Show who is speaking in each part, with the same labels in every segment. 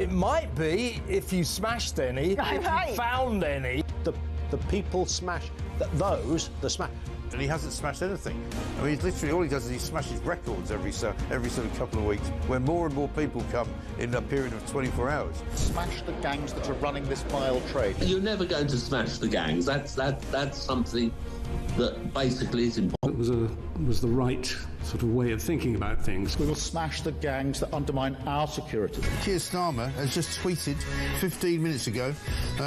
Speaker 1: It might be if you smashed any, if you found any.
Speaker 2: The people smash, the smash.
Speaker 3: And he hasn't smashed anything. I mean, literally all he does is he smashes records every sort of couple of weeks, where more and more people come in a period of 24 hours.
Speaker 4: Smash the gangs that are running this vile trade.
Speaker 5: You're never going to smash the gangs. That's something that basically is impossible.
Speaker 6: It was the right sort of way of thinking about things.
Speaker 4: We will smash the gangs that undermine our security.
Speaker 3: Keir Starmer has just tweeted 15 minutes ago.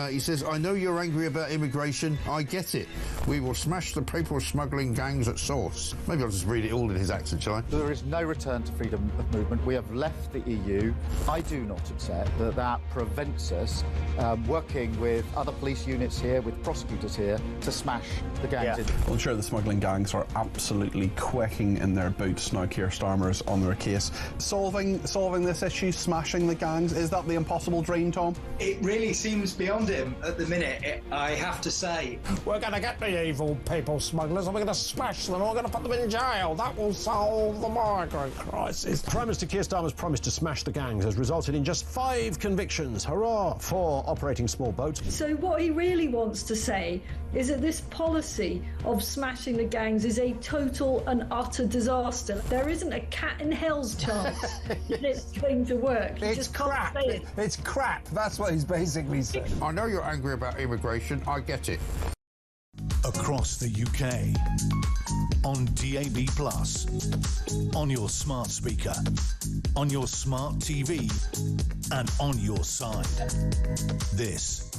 Speaker 3: He says, "I know you're angry about immigration. I get it. We will smash the people smuggling gangs at source." Maybe I'll just read it all in his accent, shall I?
Speaker 4: There is no return to freedom of movement. We have left the EU. I do not accept that prevents us working with other police units here, with prosecutors here, to smash the gangs.
Speaker 7: Well, I'm sure the smuggling gangs are absolutely quaking in their boots now. Keir Starmer's on their case. Solving this issue, smashing the gangs, is that the impossible dream, Tom?
Speaker 8: It really seems beyond him at the minute, I have to say.
Speaker 1: We're going to get the evil people smugglers and we're going to smash them and we're going to put them in jail. That will solve the migrant crisis.
Speaker 2: Prime Minister Keir Starmer's promise to smash the gangs has resulted in just 5 convictions. Hurrah for operating small boats.
Speaker 9: So what he really wants to say is that this policy of smashing the gangs is a total and utter disaster. There isn't a cat in hell's chance that it's going to work. You just can't say it.
Speaker 1: It's crap. That's what he's basically saying.
Speaker 3: I know you're angry about immigration. I get it.
Speaker 10: Across the UK, on DAB+, on your smart speaker, on your smart TV, and on your side. This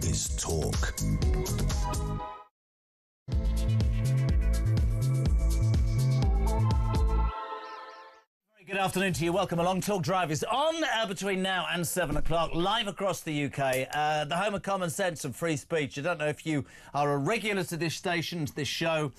Speaker 10: is Talk.
Speaker 11: Good afternoon to you. Welcome along. Talk Drive is on between now and 7 o'clock, live across the UK, the home of common sense and free speech. I don't know if you are a regular to this station, to this show.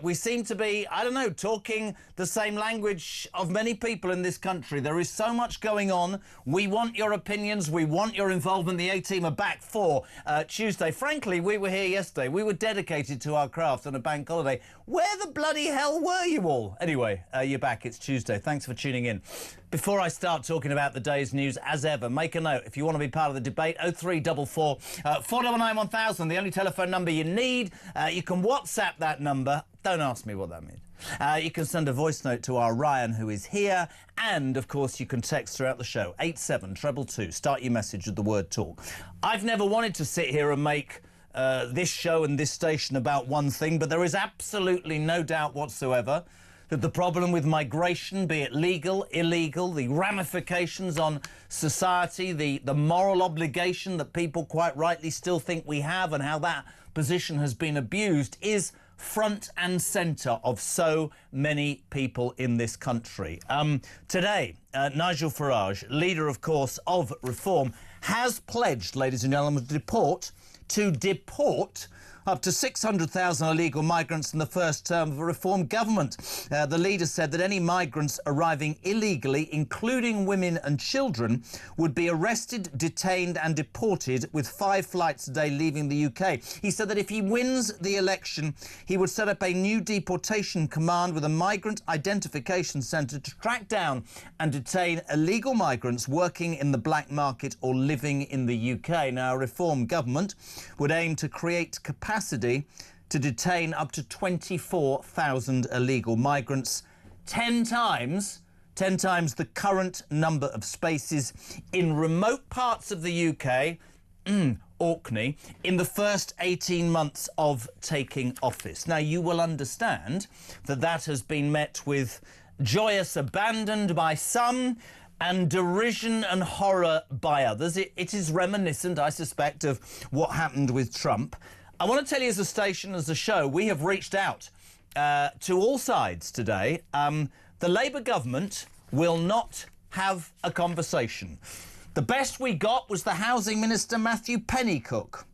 Speaker 11: We seem to be, I don't know, talking the same language of many people in this country. There is so much going on. We want your opinions. We want your involvement. The A-Team are back for Tuesday. Frankly, we were here yesterday. We were dedicated to our craft on a bank holiday. Where the bloody hell were you all? Anyway, you're back. It's Tuesday. Thanks for tuning in. Before I start talking about the day's news, as ever, make a note. If you want to be part of the debate, 0344 499 1000, the only telephone number you need. You can WhatsApp that number. Don't ask me what that means. You can send a voice note to our Ryan, who is here. And, of course, you can text throughout the show, 87222. Start your message with the word talk. I've never wanted to sit here and make this show and this station about one thing, but there is absolutely no doubt whatsoever that the problem with migration, be it legal, illegal, the ramifications on society, the moral obligation that people quite rightly still think we have, and how that position has been abused, is front and centre of so many people in this country. Today, Nigel Farage, leader, of course, of Reform, has pledged, ladies and gentlemen, to deport up to 600,000 illegal migrants in the first term of a Reform government. The leader said that any migrants arriving illegally, including women and children, would be arrested, detained and deported, with 5 flights a day leaving the UK. He said that if he wins the election, he would set up a new deportation command with a migrant identification centre to track down and detain illegal migrants working in the black market or living in the UK. Now, a Reform government would aim to create capacity to detain up to 24,000 illegal migrants, 10 times the current number of spaces in remote parts of the UK, Orkney, in the first 18 months of taking office. Now, you will understand that that has been met with joyous abandon by some and derision and horror by others. It is reminiscent, I suspect, of what happened with Trump. I want to tell you, as a station, as a show, we have reached out to all sides today. The Labour government will not have a conversation. The best we got was the Housing Minister, Matthew Pennycook,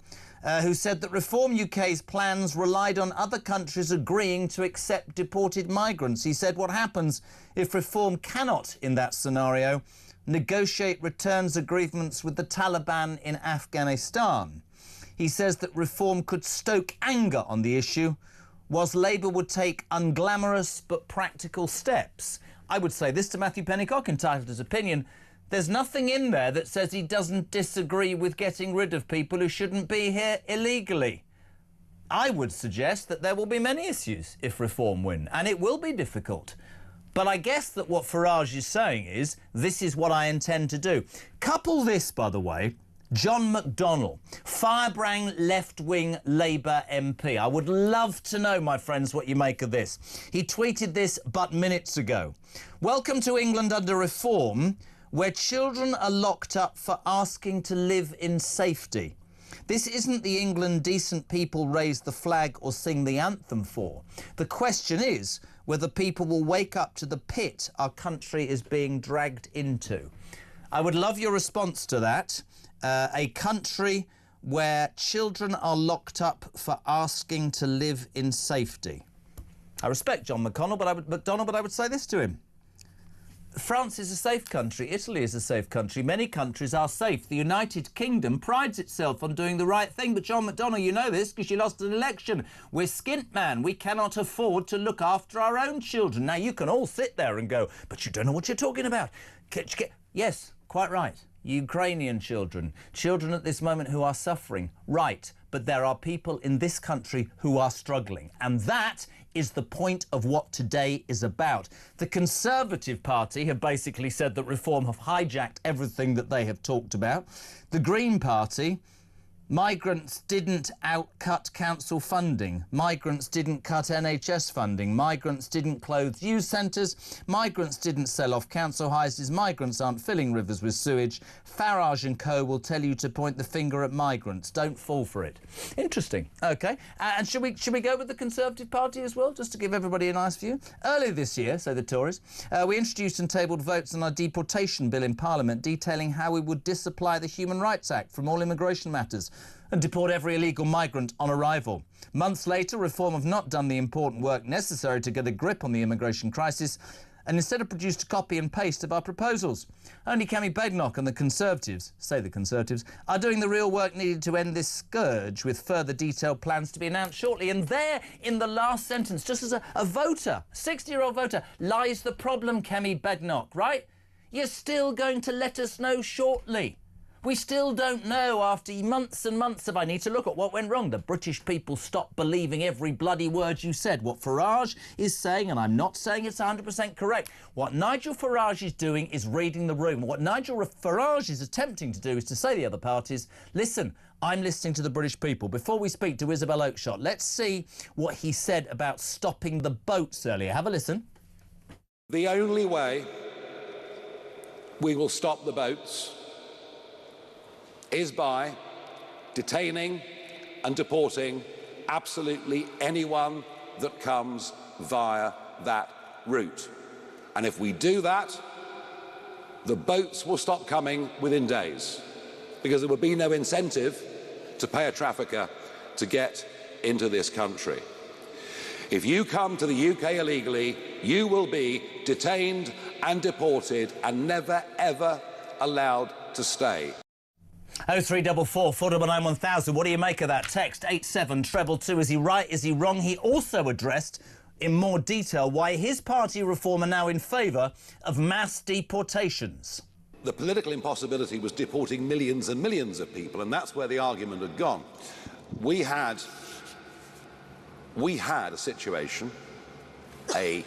Speaker 11: who said that Reform UK's plans relied on other countries agreeing to accept deported migrants. He said what happens if Reform cannot, in that scenario, negotiate returns agreements with the Taliban in Afghanistan. He says that Reform could stoke anger on the issue, whilst Labour would take unglamorous but practical steps. I would say this to Matthew Pennycock, entitled his opinion, There's nothing in there that says he doesn't disagree with getting rid of people who shouldn't be here illegally. I would suggest that there will be many issues if Reform win, and it will be difficult. But I guess that what Farage is saying is, this is what I intend to do. Couple this, by the way, John McDonnell, firebrand left-wing Labour MP. I would love to know, my friends, what you make of this. He tweeted this but minutes ago. Welcome to England under Reform, where children are locked up for asking to live in safety. This isn't the England decent people raise the flag or sing the anthem for. The question is whether people will wake up to the pit our country is being dragged into. I would love your response to that. A country where children are locked up for asking to live in safety. I respect John McDonnell, but I would say this to him. France is a safe country. Italy is a safe country. Many countries are safe. The United Kingdom prides itself on doing the right thing. But John McDonnell, you know this because you lost an election. We're skint, man. We cannot afford to look after our own children. Now, you can all sit there and go, but you don't know what you're talking about. Yes, quite right. Ukrainian children. Children at this moment who are suffering. Right. But there are people in this country who are struggling. And that is the point of what today is about. The Conservative Party have basically said that Reform have hijacked everything that they have talked about. The Green Party, migrants didn't outcut council funding. Migrants didn't cut NHS funding. Migrants didn't close youth centres. Migrants didn't sell off council houses. Migrants aren't filling rivers with sewage. Farage and co will tell you to point the finger at migrants. Don't fall for it. Interesting. OK. And should we go with the Conservative Party as well, just to give everybody a nice view? Earlier this year, say the Tories, we introduced and tabled votes on our deportation bill in Parliament detailing how we would disapply the Human Rights Act from all immigration matters and deport every illegal migrant on arrival. Months later, Reform have not done the important work necessary to get a grip on the immigration crisis and instead have produced a copy and paste of our proposals. Only Cami Badenoch and the Conservatives, say the Conservatives, are doing the real work needed to end this scourge, with further detailed plans to be announced shortly. And there, in the last sentence, just as a voter, 60-year-old voter, lies the problem, Cami Badenoch, right? You're still going to let us know shortly. We still don't know after months and months of I need to look at what went wrong. The British people stopped believing every bloody word you said. What Farage is saying, and I'm not saying it's 100% correct, what Nigel Farage is doing is reading the room. What Nigel Farage is attempting to do is to say to the other parties, listen, I'm listening to the British people. Before we speak to Isabel Oakeshott, let's see what he said about stopping the boats earlier. Have a listen.
Speaker 12: The only way we will stop the boats is by detaining and deporting absolutely anyone that comes via that route. And if we do that, the boats will stop coming within days, because there will be no incentive to pay a trafficker to get into this country. If you come to the UK illegally, you will be detained and deported and never, ever allowed to stay.
Speaker 11: 0344 499 1000. What do you make of that? Text 87222. Is he right? Is he wrong? He also addressed in more detail why his party Reform are now in favour of mass deportations.
Speaker 12: The political impossibility was deporting millions and millions of people, and that's where the argument had gone. We had a situation, a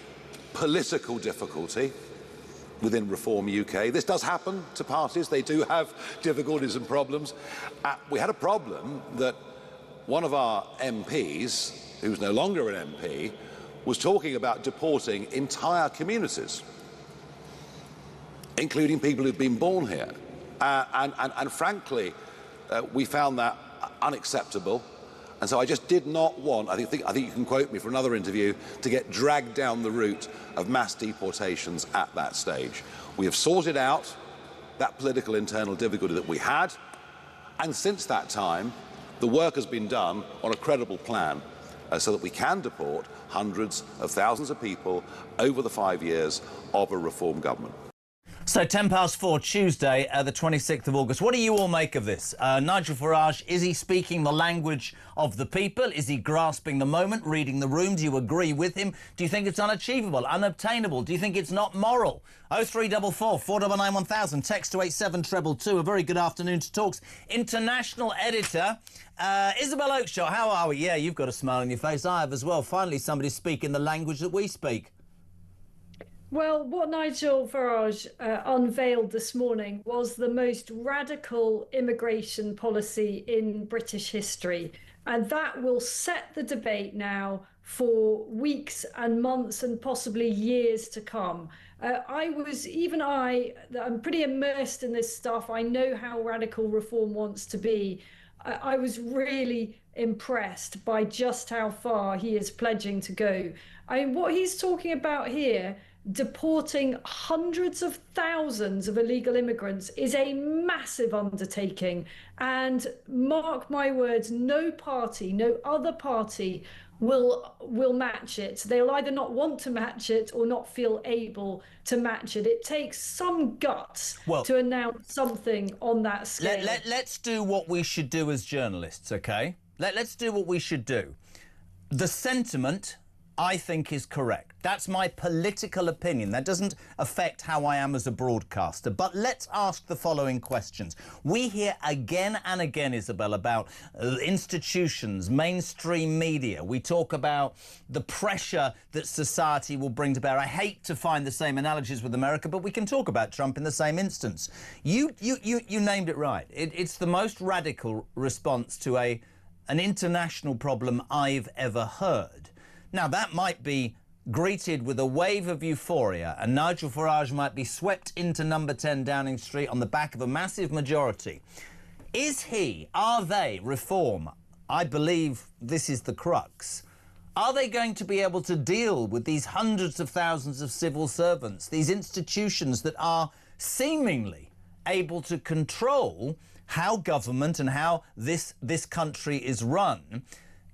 Speaker 12: political difficulty within Reform UK. This does happen to parties. They do have difficulties and problems. We had a problem that one of our MPs, who's no longer an MP, was talking about deporting entire communities, including people who've been born here. And frankly, we found that unacceptable. And so I just did not want, I think you can quote me for another interview, to get dragged down the route of mass deportations at that stage. We have sorted out that political internal difficulty that we had, and since that time, the work has been done on a credible plan so that we can deport hundreds of thousands of people over the 5 years of a Reform government.
Speaker 11: So 4:10, Tuesday, the 26th of August. What do you all make of this? Nigel Farage, is he speaking the language of the people? Is he grasping the moment, reading the room? Do you agree with him? Do you think it's unachievable, unobtainable? Do you think it's not moral? 0344 499 1000, text to 87222. A very good afternoon to Talk's international editor, Isabel Oakeshott. How are we? Yeah, you've got a smile on your face. I have as well. Finally, somebody speaking the language that we speak.
Speaker 9: Well, what Nigel Farage unveiled this morning was the most radical immigration policy in British history. And that will set the debate now for weeks and months and possibly years to come. I'm pretty immersed in this stuff. I know how radical reform wants to be. I was really impressed by just how far he is pledging to go. I mean, what he's talking about here, deporting hundreds of thousands of illegal immigrants, is a massive undertaking. And mark my words, no other party will match it. They'll either not want to match it or not feel able to match it. It takes some guts to announce something on that scale.
Speaker 11: Let's do what we should do as journalists, OK? Let's do what we should do. The sentiment, I think, is correct. That's my political opinion. That doesn't affect how I am as a broadcaster. But let's ask the following questions. We hear again and again, Isabel, about institutions, mainstream media. We talk about the pressure that society will bring to bear. I hate to find the same analogies with America, but we can talk about Trump in the same instance. You named it right. It's the most radical response to an international problem I've ever heard. Now, that might be greeted with a wave of euphoria, and Nigel Farage might be swept into number 10 Downing Street on the back of a massive majority. Are they, reform? I believe this is the crux. Are they going to be able to deal with these hundreds of thousands of civil servants, these institutions that are seemingly able to control how government and how this country is run?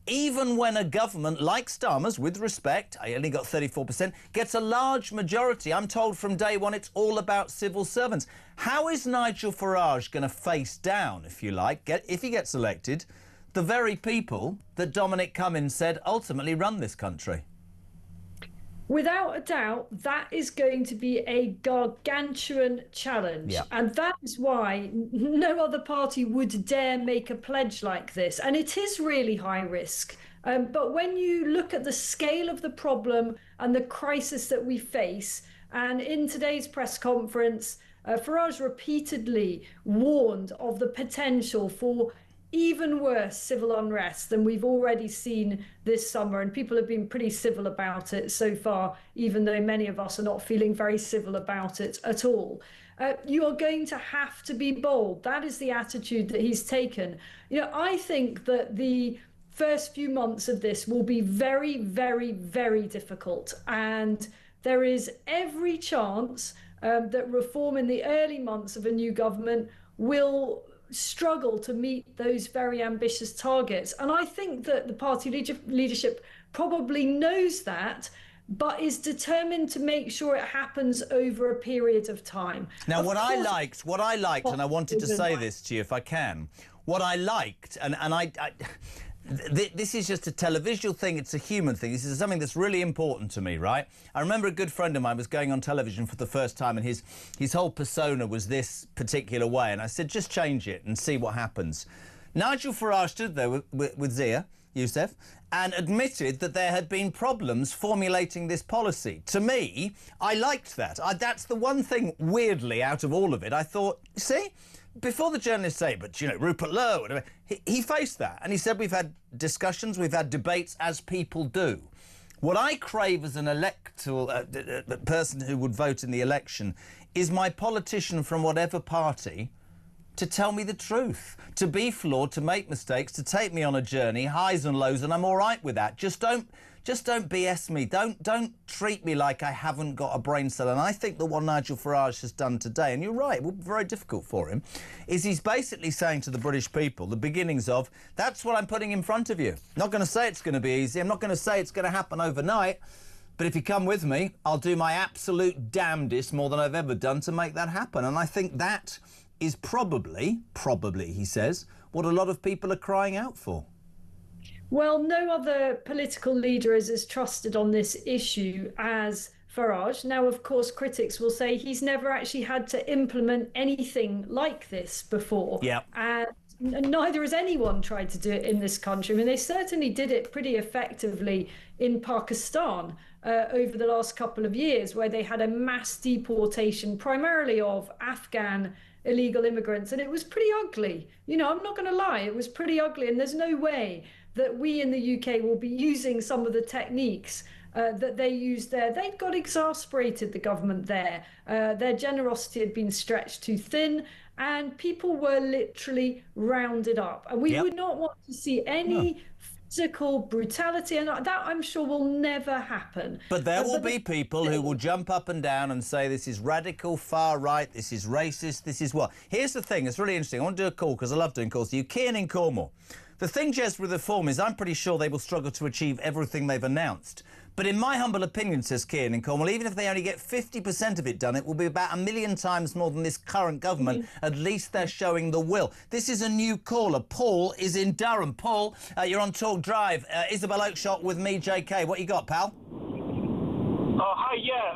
Speaker 11: Even when a government like Starmer's, with respect, I only got 34%, gets a large majority. I'm told from day one it's all about civil servants. How is Nigel Farage going to face down, if you like, if he gets elected, the very people that Dominic Cummings said ultimately run this country?
Speaker 9: Without a doubt, that is going to be a gargantuan challenge. Yeah. And that is why no other party would dare make a pledge like this. And it is really high risk. But when you look at the scale of the problem and the crisis that we face, and in today's press conference, Farage repeatedly warned of the potential for even worse civil unrest than we've already seen this summer, and people have been pretty civil about it so far, even though many of us are not feeling very civil about it at all. You are going to have to be bold. That is the attitude that he's taken. I think that the first few months of this will be very, very, very difficult, and there is every chance that reform in the early months of a new government will struggle to meet those very ambitious targets. And I think that the party leadership probably knows that, but is determined to make sure it happens over a period of time.
Speaker 11: Now, what I liked, and I wanted to say this to you if I can, what I liked, and this is just a televisual thing, it's a human thing. This is something that's really important to me, right? I remember a good friend of mine was going on television for the first time, and his whole persona was this particular way, and I said, just change it and see what happens. Nigel Farage stood there with Zia Youssef and admitted that there had been problems formulating this policy. To me, I liked that. That's the one thing, weirdly, out of all of it, I thought, see? Before the journalists say, but, Rupert Lowe, whatever, he faced that. And he said, we've had discussions, we've had debates, as people do. What I crave as an electoral person who would vote in the election is my politician from whatever party to tell me the truth, to be flawed, to make mistakes, to take me on a journey, highs and lows, and I'm all right with that. Just don't BS me. Don't treat me like I haven't got a brain cell. And I think that what Nigel Farage has done today, and you're right, it will be very difficult for him, is he's basically saying to the British people, the beginnings of, that's what I'm putting in front of you. Not going to say it's going to be easy. I'm not going to say it's going to happen overnight. But if you come with me, I'll do my absolute damnedest, more than I've ever done, to make that happen. And I think that is probably, he says, what a lot of people are crying out for.
Speaker 9: Well, no other political leader is as trusted on this issue as Farage. Now, of course, critics will say he's never actually had to implement anything like this before.
Speaker 11: Yeah.
Speaker 9: And neither has anyone tried to do it in this country. I mean, they certainly did it pretty effectively in Pakistan over the last couple of years, where they had a mass deportation primarily of Afghan illegal immigrants. And it was pretty ugly. You know, I'm not going to lie, it was pretty ugly. And there's no way that we in the UK will be using some of the techniques that they used there. They got exasperated, the government there. Their generosity had been stretched too thin, and people were literally rounded up. And we would not want to see any physical brutality, and that I'm sure will never happen.
Speaker 11: But there will be people who will jump up and down and say this is radical, far right, this is racist, this is what. Here's the thing, it's really interesting. I want to do a call because I love doing calls to you. Kean in Cornwall. The thing, Jez, with reform is I'm pretty sure they will struggle to achieve everything they've announced. But in my humble opinion, says Kean in Cornwall, even if they only get 50% of it done, it will be about 1 million times more than this current government. At least they're showing the will. This is a new caller. Paul is in Durham. Paul, you're on Talk Drive. Isabel Oakeshott with me, JK. What you got, pal?
Speaker 13: Oh, hi, yeah.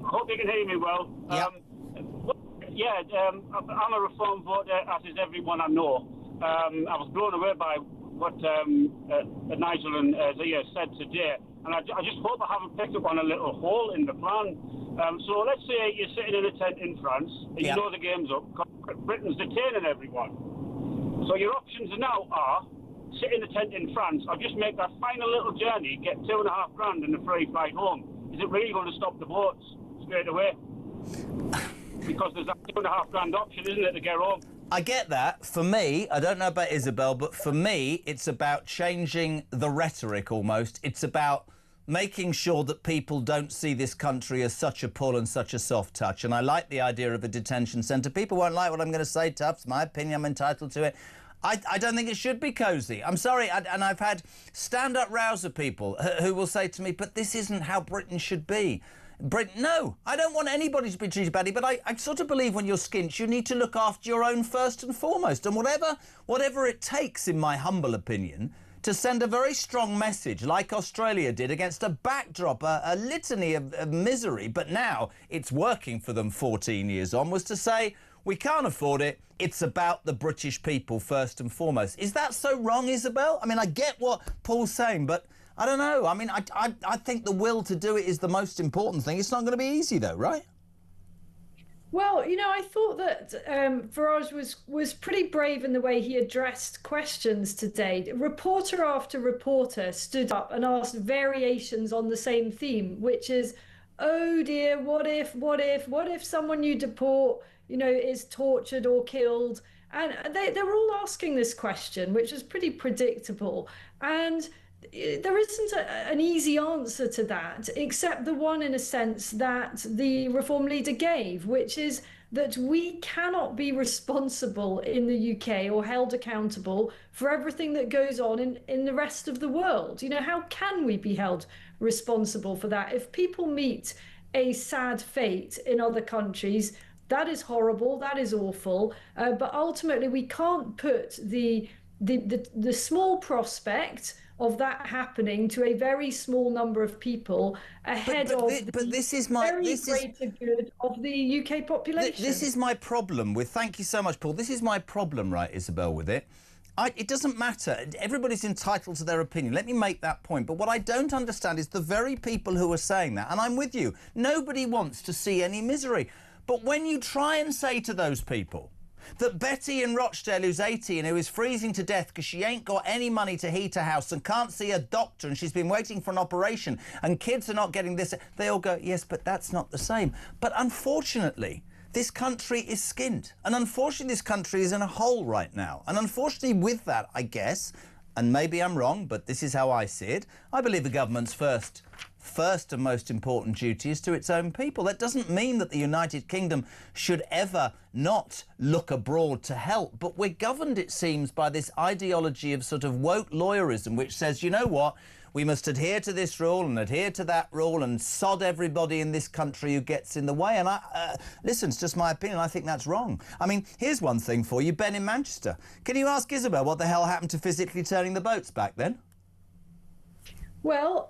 Speaker 13: Hope you can hear me well. I'm a reform voter, as is everyone I know. I was blown away by what Nigel and Zia said today. And I just hope I haven't picked up on a little hole in the plan. So let's say you're sitting in a tent in France, and you know the game's up. Britain's detaining everyone. So your options now are sit in a tent in France, or just make that final little journey, get $2.5 grand and a free flight home. Is it really going to stop the boats straight away? Because there's that $2.5 grand option, isn't it, to get home?
Speaker 11: I get that. For me, I don't know about Isabel, but for me, it's about changing the rhetoric almost. It's about making sure that people don't see this country as such a pull and such a soft touch. And I like the idea of a detention centre. People won't like what I'm going to say, Tufts. My opinion, I'm entitled to it. I don't think it should be cosy. I'm sorry, and I've had stand-up rouser people who will say to me, but this isn't how Britain should be. No, I don't want anybody to be treated badly, but I sort of believe when you're skint, you need to look after your own first and foremost. And whatever it takes, in my humble opinion, to send a very strong message, like Australia did, against a backdrop, a litany of misery, but now it's working for them 14 years on, was to say, we can't afford it, it's about the British people first and foremost. Is that so wrong, Isabel? I mean, I get what Paul's saying, but I don't know. I mean, I think the will to do it is the most important thing. It's not going to be easy, though, right?
Speaker 9: Well, you know, I thought that Farage was pretty brave in the way he addressed questions today. Reporter after reporter stood up and asked variations on the same theme, which is, oh dear, what if someone you deport, you know, is tortured or killed? And they were all asking this question, which is pretty predictable. And there isn't an easy answer to that, except the one, in a sense, that the reform leader gave, which is that we cannot be responsible in the UK or held accountable for everything that goes on in the rest of the world. You know, how can we be held responsible for that? If people meet a sad fate in other countries, that is horrible, that is awful, but ultimately we can't put the small prospect of that happening to a very small number of people ahead of the greater good of the UK population.
Speaker 11: This is my problem with, thank you so much, Paul, this is my problem, right, Isabel, with it. It doesn't matter. Everybody's entitled to their opinion. Let me make that point. But what I don't understand is the very people who are saying that, and I'm with you, nobody wants to see any misery. But when you try and say to those people that Betty in Rochdale, who's 80 and who is freezing to death because she ain't got any money to heat a house and can't see a doctor and she's been waiting for an operation and kids are not getting this, they all go, yes, but that's not the same. But unfortunately, this country is skint. And unfortunately, this country is in a hole right now. And unfortunately, with that, I guess, and maybe I'm wrong, but this is how I see it, I believe the government's first and most important duty is to its own people. That doesn't mean that the United Kingdom should ever not look abroad to help, but we're governed, it seems, by this ideology of sort of woke lawyerism, which says, you know what, we must adhere to this rule and adhere to that rule and sod everybody in this country who gets in the way. And listen, it's just my opinion. I think that's wrong. I mean, here's one thing for you, Ben in Manchester. Can you ask Isabel what the hell happened to physically turning the boats back then?
Speaker 9: Well,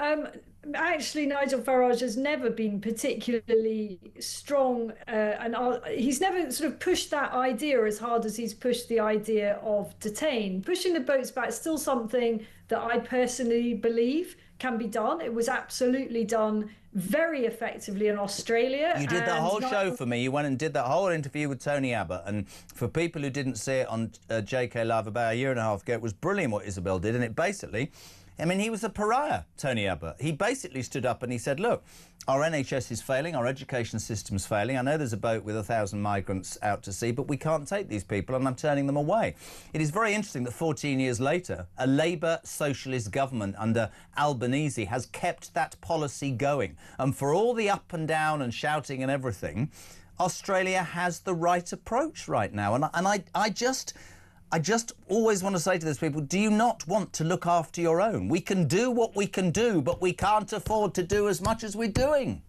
Speaker 9: actually, Nigel Farage has never been particularly strong, and he's never sort of pushed that idea as hard as he's pushed the idea of detain. Pushing the boats back is still something that I personally believe can be done. It was absolutely done very effectively in Australia.
Speaker 11: You did that whole show for me. You went and did that whole interview with Tony Abbott. And for people who didn't see it on JK Live about a year and a half ago, it was brilliant what Isabel did. And it basically... I mean, he was a pariah, Tony Abbott. He basically stood up and he said, look, our NHS is failing, our education system's failing. I know there's a boat with 1,000 migrants out to sea, but we can't take these people and I'm turning them away. It is very interesting that 14 years later, a Labour socialist government under Albanese has kept that policy going. And for all the up and down and shouting and everything, Australia has the right approach right now. And I just always want to say to those people, do you not want to look after your own? We can do what we can do, but we can't afford to do as much as we're doing.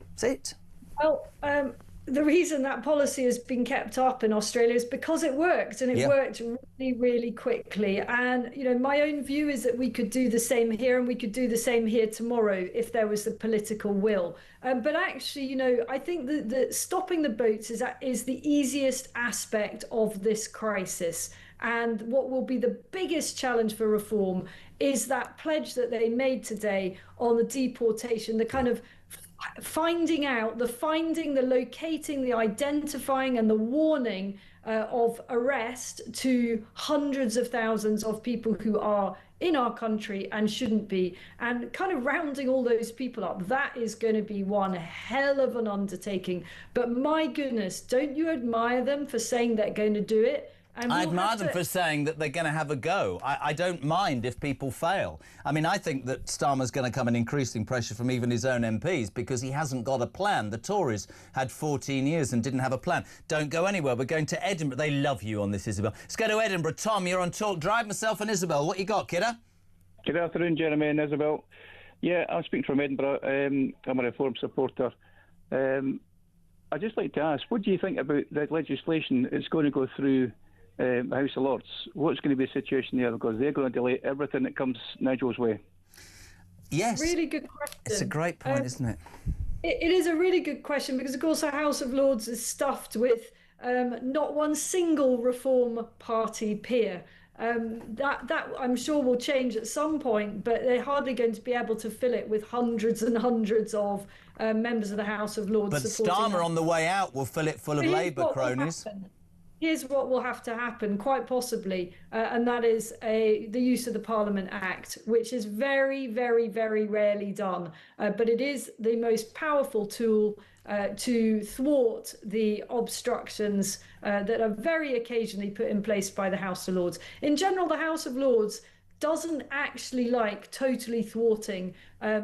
Speaker 11: That's it.
Speaker 9: Well, the reason that policy has been kept up in Australia is because it worked, and it worked really, really quickly. And, you know, my own view is that we could do the same here, and we could do the same here tomorrow if there was the political will. But actually, you know, I think that stopping the boats is the easiest aspect of this crisis. And what will be the biggest challenge for reform is that pledge that they made today on the deportation, the kind of finding out, the locating, the identifying and the warning of arrest to hundreds of thousands of people who are in our country and shouldn't be, and kind of rounding all those people up. That is going to be one hell of an undertaking. But my goodness, don't you admire them for saying they're going to do it? And
Speaker 11: I admire them for saying that they're going to have a go. I don't mind if people fail. I mean, I think that Starmer's going to come in increasing pressure from even his own MPs because he hasn't got a plan. The Tories had 14 years and didn't have a plan. Don't go anywhere. We're going to Edinburgh. They love you on this, Isabel. Let's go to Edinburgh. Tom, you're on Talk Drive. Myself and Isabel. What you got, kidder?
Speaker 14: Good afternoon, Jeremy and Isabel. Yeah, I'm speaking from Edinburgh. I'm a Reform supporter. I'd just like to ask, what do you think about the legislation that's going to go through the House of Lords? What's going to be the situation there? Because they're going to delay everything that comes Nigel's way.
Speaker 11: Yes.
Speaker 9: Really good question.
Speaker 11: It's a great point, isn't it?
Speaker 9: It is a really good question because, of course, the House of Lords is stuffed with not one single Reform Party peer. That I'm sure will change at some point, but they're hardly going to be able to fill it with hundreds and hundreds of members of the House of Lords.
Speaker 11: But Starmer on the way out will fill it full of Labour cronies.
Speaker 9: Here's what will have to happen, quite possibly, and that is the use of the Parliament Act, which is very, very, very rarely done. But it is the most powerful tool to thwart the obstructions that are very occasionally put in place by the House of Lords. In general, the House of Lords doesn't actually like totally thwarting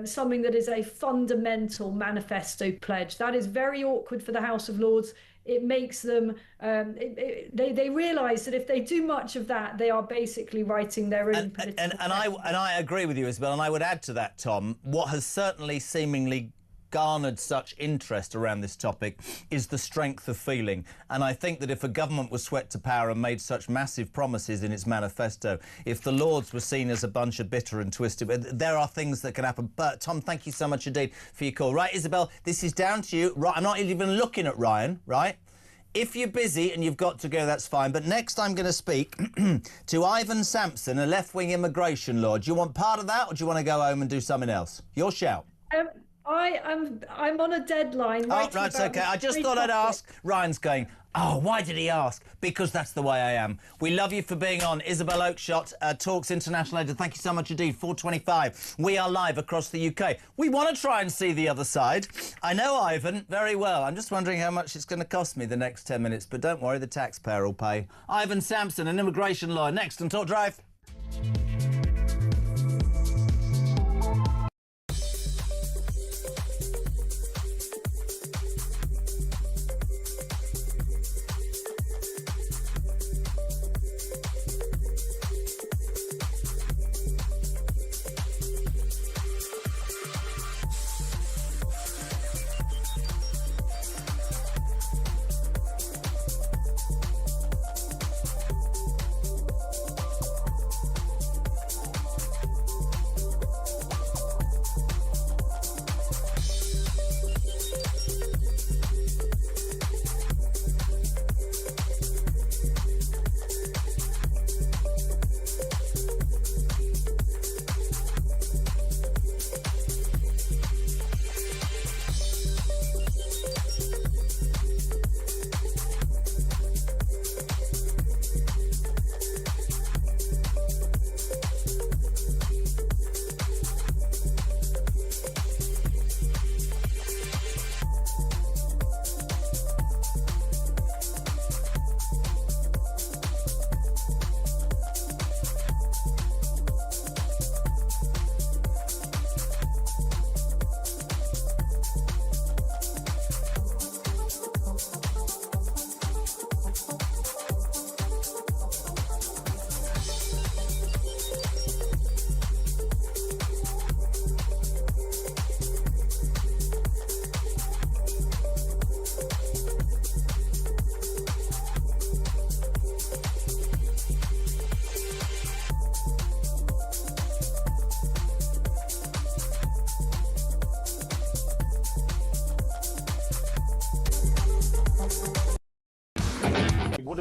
Speaker 9: something that is a fundamental manifesto pledge. That is very awkward for the House of Lords. It makes them, they realise that if they do much of that, they are basically writing their own political...
Speaker 11: And I agree with you, Isabel, and I would add to that, Tom, what has certainly seemingly garnered such interest around this topic is the strength of feeling. And I think that if a government was swept to power and made such massive promises in its manifesto, if the Lords were seen as a bunch of bitter and twisted, there are things that can happen. But, Tom, thank you so much indeed for your call. Right, Isabel, this is down to you. Right, I'm not even looking at Ryan, right? If you're busy and you've got to go, that's fine. But next I'm going to speak to Ivan Sampson, a left-wing immigration lord. Do you want part of that or do you want to go home and do something else? Your shout.
Speaker 9: I'm on a deadline.
Speaker 11: Oh, right, it's OK. I just thought I'd ask. Ryan's going, oh, why did he ask? Because that's the way I am. We love you for being on. Isabel Oakeshott, Talks International Editor. Thank you so much indeed. 4:25. We are live across the UK. We want to try and see the other side. I know Ivan very well. I'm just wondering how much it's going to cost me the next 10 minutes. But don't worry, the taxpayer will pay. Ivan Sampson, an immigration lawyer. Next on Talk Drive.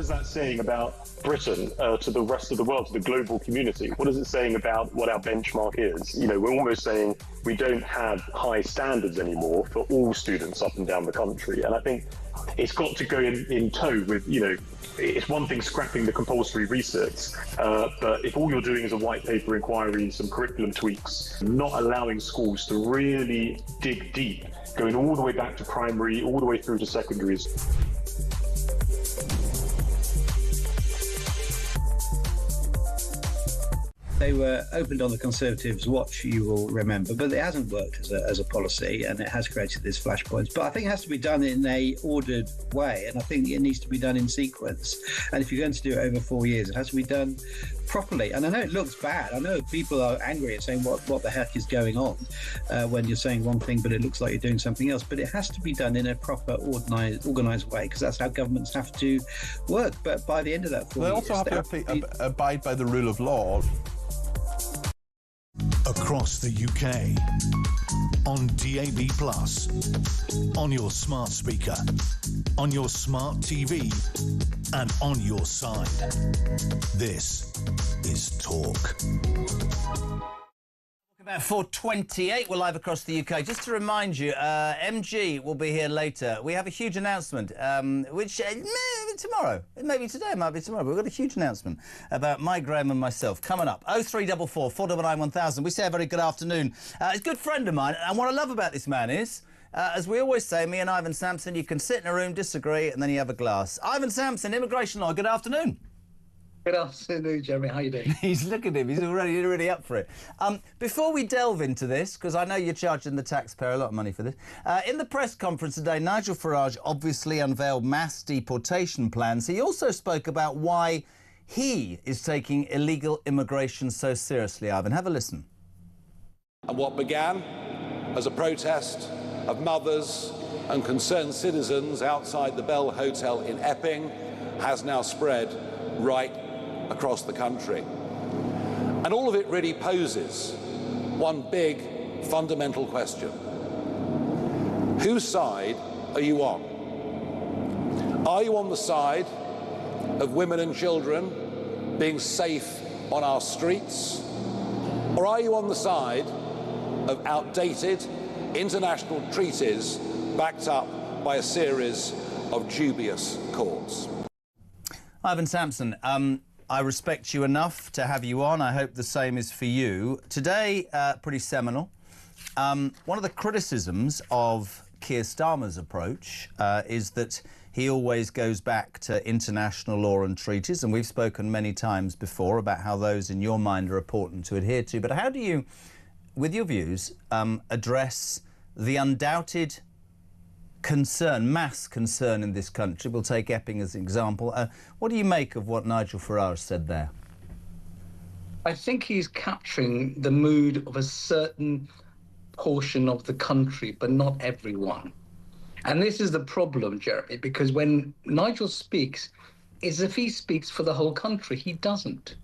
Speaker 15: is that saying about Britain to the rest of the world, to the global community? What is it saying about what our benchmark is? You know, we're almost saying we don't have high standards anymore for all students up and down the country. And I think it's got to go in tow with, you know, it's one thing scrapping the compulsory research, but if all you're doing is a white paper inquiry, some curriculum tweaks, not allowing schools to really dig deep, going all the way back to primary, all the way through to secondaries.
Speaker 16: They were opened on the Conservatives' watch, you will remember, but it hasn't worked as a policy, and it has created these flashpoints. But I think it has to be done in a ordered way, and I think it needs to be done in sequence. And if you're going to do it over 4 years, it has to be done properly. And I know it looks bad. I know people are angry and saying, what the heck is going on when you're saying one thing, but it looks like you're doing something else. But it has to be done in a proper, organised way, because that's how governments have to work. But by the end of that 4 years...
Speaker 7: They also have to abide by the rule of law.
Speaker 10: Across the UK, on DAB+, on your smart speaker, on your smart TV, and on your side. This is Talk.
Speaker 11: About 4:28, we're live across the UK. Just to remind you, MG will be here later. We have a huge announcement, which tomorrow, maybe today, it might be tomorrow, but we've got a huge announcement about Mike Graham and myself coming up. 0344 499 1000. We say a very good afternoon. He's a good friend of mine, and what I love about this man is, as we always say, me and Ivan Sampson, you can sit in a room, disagree, and then you have a glass. Ivan Sampson, immigration law, good afternoon.
Speaker 17: Good afternoon, Jeremy. How are you doing?
Speaker 11: He's look at him. He's already up for it. Before we delve into this, because I know you're charging the taxpayer a lot of money for this, in the press conference today, Nigel Farage obviously unveiled mass deportation plans. He also spoke about why he is taking illegal immigration so seriously. Ivan, have a listen.
Speaker 12: And what began as a protest of mothers and concerned citizens outside the Bell Hotel in Epping has now spread right across the country. And all of it really poses one big fundamental question. Whose side are you on? Are you on the side of women and children being safe on our streets? Or are you on the side of outdated international treaties backed up by a series of dubious courts?
Speaker 11: Ivan Sampson, I respect you enough to have you on. I hope the same is for you. Today, pretty seminal. One of the criticisms of Keir Starmer's approach is that he always goes back to international law and treaties, and we've spoken many times before about how those in your mind are important to adhere to. But how do you, with your views, address the undoubted concern, mass concern in this country? We'll take Epping as an example. What do you make of what Nigel Farage said there?
Speaker 17: I think he's capturing the mood of a certain portion of the country, but not everyone. And this is the problem, Jeremy, because when Nigel speaks, it's as if he speaks for the whole country. He doesn't.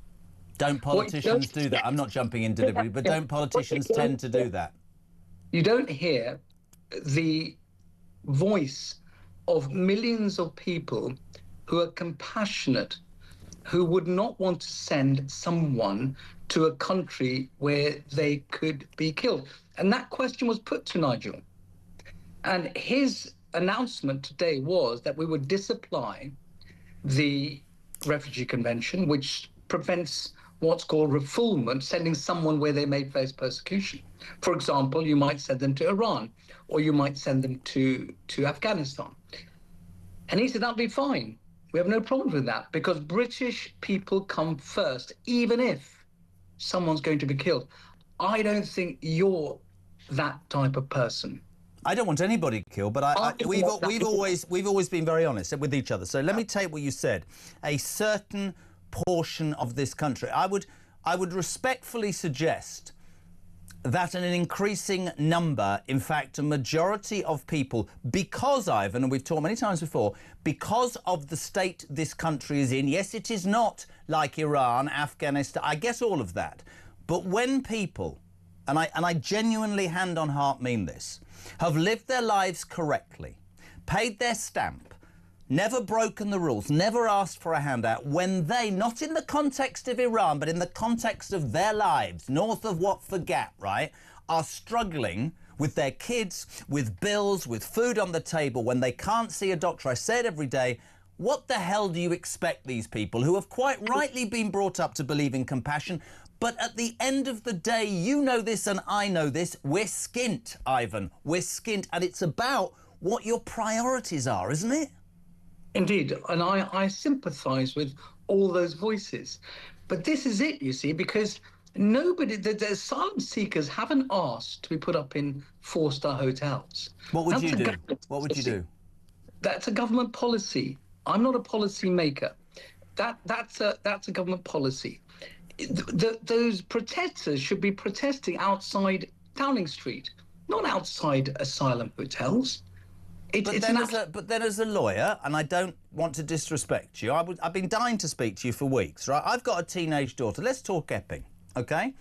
Speaker 11: Don't politicians do that? I'm not jumping in deliberately, but don't politicians tend to do that?
Speaker 17: You don't hear the voice of millions of people who are compassionate, who would not want to send someone to a country where they could be killed. And that question was put to Nigel. And his announcement today was that we would disapply the Refugee Convention, which prevents what's called refoulement, sending someone where they may face persecution. For example, you might send them to Iran, or you might send them to Afghanistan. And he said that'll be fine. We have no problem with that, because British people come first, even if someone's going to be killed. I don't think you're that type of person.
Speaker 11: I don't want anybody killed, but we've always been very honest with each other. So let me take what you said. A certain portion of this country. I would respectfully suggest that an increasing number, in fact, a majority of people, because, Ivan, and we've talked many times before, because of the state this country is in, yes, it is not like Iran, Afghanistan, I get all of that. But when people, and I genuinely hand on heart mean this, have lived their lives correctly, paid their stamp, never broken the rules, never asked for a handout, when they, not in the context of Iran, but in the context of their lives, north of Watford Gap, right, are struggling with their kids, with bills, with food on the table, when they can't see a doctor. I say it every day. What the hell do you expect these people, who have quite rightly been brought up to believe in compassion, but at the end of the day, you know this and I know this, we're skint, Ivan. We're skint, and it's about what your priorities are, isn't it?
Speaker 17: Indeed, and I sympathise with all those voices. But this is it, you see, because nobody, the asylum seekers haven't asked to be put up in 4-star hotels.
Speaker 11: What would you do? What would you do?
Speaker 17: That's a government policy. I'm not a policy maker. That's a government policy. Those protesters should be protesting outside Downing Street, not outside asylum hotels.
Speaker 11: But then as a lawyer, and I don't want to disrespect you, I've been dying to speak to you for weeks, right? I've got a teenage daughter. Let's talk Epping, OK?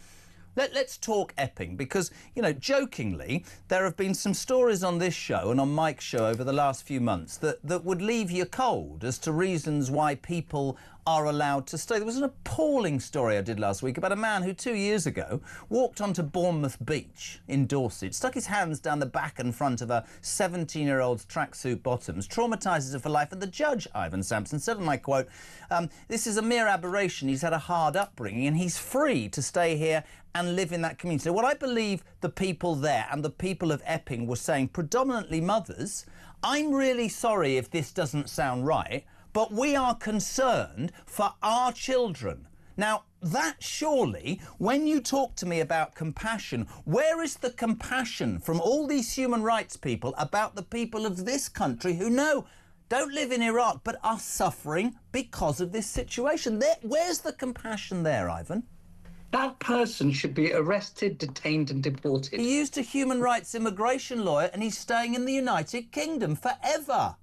Speaker 11: Let's talk Epping, because, you know, jokingly, there have been some stories on this show and on Mike's show over the last few months that would leave you cold as to reasons why people are allowed to stay. There was an appalling story I did last week about a man who 2 years ago walked onto Bournemouth Beach in Dorset, stuck his hands down the back and front of a 17-year-old's tracksuit bottoms, traumatises her for life, and the judge, Ivan Sampson, said, and I quote, this is a mere aberration. He's had a hard upbringing and he's free to stay here and live in that community. So what I believe the people there and the people of Epping were saying, predominantly mothers, I'm really sorry if this doesn't sound right, but we are concerned for our children. Now, that surely, when you talk to me about compassion, where is the compassion from all these human rights people about the people of this country who don't live in Iraq but are suffering because of this situation? Where's the compassion there, Ivan?
Speaker 17: That person should be arrested, detained and deported.
Speaker 11: He used a human rights immigration lawyer and he's staying in the United Kingdom forever.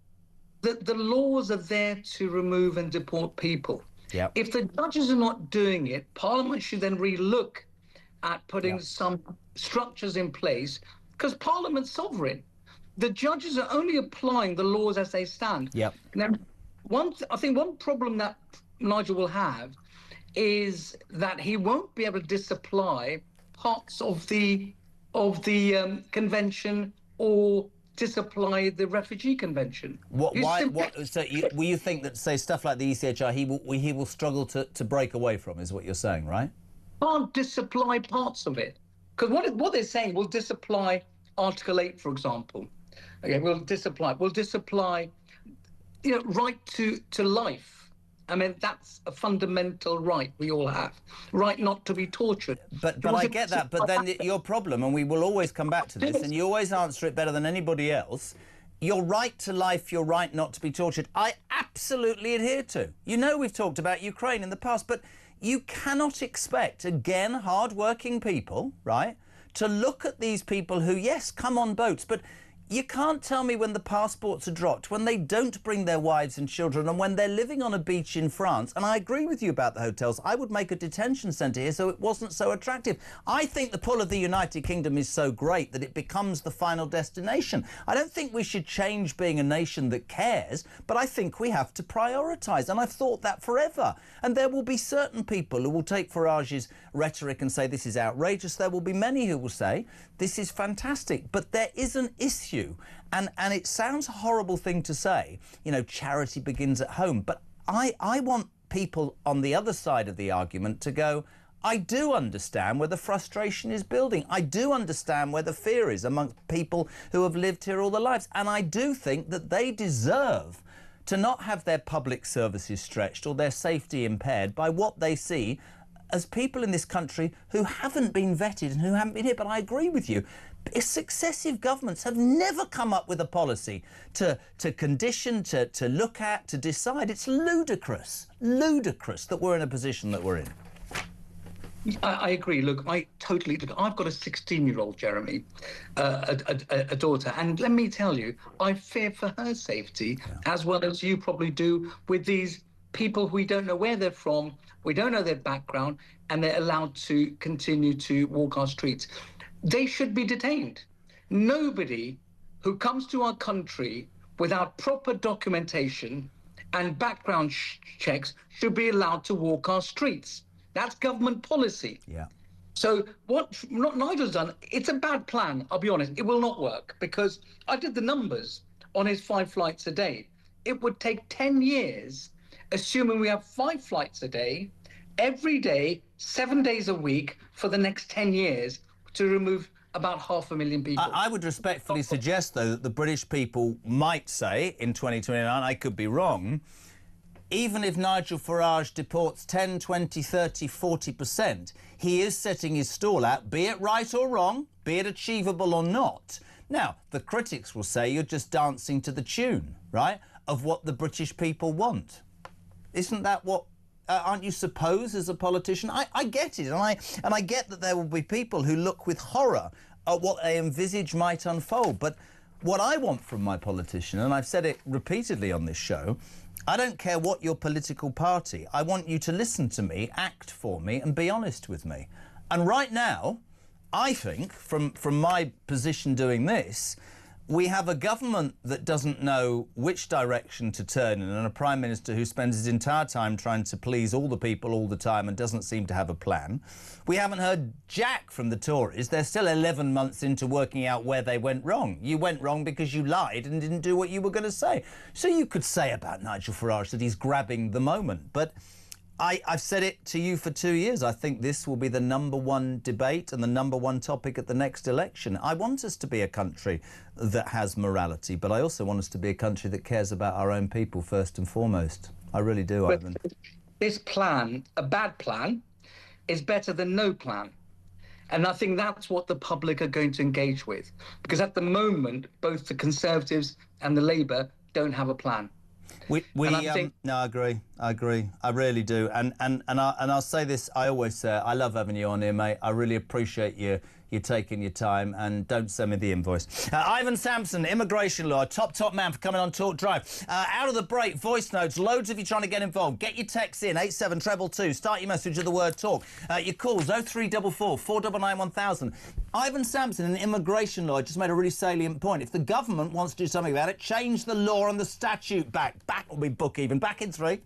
Speaker 17: The laws are there to remove and deport people.
Speaker 11: Yep.
Speaker 17: If the judges are not doing it, Parliament should then relook at putting some structures in place, because Parliament's sovereign. The judges are only applying the laws as they stand.
Speaker 11: Yep.
Speaker 17: Now, I think one problem that Nigel will have is that he won't be able to disapply parts of the convention or disapply the Refugee Convention.
Speaker 11: Will you think that, say, stuff like the ECHR, he will struggle to break away from, is what you're saying, right?
Speaker 17: Can't disapply parts of it. Because what they're saying, we'll disapply Article 8, for example. Okay, we'll disapply, you know, right to life. I mean, that's a fundamental right we all have. Right not to be tortured.
Speaker 11: But I get that. But then your problem, and we will always come back to this, and you always answer it better than anybody else, your right to life, your right not to be tortured, I absolutely adhere to. You know, we've talked about Ukraine in the past, but you cannot expect, again, hard-working people, right, to look at these people who, yes, come on boats, but you can't tell me when the passports are dropped, when they don't bring their wives and children, and when they're living on a beach in France. And I agree with you about the hotels. I would make a detention centre here so it wasn't so attractive. I think the pull of the United Kingdom is so great that it becomes the final destination. I don't think we should change being a nation that cares, but I think we have to prioritise. And I've thought that forever. And there will be certain people who will take Farage's rhetoric and say this is outrageous. There will be many who will say this is fantastic. But there is an issue. And it sounds a horrible thing to say, you know, charity begins at home. But I want people on the other side of the argument to go, I do understand where the frustration is building. I do understand where the fear is amongst people who have lived here all their lives. And I do think that they deserve to not have their public services stretched or their safety impaired by what they see as people in this country who haven't been vetted and who haven't been here. But I agree with you. Successive governments have never come up with a policy to condition, to look at, to decide. It's ludicrous that we're in a position that we're in.
Speaker 17: I agree. Look, I've got a 16-year-old, Jeremy, a daughter, and let me tell you, I fear for her safety as well as you probably do with these people who we don't know where they're from, we don't know their background, and they're allowed to continue to walk our streets. They should be detained. Nobody who comes to our country without proper documentation and background checks should be allowed to walk our streets. That's government policy.
Speaker 11: Yeah.
Speaker 17: So what Nigel's done, it's a bad plan, I'll be honest. It will not work because I did the numbers on his 5 flights a day. It would take 10 years, assuming we have 5 flights a day, every day, 7 days a week for the next 10 years to remove about 500,000 people.
Speaker 11: I would respectfully suggest, though, that the British people might say in 2029, I could be wrong, even if Nigel Farage deports 10, 20, 30, 40%, he is setting his stall out, be it right or wrong, be it achievable or not. Now, the critics will say you're just dancing to the tune, right, of what the British people want. Isn't that what... aren't you supposed as a politician? I get it, and I get that there will be people who look with horror at what they envisage might unfold. But what I want from my politician, and I've said it repeatedly on this show, I don't care what your political party. I want you to listen to me, act for me, and be honest with me. And right now, I think, from my position doing this, we have a government that doesn't know which direction to turn in and a Prime Minister who spends his entire time trying to please all the people all the time and doesn't seem to have a plan. We haven't heard jack from the Tories. They're still 11 months into working out where they went wrong. You went wrong because you lied and didn't do what you were going to say. So you could say about Nigel Farage that he's grabbing the moment, but I've said it to you for 2 years. I think this will be the #1 debate and the #1 topic at the next election. I want us to be a country that has morality, but I also want us to be a country that cares about our own people first and foremost. I really do,
Speaker 17: but
Speaker 11: Ivan.
Speaker 17: This plan, a bad plan, is better than no plan. And I think that's what the public are going to engage with. Because at the moment, both the Conservatives and the Labour don't have a plan.
Speaker 11: No, I agree. I really do. And I'll say this, I always say, I love having you on here, mate. I really appreciate you taking your time, and don't send me the invoice. Ivan Sampson, immigration law, top man for coming on Talk Drive. Out of the break, voice notes, loads of you trying to get involved. Get your texts in, 87222. Start your message with the word talk. Your calls, 0344 499 1000. Ivan Sampson in immigration law just made a really salient point. If the government wants to do something about it, change the law and the statute back. Back will be book even. Back in 3.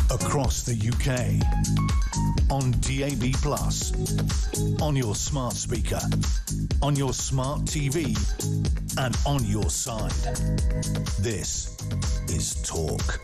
Speaker 10: Across the UK, on DAB+, on your smart speaker, on your smart TV, and on your side. This is Talk.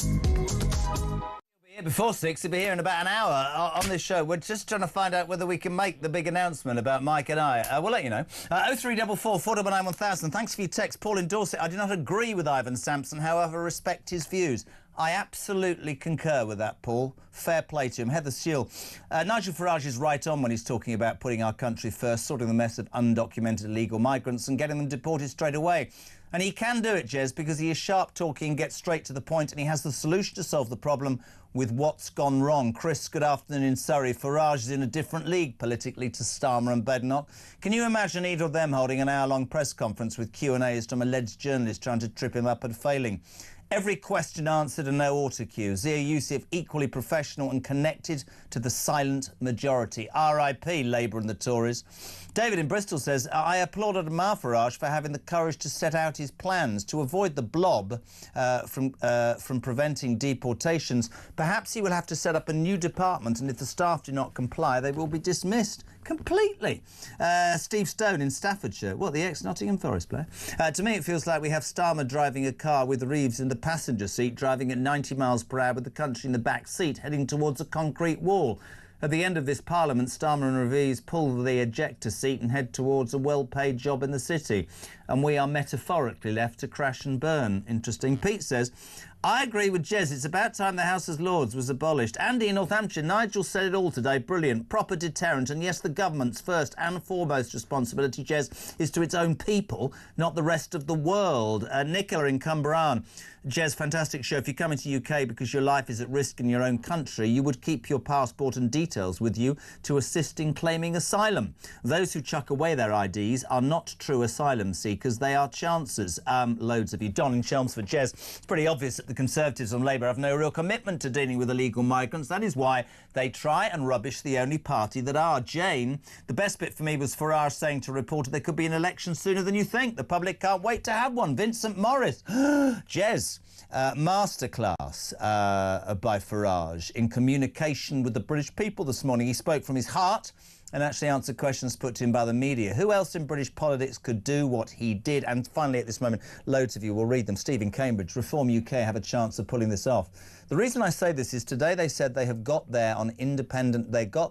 Speaker 11: Before 6, he'll be here in about an hour on this show. We're just trying to find out whether we can make the big announcement about Mike and I. We'll let you know. 0344 499 1000. Thanks for your text. Paul in Dorset. I do not agree with Ivan Sampson, however, respect his views. I absolutely concur with that, Paul. Fair play to him. Heather Seal. Nigel Farage is right on when he's talking about putting our country first, sorting the mess of undocumented illegal migrants and getting them deported straight away. And he can do it, Jez, because he is sharp talking, gets straight to the point, and he has the solution to solve the problem with what's gone wrong. Chris, good afternoon in Surrey. Farage is in a different league politically to Starmer and Badenoch. Can you imagine either of them holding an hour-long press conference with Q&As from alleged journalists trying to trip him up and failing? Every question answered and no autocue. Zia Youssef, equally professional and connected to the silent majority. R.I.P. Labour and the Tories. David in Bristol says, I applauded Amar Farage for having the courage to set out his plans to avoid the blob from preventing deportations. Perhaps he will have to set up a new department, and if the staff do not comply, they will be dismissed completely. Steve Stone in Staffordshire. What, the ex-Nottingham Forest player? To me, it feels like we have Starmer driving a car with Reeves in the passenger seat, driving at 90 miles per hour with the country in the back seat, heading towards a concrete wall. At the end of this parliament, Starmer and Reeves pull the ejector seat and head towards a well-paid job in the city. And we are metaphorically left to crash and burn. Interesting. Pete says, I agree with Jez. It's about time the House of Lords was abolished. Andy in Northamptonshire, Nigel said it all today. Brilliant. Proper deterrent. And yes, the government's first and foremost responsibility, Jez, is to its own people, not the rest of the world. Nicola in Cumbraen. Jez, fantastic show. If you come into UK because your life is at risk in your own country, you would keep your passport and details with you to assist in claiming asylum. Those who chuck away their IDs are not true asylum seekers. They are chancers. Loads of you. Don in Chelmsford. Jez, it's pretty obvious that the Conservatives and Labour have no real commitment to dealing with illegal migrants. That is why they try and rubbish the only party that are. Jane, the best bit for me was Farage saying to a reporter there could be an election sooner than you think. The public can't wait to have one. Vincent Morris. Jez. Masterclass by Farage in communication with the British people this morning. He spoke from his heart and actually answered questions put to him by the media. Who else in British politics could do what he did? And finally, at this moment, loads of you will read them. Steve in Cambridge, Reform UK have a chance of pulling this off. The reason I say this is today they said they have got their independent legal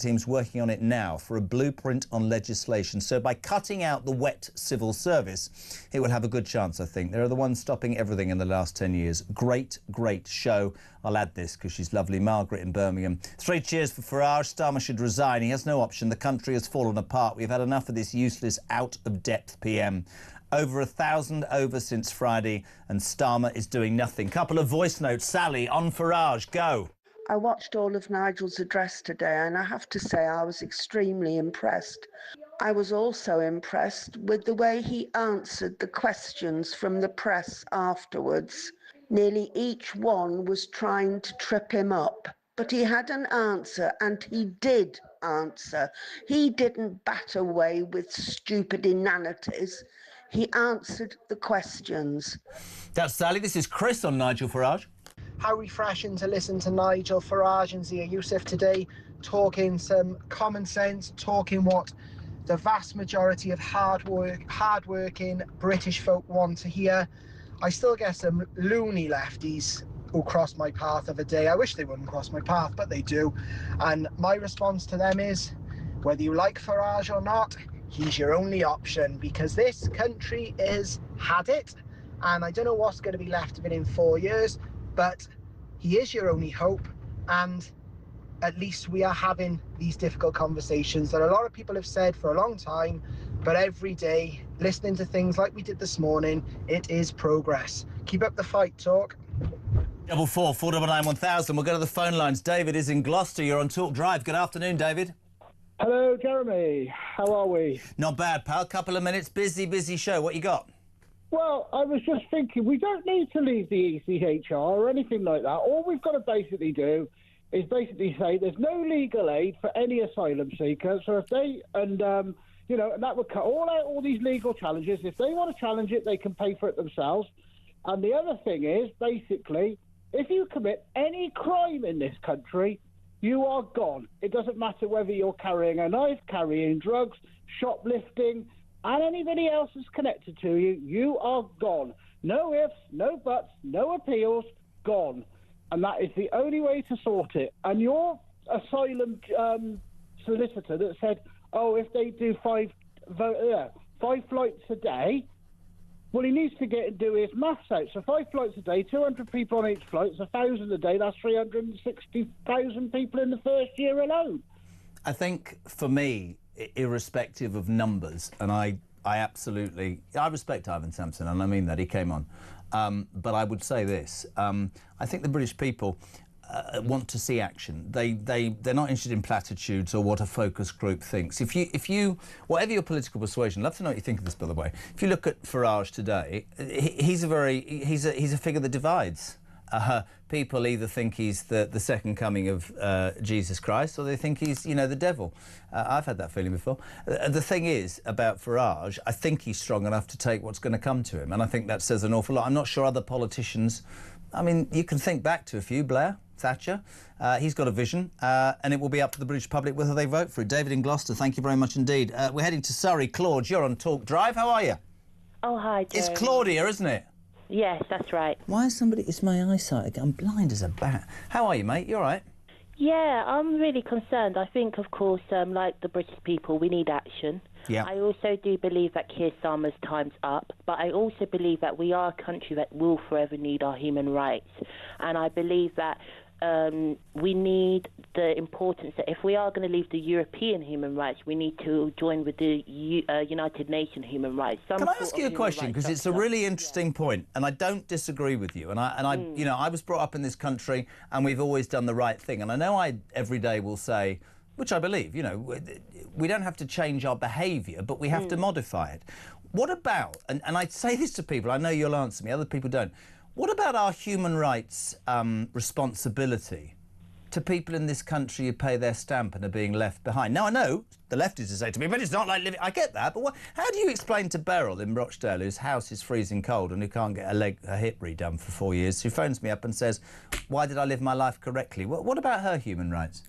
Speaker 11: teams working on it now for a blueprint on legislation. So by cutting out the wet civil service, it will have a good chance, I think. They're the ones stopping everything in the last 10 years. Great, great show. I'll add this because she's lovely. Margaret in Birmingham. 3 cheers for Farage. Starmer should resign. He has no option. The country has fallen apart. We've had enough of this useless, out-of-depth PM. Over 1,000 over since Friday, and Starmer is doing nothing. Couple of voice notes. Sally, on Farage, go.
Speaker 18: I watched all of Nigel's address today, and I have to say I was extremely impressed. I was also impressed with the way he answered the questions from the press afterwards. Nearly each one was trying to trip him up, but he had an answer, and he did answer. He didn't bat away with stupid inanities. He answered the questions.
Speaker 11: That's Sally. This is Chris on Nigel Farage.
Speaker 19: How refreshing to listen to Nigel Farage and Zia Youssef today, talking some common sense, talking what the vast majority of hard-working British folk want to hear. I still get some loony lefties who cross my path of a day. I wish they wouldn't cross my path, but they do. And my response to them is, whether you like Farage or not, he's your only option, because this country has had it, and I don't know what's going to be left of it in 4 years, but he is your only hope, and at least we are having these difficult conversations that a lot of people have said for a long time, but every day, listening to things like we did this morning, it is progress. Keep up the fight, Talk.
Speaker 11: 44 499 1000. We'll go to the phone lines. David is in Gloucester. You're on Talk Drive. Good afternoon, David.
Speaker 20: Hello, Jeremy. How are we?
Speaker 11: Not bad, pal. Couple of minutes. Busy show. What you got?
Speaker 20: Well, I was just thinking, we don't need to leave the ECHR or anything like that. All we've got to basically do is basically say there's no legal aid for any asylum seekers. So if they, and that would cut all these legal challenges. If they want to challenge it, they can pay for it themselves. And the other thing is, basically, if you commit any crime in this country, you are gone. It doesn't matter whether you're carrying a knife, carrying drugs, shoplifting, and anybody else is connected to you, you are gone. No ifs, no buts, no appeals, gone. And that is the only way to sort it. And your asylum solicitor that said, oh, if they do 5 flights a day, well, he needs to do his maths out. So 5 flights a day, 200 people on each flight, it's 1,000 a day. That's 360,000 people in the first year alone.
Speaker 11: I think, for me, irrespective of numbers, and I I respect Ivan Sampson, and I mean that, he came on. But I would say this, I think the British people want to see action. They're not interested in platitudes or what a focus group thinks. If you, whatever your political persuasion, I'd love to know what you think of this, by the way. If you look at Farage today, he's a figure that divides. People either think he's the second coming of Jesus Christ, or they think he's, the devil. I've had that feeling before. The thing is about Farage, I think he's strong enough to take what's going to come to him, and I think that says an awful lot. I'm not sure other politicians. I mean, you can think back to a few, Blair, Thatcher. He's got a vision, and it will be up to the British public whether they vote for it. David in Gloucester, thank you very much indeed. We're heading to Surrey. Claude, you're on Talk Drive. How are you?
Speaker 21: Oh, hi, Joe.
Speaker 11: It's Claudia, isn't it?
Speaker 21: Yes, that's right.
Speaker 11: Why is somebody... It's my eyesight. I'm blind as a bat. How are you, mate? You all right?
Speaker 21: Yeah, I'm really concerned. I think, of course, like the British people, we need action.
Speaker 11: Yeah.
Speaker 21: I also do believe that Keir Starmer's time's up, but I also believe that we are a country that will forever need our human rights. And I believe that we need the importance that if we are going to leave the European human rights, we need to join with the United Nations human rights.
Speaker 11: Can I ask you a question? Because it's a really interesting point, and I don't disagree with you. And I was brought up in this country, and we've always done the right thing. And I know I every day will say, which I believe, we don't have to change our behaviour, but we have to modify it. What about, and I say this to people, I know you'll answer me, other people don't. What about our human rights responsibility to people in this country who pay their stamp and are being left behind? Now, I know the left is to say to me, but it's not like living... I get that, but how do you explain to Beryl in Rochdale, whose house is freezing cold and who can't get a hip redone for 4 years, who phones me up and says, why did I live my life correctly? What about her human rights?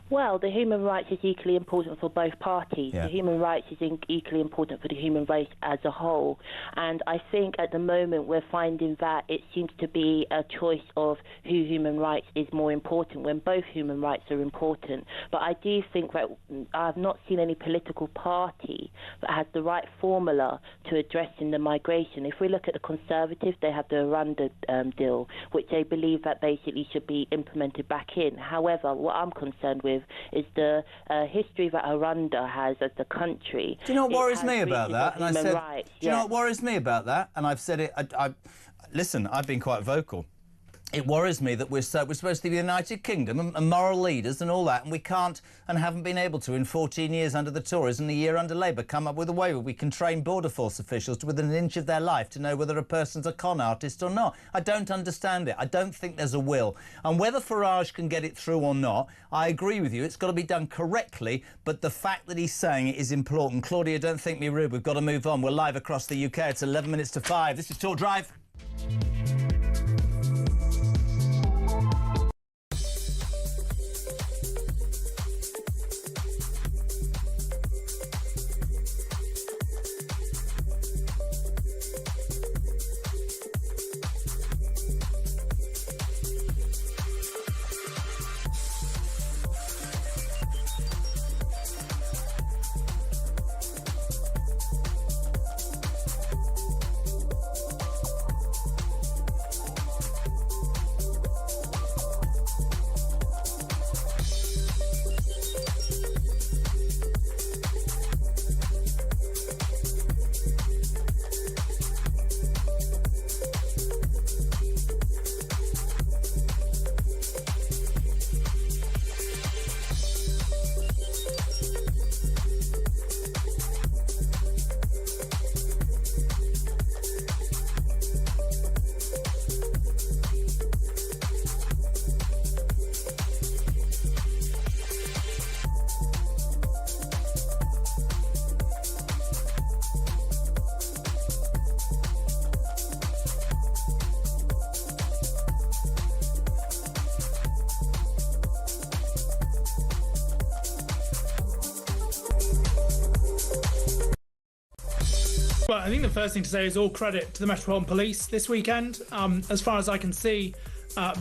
Speaker 21: Well, the human rights is equally important for both parties.
Speaker 11: Yeah.
Speaker 21: The human rights is equally important for the human race as a whole. And I think at the moment we're finding that it seems to be a choice of who human rights is more important when both human rights are important. But I do think that I've not seen any political party that has the right formula to addressing the migration. If we look at the Conservatives, they have the Rwanda deal, which they believe that basically should be implemented back in. However, what I'm concerned with is the history that Rwanda has as a country.
Speaker 11: Do you know what worries me about that? And I said,
Speaker 21: rights.
Speaker 11: do you know what worries me about that? And I've said it. Listen, I've been quite vocal. It worries me that we're supposed to be the United Kingdom and moral leaders and all that, and we can't and haven't been able to in 14 years under the Tories and a year under Labour come up with a way where we can train Border Force officials to within an inch of their life to know whether a person's a con artist or not. I don't understand it. I don't think there's a will. And whether Farage can get it through or not, I agree with you. It's got to be done correctly, but the fact that he's saying it is important. Claudia, don't think me rude. We've got to move on. We're live across the UK. It's 11 minutes to 5. This is Talk Drive.
Speaker 22: Well, I think the first thing to say is all credit to the Metropolitan Police this weekend. As far as I can see,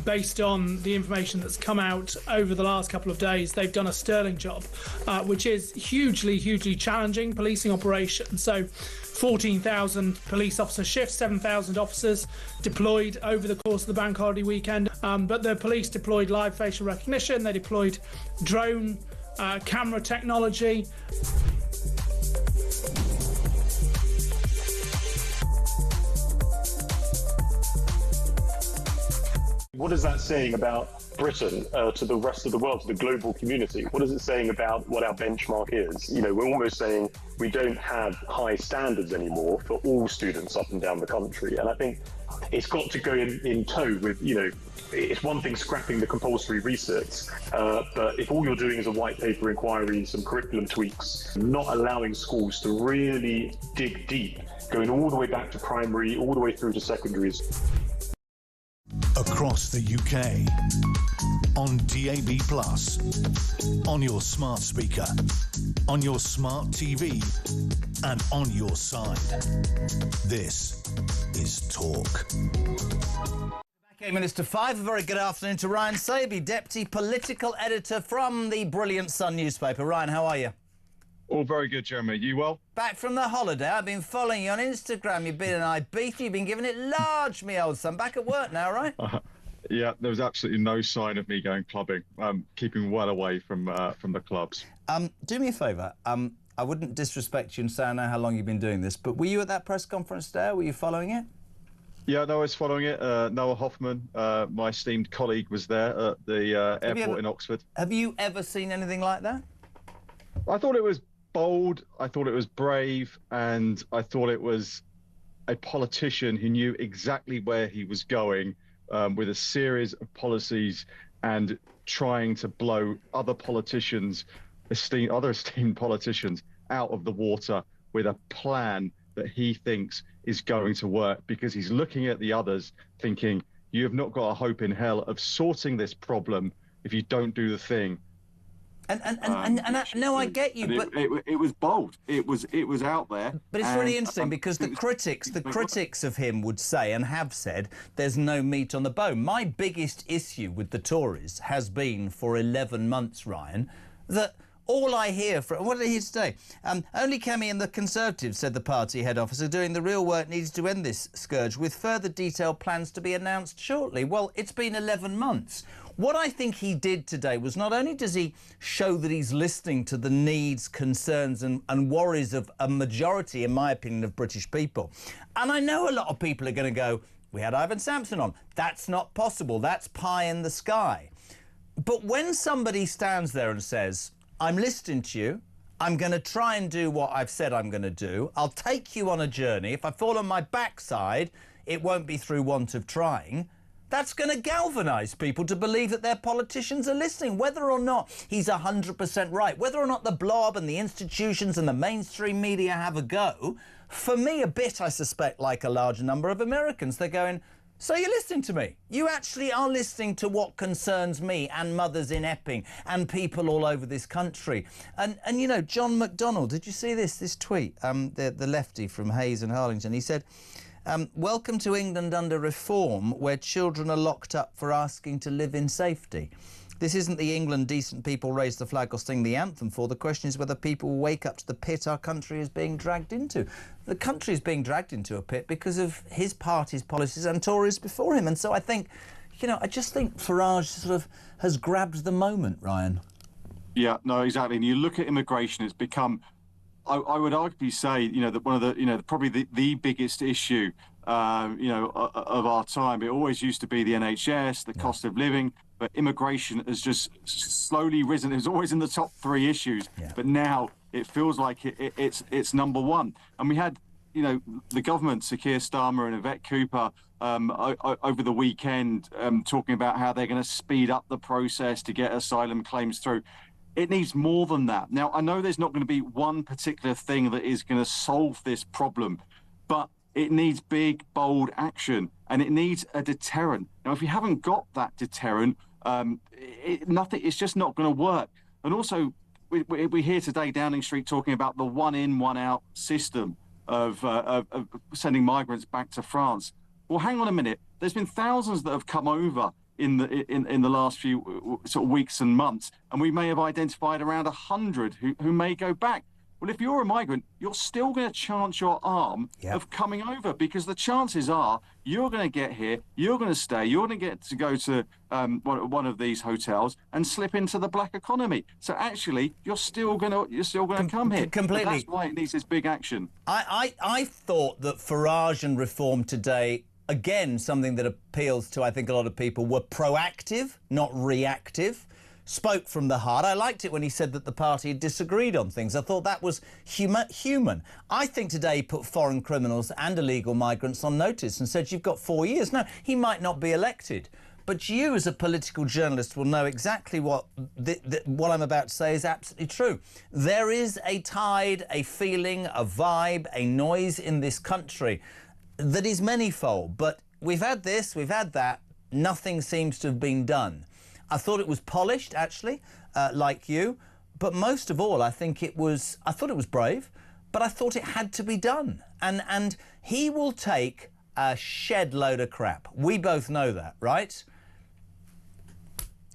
Speaker 22: based on the information that's come out over the last couple of days, they've done a sterling job, which is hugely, hugely challenging policing operation. So 14,000 police officer shifts, 7,000 officers deployed over the course of the bank holiday weekend. But the police deployed live facial recognition, they deployed drone camera technology.
Speaker 15: What is that saying about Britain to the rest of the world, to the global community? What is it saying about what our benchmark is? You know, we're almost saying we don't have high standards anymore for all students up and down the country. And I think it's got to go in tow with, you know, it's one thing scrapping the compulsory research, but if all you're doing is a white paper inquiry, some curriculum tweaks, not allowing schools to really dig deep, going all the way back to primary, all the way through to secondaries.
Speaker 10: Across the UK, on DAB+, on your smart speaker, on your smart TV, and on your side. This is Talk.
Speaker 11: Back 8 minutes to 5. A very good afternoon to Ryan Saby, Deputy Political Editor from the brilliant Sun newspaper. Ryan, how are you?
Speaker 5: All very good, Jeremy. You well?
Speaker 11: Back from the holiday. I've been following you on Instagram. You've been in Ibiza. You've been giving it large, me old son. Back at work now, right?
Speaker 5: Yeah, there was absolutely no sign of me going clubbing. Keeping well away from the clubs.
Speaker 11: Do me a favour. I wouldn't disrespect you and say I know how long you've been doing this, but were you at that press conference there? Were you following it?
Speaker 5: Yeah, no, I was following it. Noah Hoffman, my esteemed colleague, was there at the airport in Oxford.
Speaker 11: Have you ever seen anything like that?
Speaker 5: I thought it was bold, I thought it was brave, and I thought it was a politician who knew exactly where he was going with a series of policies and trying to blow other politicians, other esteemed politicians, out of the water with a plan that he thinks is going to work, because he's looking at the others thinking, you have not got a hope in hell of sorting this problem if you don't do the thing.
Speaker 11: No, I get you, but
Speaker 6: it was bold. It was out there.
Speaker 11: But it's really interesting because the critics of him would say and have said there's no meat on the bone. My biggest issue with the Tories has been for 11 months, Ryan, that all I hear from... What did I hear today? Only Kemi and the Conservatives, said the party head office, are doing the real work needed to end this scourge, with further detailed plans to be announced shortly. Well, it's been 11 months. What I think he did today was not only does he show that he's listening to the needs, concerns and worries of a majority, in my opinion, of British people. And I know a lot of people are going to go, we had Ivan Sampson on. That's not possible. That's pie in the sky. But when somebody stands there and says, I'm listening to you, I'm going to try and do what I've said I'm going to do, I'll take you on a journey. If I fall on my backside, it won't be through want of trying. That's going to galvanise people to believe that their politicians are listening, whether or not he's 100% right, whether or not the blob and the institutions and the mainstream media have a go. For me, a bit, I suspect, like a large number of Americans, they're going, so you're listening to me. You actually are listening to what concerns me and mothers in Epping and people all over this country. And you know, John McDonnell, did you see this tweet? The lefty from Hayes and Harlington, he said, welcome to England under reform, where children are locked up for asking to live in safety. This isn't the England decent people raise the flag or sing the anthem for. The question is whether people will wake up to the pit our country is being dragged into. The country is being dragged into a pit because of his party's policies and Tories before him. And so I think, you know, I just think Farage sort of has grabbed the moment, Ryan.
Speaker 6: Yeah, no, exactly. And you look at immigration, it's become, I would arguably say, you know, that one of the, you know, probably the biggest issue, you know, of our time. It always used to be the NHS, the cost of living, but immigration has just slowly risen. It was always in the top 3 issues, but now it feels like it's number 1. And we had, you know, the government, Sir Keir Starmer and Yvette Cooper, over the weekend, talking about how they're going to speed up the process to get asylum claims through. It needs more than that. Now, I know there's not going to be one particular thing that is going to solve this problem, but it needs big, bold action, and it needs a deterrent. Now, if you haven't got that deterrent, it's just not going to work. And also, we hear today Downing Street talking about the one-in, one-out system of sending migrants back to France. Well, hang on a minute. There's been thousands that have come over in the last few sort of weeks and months, and we may have identified around 100 who may go back. Well, if you're a migrant, you're still going to chance your arm of coming over, because the chances are you're going to get here, you're going to stay, you're going to get to go to one of these hotels and slip into the black economy. So actually, you're still going to come here.
Speaker 11: Completely.
Speaker 6: But that's why it needs this big action.
Speaker 11: I thought that Farage and Reform today, again, something that appeals to, I think, a lot of people, were proactive, not reactive. Spoke from the heart. I liked it when he said that the party disagreed on things. I thought that was human. I think today he put foreign criminals and illegal migrants on notice and said, you've got 4 years. No, he might not be elected, but you as a political journalist will know exactly what I'm about to say is absolutely true. There is a tide, a feeling, a vibe, a noise in this country that is manifold, but we've had this, we've had that, nothing seems to have been done. I thought it was polished, actually, like you, but most of all, I thought it was brave, but I thought it had to be done. And he will take a shed load of crap. We both know that, right?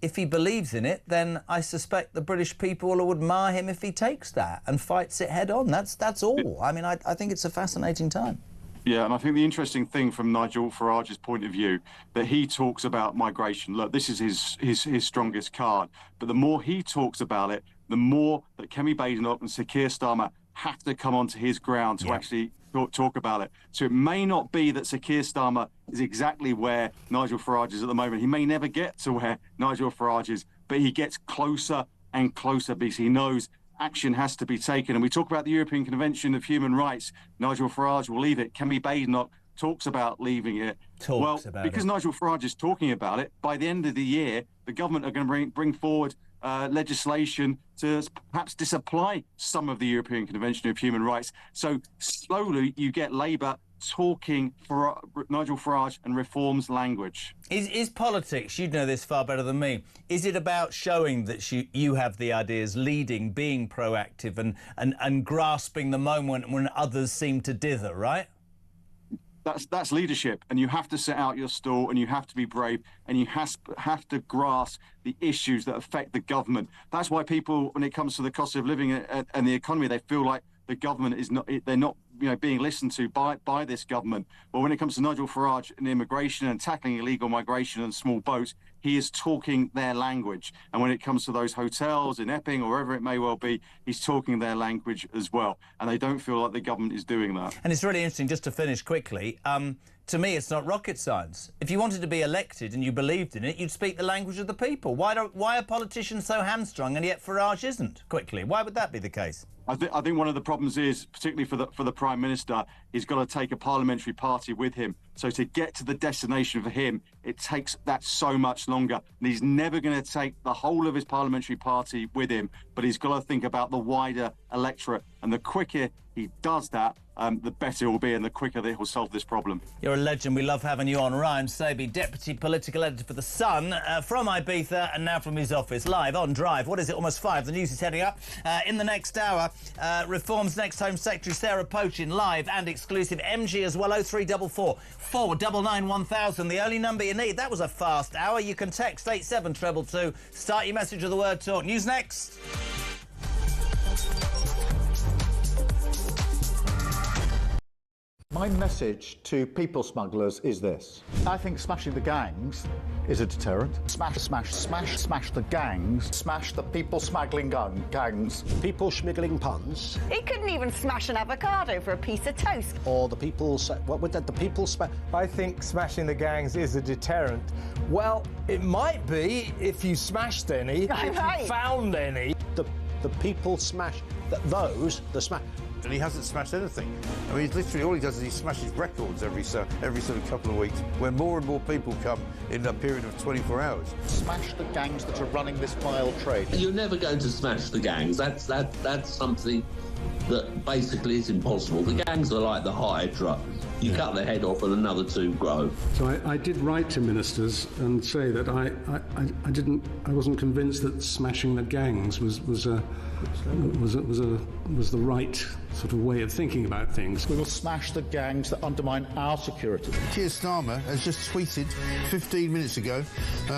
Speaker 11: If he believes in it, then I suspect the British people will admire him if he takes that and fights it head on. That's all. I mean, I think it's a fascinating time.
Speaker 6: Yeah, and I think the interesting thing from Nigel Farage's point of view, that he talks about migration. Look, this is his strongest card. But the more he talks about it, the more that Kemi Badenoch and Sir Keir Starmer have to come onto his ground to actually talk about it. So it may not be that Sir Keir Starmer is exactly where Nigel Farage is at the moment. He may never get to where Nigel Farage is, but he gets closer and closer because he knows action has to be taken. And we talk about the European Convention of Human Rights. Nigel Farage will leave it. Kemi Badenoch talks about leaving it. Because Nigel Farage is talking about it, by the end of the year, the government are going to bring forward legislation to perhaps disapply some of the European Convention of Human Rights. So slowly you get Labour talking for Nigel Farage and reforms language.
Speaker 11: Is politics, you'd know this far better than me, is it about showing that you have the ideas, leading, being proactive and grasping the moment when others seem to dither, right?
Speaker 6: That's leadership, and you have to set out your stall, and you have to be brave, and you have to grasp the issues that affect the government. That's why people, when it comes to the cost of living and the economy, they feel like the government is not, they're not being listened to by this government. But when it comes to Nigel Farage and immigration and tackling illegal migration and small boats, he is talking their language. And when it comes to those hotels in Epping or wherever it may well be, he's talking their language as well. And they don't feel like the government is doing that.
Speaker 11: And it's really interesting, just to finish quickly, to me, it's not rocket science. If you wanted to be elected and you believed in it, you'd speak the language of the people. Why are politicians so hamstrung and yet Farage isn't? Quickly, why would that be the case?
Speaker 6: I think one of the problems is, particularly for the Prime Minister, he's got to take a parliamentary party with him. So to get to the destination for him, it takes that so much longer. And he's never going to take the whole of his parliamentary party with him, but he's got to think about the wider electorate. And the quicker he does that, the better it will be and the quicker that he'll solve this problem.
Speaker 11: You're a legend. We love having you on. Ryan Saby, Deputy Political Editor for The Sun, from Ibiza and now from his office, live on Drive. What is it, almost 5? The news is heading up. In the next hour, Reform's next Home Secretary, Sarah Pochin, live and exclusive. MG as well, 0344 499 1000, the only number you need. That was a fast hour. You can text 87222. Start your message with the word talk. News next.
Speaker 4: My message to people smugglers is this. I think smashing the gangs is a deterrent. Smash the gangs. Smash the people smuggling gangs.
Speaker 2: People schmiggling puns.
Speaker 8: He couldn't even smash an avocado for a piece of toast.
Speaker 2: Or the people... What would that... The people...
Speaker 23: I think smashing the gangs is a deterrent. Well, it might be if you smashed any, if you found any.
Speaker 2: The people smash... The smash...
Speaker 3: And he hasn't smashed anything. I mean, literally all he does is he smashes records every sort of couple of weeks, when more and more people come in a period of 24 hours.
Speaker 4: Smash the gangs that are running this vile trade.
Speaker 24: You're never going to smash the gangs. That's something that basically is impossible. The gangs are like the Hydra. You cut the head off and another two grow.
Speaker 25: So I did write to ministers and say that I wasn't convinced that smashing the gangs was the right sort of way of thinking about things.
Speaker 4: We will smash the gangs that undermine our security.
Speaker 3: Keir Starmer has just tweeted 15 minutes ago.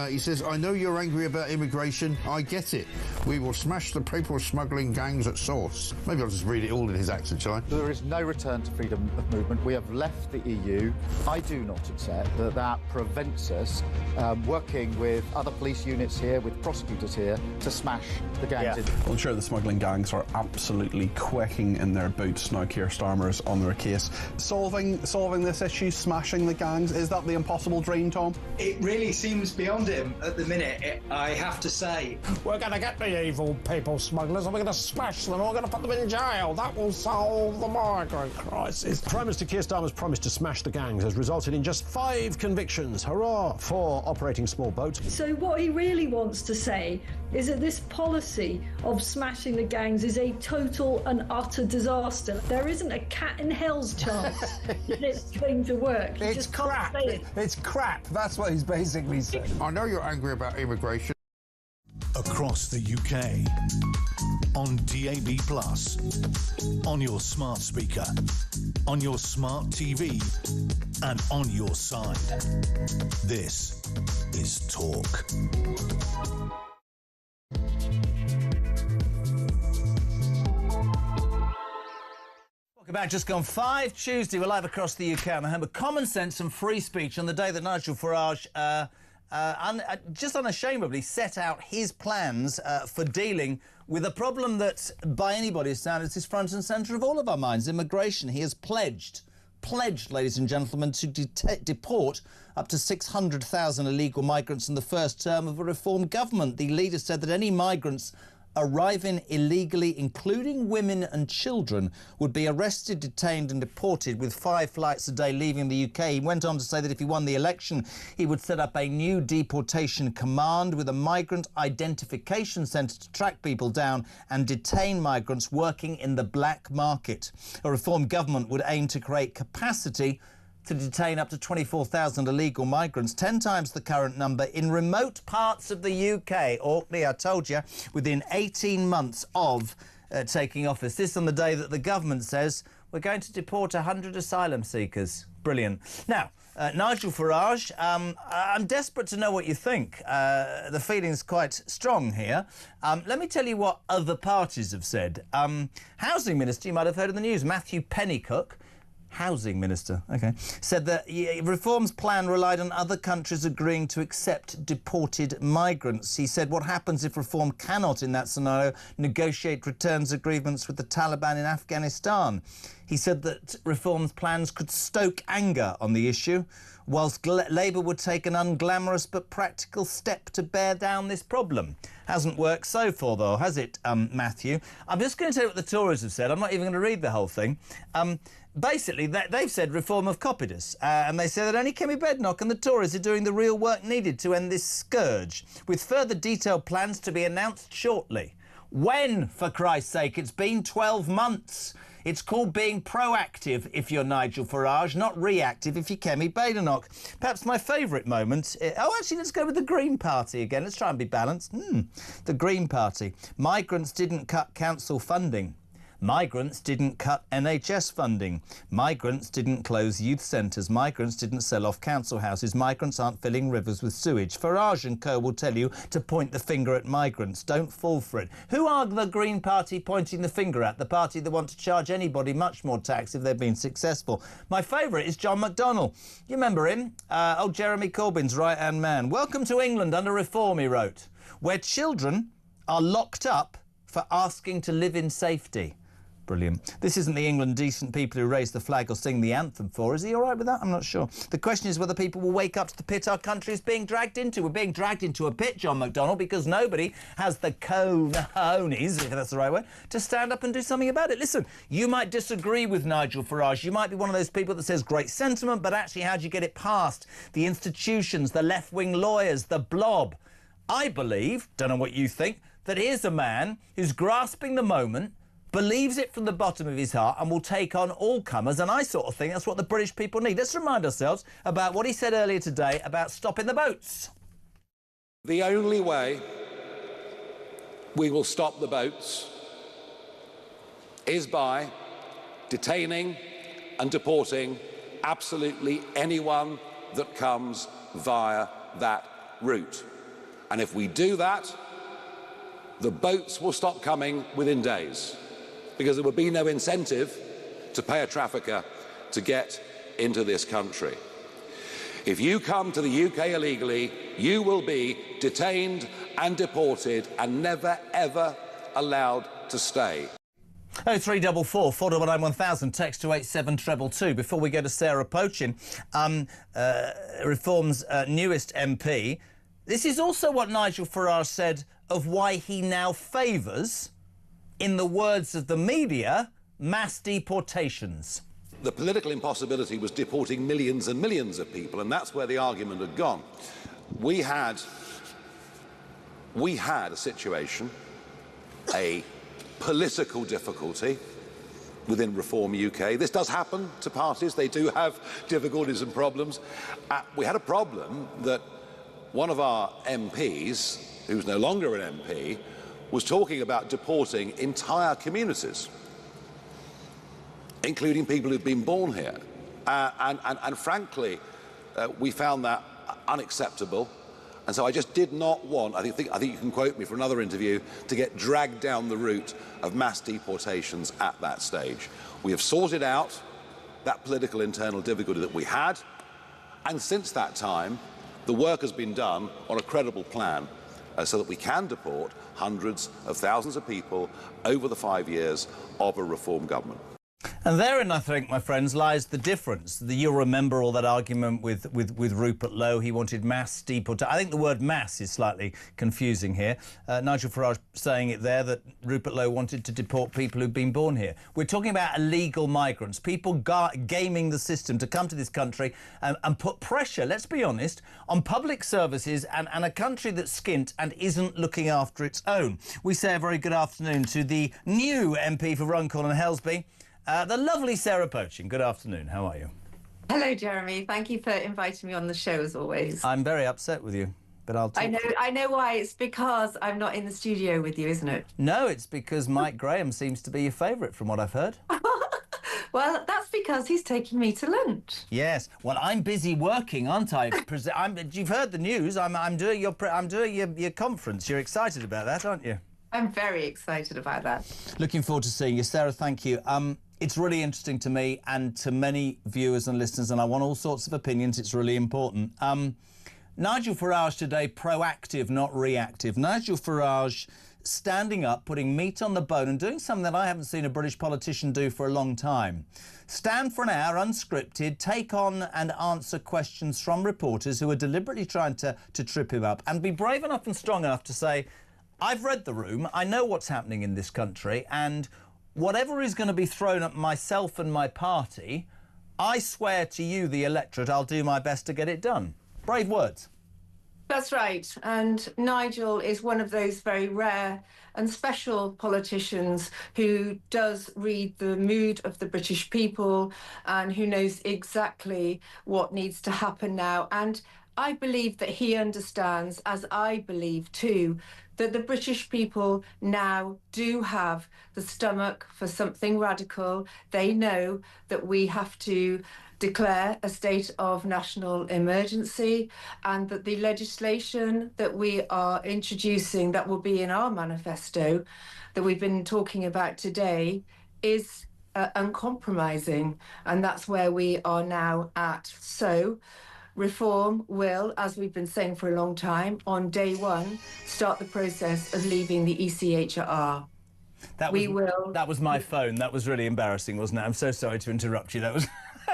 Speaker 3: He says, I know you're angry about immigration. I get it. We will smash the people smuggling gangs at source. Maybe I'll just read it all in his accent, shall I?
Speaker 4: There is no return to freedom of movement. We have left the EU. I do not accept that prevents us working with other police units here, with prosecutors here, to smash the gangs.
Speaker 7: Well, sure, the smuggling gangs are absolutely quaking in their boots now. Keir Starmer's on their case. Solving this issue, smashing the gangs, is that the impossible dream, Tom?
Speaker 1: It really seems beyond him at the minute, I have to say.
Speaker 2: We're going to get the evil people smugglers and we're going to smash them and we're going to put them in jail. That will solve the migrant crisis. Prime Minister Keir Starmer's promise to smash the gangs has resulted in just 5 convictions. Hurrah for operating small boats.
Speaker 9: So what he really wants to say is that this policy of smashing the gangs is a total and utter disaster. There isn't a cat in hell's chance that it's going to work.
Speaker 23: It's crap. It's crap. That's what he's basically saying.
Speaker 3: I know you're angry about immigration.
Speaker 10: Across the UK, on DAB+, on your smart speaker, on your smart TV, and on your side. This is Talk.
Speaker 11: Welcome back. Just gone 5 Tuesday. We're live across the UK on the home of common sense and free speech on the day that Nigel Farage just unashamedly set out his plans for dealing with a problem that, by anybody's standards, is front and centre of all of our minds, immigration. He has pledged, ladies and gentlemen, to deport up to 600,000 illegal migrants in the first term of a Reform government. The leader said that any migrants arriving illegally, including women and children, would be arrested, detained and deported, with 5 flights a day leaving the UK. He went on to say that if he won the election, he would set up a new deportation command with a migrant identification centre to track people down and detain migrants working in the black market. A Reform government would aim to create capacity to detain up to 24,000 illegal migrants, 10 times the current number, in remote parts of the UK. Orkney, I told you, within 18 months of taking office. This on the day that the government says we're going to deport 100 asylum seekers. Brilliant. Now, Nigel Farage, I'm desperate to know what you think. The feeling's quite strong here. Let me tell you what other parties have said. Housing Minister, you might have heard in the news, Matthew Pennycook, Housing Minister, OK, said that Reform's plan relied on other countries agreeing to accept deported migrants. He said what happens if Reform cannot, in that scenario, negotiate returns agreements with the Taliban in Afghanistan. He said that Reform's plans could stoke anger on the issue, whilst Labour would take an unglamorous but practical step to bear down this problem. Hasn't worked so far, though, has it, Matthew? I'm just going to tell you what the Tories have said. I'm not even going to read the whole thing. Basically, they've said Reform have copied us, and they say that only Kemi Badenoch and the Tories are doing the real work needed to end this scourge, with further detailed plans to be announced shortly. When, for Christ's sake? It's been 12 months. It's called being proactive if you're Nigel Farage, not reactive if you're Kemi Badenoch. Perhaps my favourite moment... actually, let's go with the Green Party again. Let's try and be balanced. The Green Party. Migrants didn't cut council funding. Migrants didn't cut NHS funding. Migrants didn't close youth centres. Migrants didn't sell off council houses. Migrants aren't filling rivers with sewage. Farage and co will tell you to point the finger at migrants. Don't fall for it. Who are the Green Party pointing the finger at? The party that want to charge anybody much more tax if they've been successful. My favourite is John McDonnell. You remember him? Old Jeremy Corbyn's right-hand man. Welcome to England under Reform, he wrote, where children are locked up for asking to live in safety. Brilliant. This isn't the England decent people who raise the flag or sing the anthem for. Is he all right with that? I'm not sure. The question is whether people will wake up to the pit our country is being dragged into. We're being dragged into a pit, John McDonnell, because nobody has the cojones, if that's the right word, to stand up and do something about it. Listen, you might disagree with Nigel Farage. You might be one of those people that says great sentiment, but actually how do you get it past? The institutions, the left-wing lawyers, the blob. I believe, don't know what you think, that here's a man who's grasping the moment, believes it from the bottom of his heart and will take on all comers, and I sort of think that's what the British people need. Let's remind ourselves about what he said earlier today about stopping the boats.
Speaker 12: The only way we will stop the boats is by detaining and deporting absolutely anyone that comes via that route. And if we do that, the boats will stop coming within days, because there would be no incentive to pay a trafficker to get into this country. If you come to the UK illegally, you will be detained and deported and never, ever allowed to stay.
Speaker 11: 0344 499 1000, text to 87222. Before we go to Sarah Pochin, Reform's newest MP, this is also what Nigel Farage said of why he now favours, in the words of the media, mass deportations.
Speaker 12: The political impossibility was deporting millions and millions of people, and that's where the argument had gone. We had a situation, a political difficulty within Reform UK. This does happen to parties. They do have difficulties and problems. We had a problem that one of our MPs, who's no longer an MP, was talking about deporting entire communities, including people who've been born here. And frankly, we found that unacceptable. And so I just did not want, I think you can quote me for another interview, to get dragged down the route of mass deportations at that stage. We have sorted out that political internal difficulty that we had, and since that time, the work has been done on a credible plan so that we can deport hundreds of thousands of people over the 5 years of a Reform government.
Speaker 11: And therein, I think, my friends, lies the difference. You'll remember all that argument with Rupert Lowe. He wanted mass deportation. I think the word mass is slightly confusing here. Nigel Farage saying it there, that Rupert Lowe wanted to deport people who've been born here. We're talking about illegal migrants, people gaming the system to come to this country and put pressure, let's be honest, on public services and a country that's skint and isn't looking after its own. We say a very good afternoone to the new MP for Runcorn and Helsby, the lovely Sarah Pochin. Good afternoon. How are you?
Speaker 13: Hello, Jeremy. Thank you for inviting me on the show, as always.
Speaker 11: I'm very upset with you, but I'll talk.
Speaker 13: I know why. It's because I'm not in the studio with you, isn't it?
Speaker 11: No, it's because Mike Graham seems to be your favourite, from what I've heard.
Speaker 13: Well, that's because he's taking me to lunch.
Speaker 11: Yes. Well, I'm busy working, aren't I? You've heard the news. I'm doing your conference. You're excited about that, aren't you?
Speaker 13: I'm very excited about that.
Speaker 11: Looking forward to seeing you, Sarah. Thank you. It's really interesting to me and to many viewers and listeners, and I want all sorts of opinions. It's really important. Nigel Farage today, proactive, not reactive. Nigel Farage standing up, putting meat on the bone and doing something that I haven't seen a British politician do for a long time. Stand for an hour, unscripted, take on and answer questions from reporters who are deliberately trying to trip him up, and be brave enough and strong enough to say, I've read the room, I know what's happening in this country, and whatever is going to be thrown at myself and my party, I swear to you, the electorate, I'll do my best to get it done. Brave words.
Speaker 13: That's right. And Nigel is one of those very rare and special politicians who does read the mood of the British people and who knows exactly what needs to happen now. And I believe that he understands, as I believe too, that the British people now do have the stomach for something radical. They know that we have to declare a state of national emergency, and that the legislation that we are introducing, that will be in our manifesto that we've been talking about today, is uncompromising, and that's where we are now at. So Reform will, as we've been saying for a long time, on day one, start the process of leaving the ECHR.
Speaker 11: That was my phone. That was really embarrassing, wasn't it? I'm so sorry to interrupt you. That was...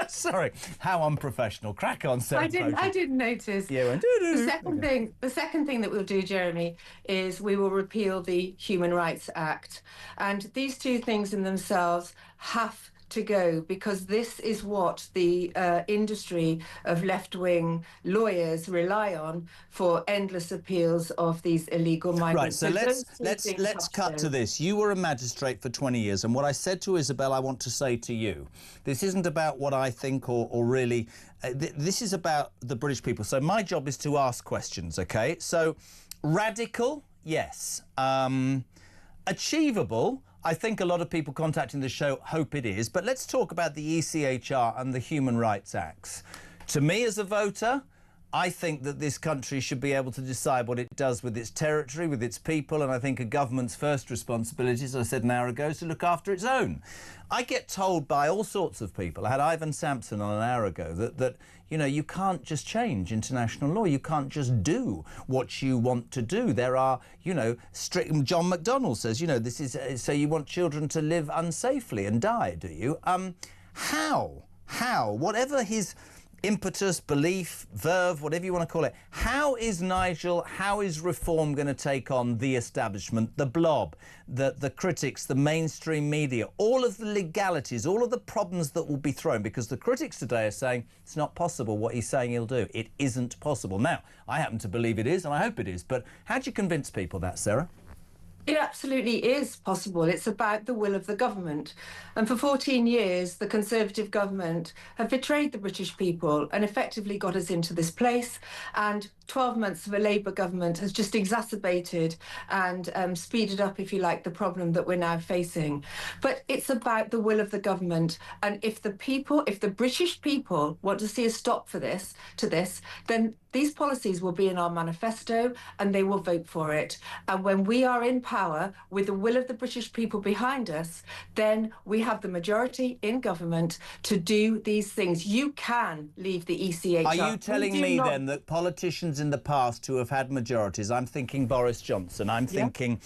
Speaker 11: Sorry, how unprofessional. Crack on, Sarah.
Speaker 13: I didn't notice.
Speaker 11: Yeah, went,
Speaker 13: the second thing that we'll do, Jeremy, is we will repeal the Human Rights Act. And these two things in themselves have to go, because this is what the industry of left-wing lawyers rely on for endless appeals of these illegal migrants.
Speaker 11: Right, so let's cut to this. You were a magistrate for 20 years, and what I said to Isabel, I want to say to you. This isn't about what I think or really... this is about the British people. So my job is to ask questions, OK? So radical, yes. Achievable, I think a lot of people contacting the show hope it is, but let's talk about the ECHR and the Human Rights Acts. To me as a voter, I think that this country should be able to decide what it does with its territory, with its people, and I think a government's first responsibility, as I said an hour ago, is to look after its own. I get told by all sorts of people, I had Ivan Sampson on an hour ago, that you know, you can't just change international law. You can't just do what you want to do. There are, you know, strict. John McDonnell says, you know, this is so you want children to live unsafely and die, do you? How? Whatever his impetus, belief, verve, whatever you want to call it, how is reform going to take on the establishment, the blob, the critics, the mainstream media, all of the legalities, all of the problems that will be thrown? Because the critics today are saying it's not possible what he's saying he'll do. It isn't possible. Now, I happen to believe it is, and I hope it is, but how do you convince people that, Sarah?
Speaker 13: It absolutely is possible. It's about the will of the government. And for 14 years, the Conservative government have betrayed the British people and effectively got us into this place. And 12 months of a Labour government has just exacerbated and speeded up, if you like, the problem that we're now facing. But it's about the will of the government. And if the British people want to see a stop to this, then these policies will be in our manifesto and they will vote for it. And when we are in power with the will of the British people behind us, then we have the majority in government to do these things. You can leave the ECHR.
Speaker 11: Are you telling me then that politicians in the past who have had majorities, I'm thinking Boris Johnson, I'm thinking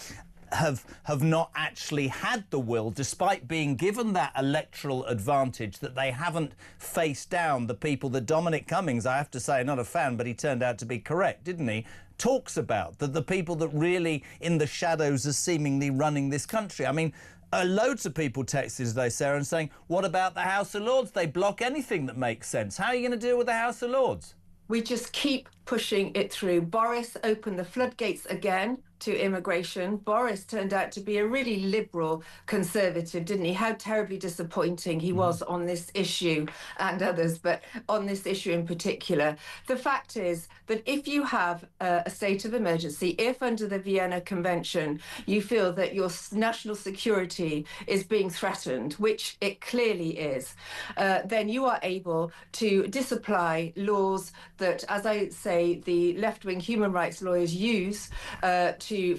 Speaker 11: have not actually had the will, despite being given that electoral advantage, that they haven't faced down the people that Dominic Cummings, I have to say, not a fan, but he turned out to be correct, didn't he? Talks about that the people that really in the shadows are seemingly running this country. I mean, loads of people texted today, Sarah, and saying, what about the House of Lords? They block anything that makes sense. How are you going to deal with the House of Lords?
Speaker 13: We just keep pushing it through. Boris opened the floodgates again to immigration. Boris turned out to be a really liberal conservative, didn't he? How terribly disappointing he was on this issue and others, but on this issue in particular. The fact is that if you have a state of emergency, if under the Vienna Convention you feel that your national security is being threatened, which it clearly is, then you are able to disapply laws that, as I say, the left-wing human rights lawyers use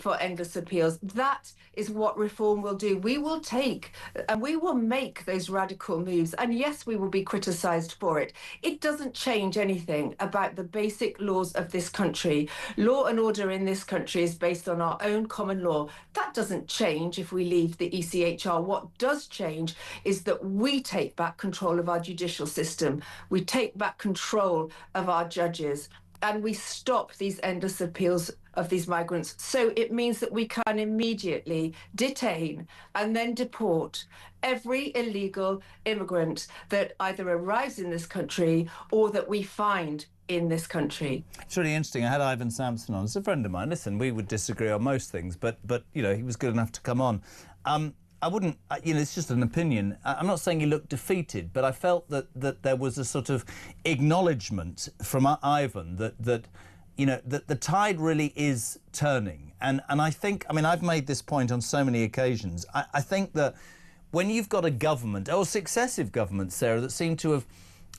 Speaker 13: for endless appeals. That is what reform will do. We will take and we will make those radical moves. And yes, we will be criticised for it. It doesn't change anything about the basic laws of this country. Law and order in this country is based on our own common law. That doesn't change if we leave the ECHR. What does change is that we take back control of our judicial system. We take back control of our judges. And we stop these endless appeals of these migrants. So it means that we can immediately detain and then deport every illegal immigrant that either arrives in this country or that we find in this country.
Speaker 11: It's really interesting. I had Ivan Sampson on. He's a friend of mine. Listen, we would disagree on most things, but you know, he was good enough to come on. I wouldn't, you know, it's just an opinion. I'm not saying he looked defeated, but I felt that there was a sort of acknowledgement from Ivan that you know, that the tide really is turning. And I think, I mean, I've made this point on so many occasions. I think that when you've got a government, or successive governments, Sarah, that seem to have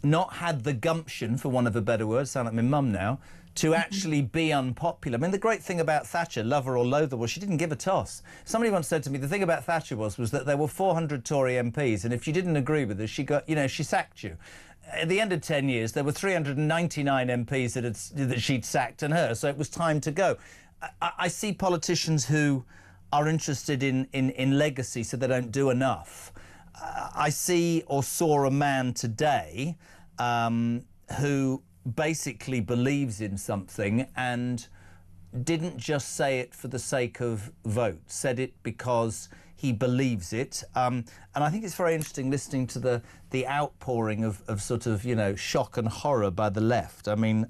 Speaker 11: not had the gumption, for want of a better word, sound like my mum now, to actually be unpopular. I mean, the great thing about Thatcher, love her or loathe her, was she didn't give a toss. Somebody once said to me, the thing about Thatcher was that there were 400 Tory MPs, and if you didn't agree with her, she got, you know, she sacked you. At the end of 10 years, there were 399 MPs that she'd sacked and her, so it was time to go. I see politicians who are interested in legacy, so they don't do enough. I see or saw a man today who basically believes in something and didn't just say it for the sake of vote, said it because he believes it. And I think it's very interesting listening to the outpouring of sort of, you know, shock and horror by the left. I mean,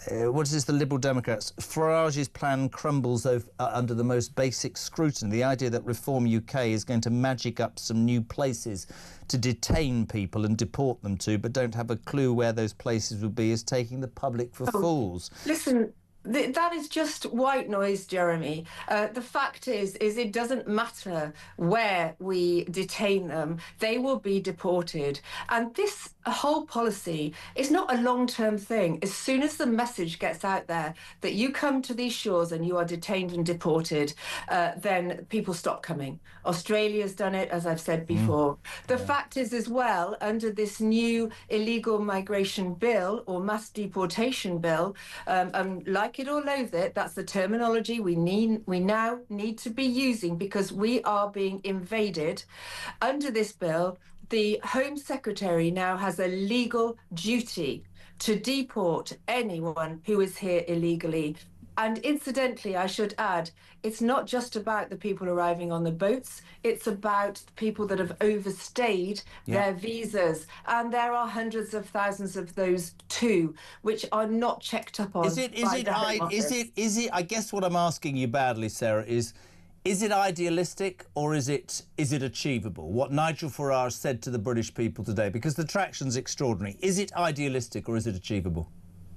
Speaker 11: what is this, the Liberal Democrats? Farage's plan crumbles under the most basic scrutiny. The idea that Reform UK is going to magic up some new places to detain people and deport them to, but don't have a clue where those places will be, is taking the public for fools.
Speaker 13: Listen, That is just white noise, Jeremy. The fact is it doesn't matter where we detain them, they will be deported. And this whole policy is not a long-term thing. As soon as the message gets out there that you come to these shores and you are detained and deported, then people stop coming. Australia's done it, as I've said before. The fact is as well, under this new illegal migration bill or mass deportation bill, like it or loathe it, that's the terminology we now need to be using because we are being invaded. Under this bill, the Home Secretary now has a legal duty to deport anyone who is here illegally. And incidentally, I should add, it's not just about the people arriving on the boats, it's about people that have overstayed their visas. And there are hundreds of thousands of those too, which are not checked up on.
Speaker 11: I guess what I'm asking you badly, Sarah, is it idealistic or is it achievable? What Nigel Farage said to the British people today, because the traction's extraordinary. Is it idealistic or is it achievable?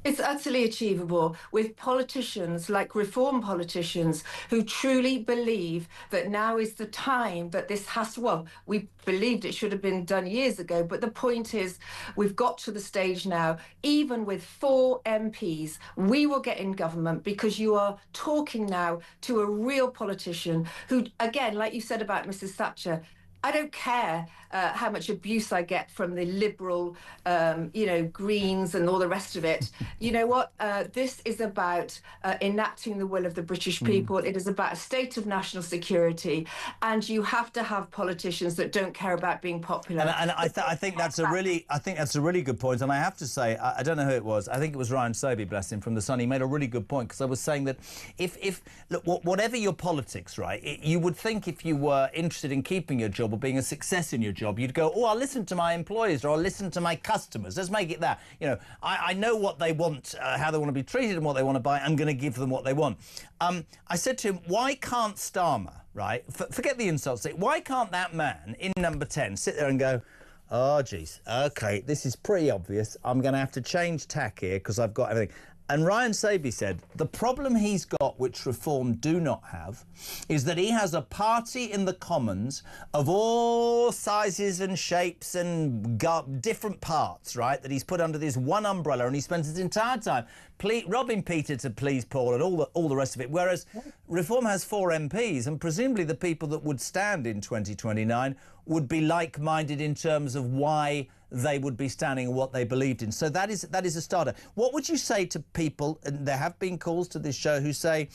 Speaker 13: It's utterly achievable with politicians like reform politicians who truly believe that now is the time that this has to, well, we believed it should have been done years ago, but the point is we've got to the stage now, even with 4 MPs, we will get in government because you are talking now to a real politician who, again, like you said about Mrs. Thatcher, I don't care how much abuse I get from the liberal, Greens and all the rest of it. You know what? This is about enacting the will of the British people. It is about a state of national security, and you have to have politicians that don't care about being popular.
Speaker 11: And I think that's a really good point. And I have to say, I don't know who it was. I think it was Ryan Sobey, bless him, from The Sun. He made a really good point because I was saying that look, whatever your politics, right? You would think if you were interested in keeping your job or being a success in your job, you'd go, oh, I'll listen to my employers or I'll listen to my customers. Let's make it that. You know, I know what they want, how they want to be treated and what they want to buy. I'm going to give them what they want. I said to him, why can't Starmer, right, forget the insults, why can't that man in number 10 sit there and go, oh, geez, OK, this is pretty obvious. I'm going to have to change tack here because I've got everything. And Ryan Sabey said the problem he's got, which Reform do not have, is that he has a party in the Commons of all sizes and shapes and different parts, right, that he's put under this one umbrella, and he spends his entire time robbing Peter to please Paul and all the rest of it, whereas Reform has 4 MPs, and presumably the people that would stand in 2029 would be like-minded in terms of why they would be standing and what they believed in. So that is a starter. What would you say to people, and there have been calls to this show, who say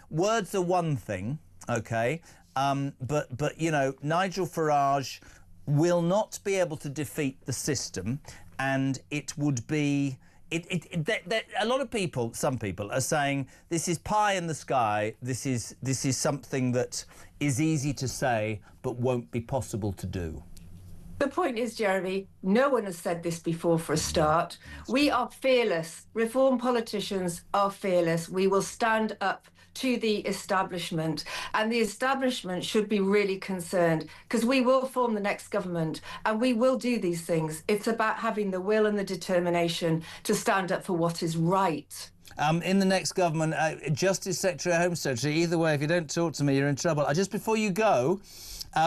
Speaker 11: words are one thing, OK, but you know, Nigel Farage will not be able to defeat the system, and it would be... a lot of people, some people, are saying this is pie in the sky. This is something that is easy to say but won't be possible to do.
Speaker 13: The point is, Jeremy, no one has said this before for a start. We are fearless. Reform politicians are fearless. We will stand up to the establishment, and the establishment should be really concerned because we will form the next government and we will do these things. It's about having the will and the determination to stand up for what is right.
Speaker 11: In the next government, Justice Secretary, Home Secretary, either way, if you don't talk to me, you're in trouble. Just before you go,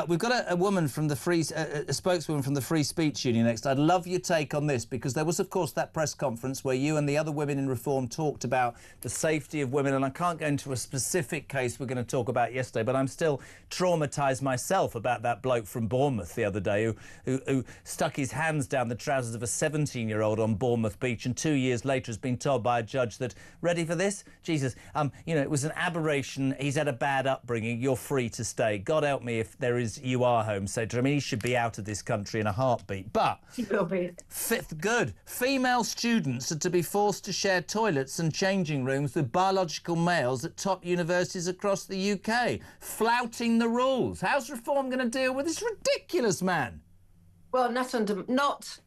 Speaker 11: we've got a woman from the a spokeswoman from the Free Speech Union next. I'd love your take on this, because there was, of course, that press conference where you and the other women in Reform talked about the safety of women, and I can't go into a specific case we're going to talk about yesterday, but I'm still traumatised myself about that bloke from Bournemouth the other day who stuck his hands down the trousers of a 17-year-old on Bournemouth Beach, and 2 years later has been told by a judge that, ready for this? Jesus, you know, it was an aberration. He's had a bad upbringing. You're free to stay. God help me if you are Home Secretary. I mean, he should be out of this country in a heartbeat. But
Speaker 13: he will be.
Speaker 11: Good. Female students are to be forced to share toilets and changing rooms with biological males at top universities across the UK, flouting the rules. How's Reform going to deal with this ridiculous man?
Speaker 13: Well, not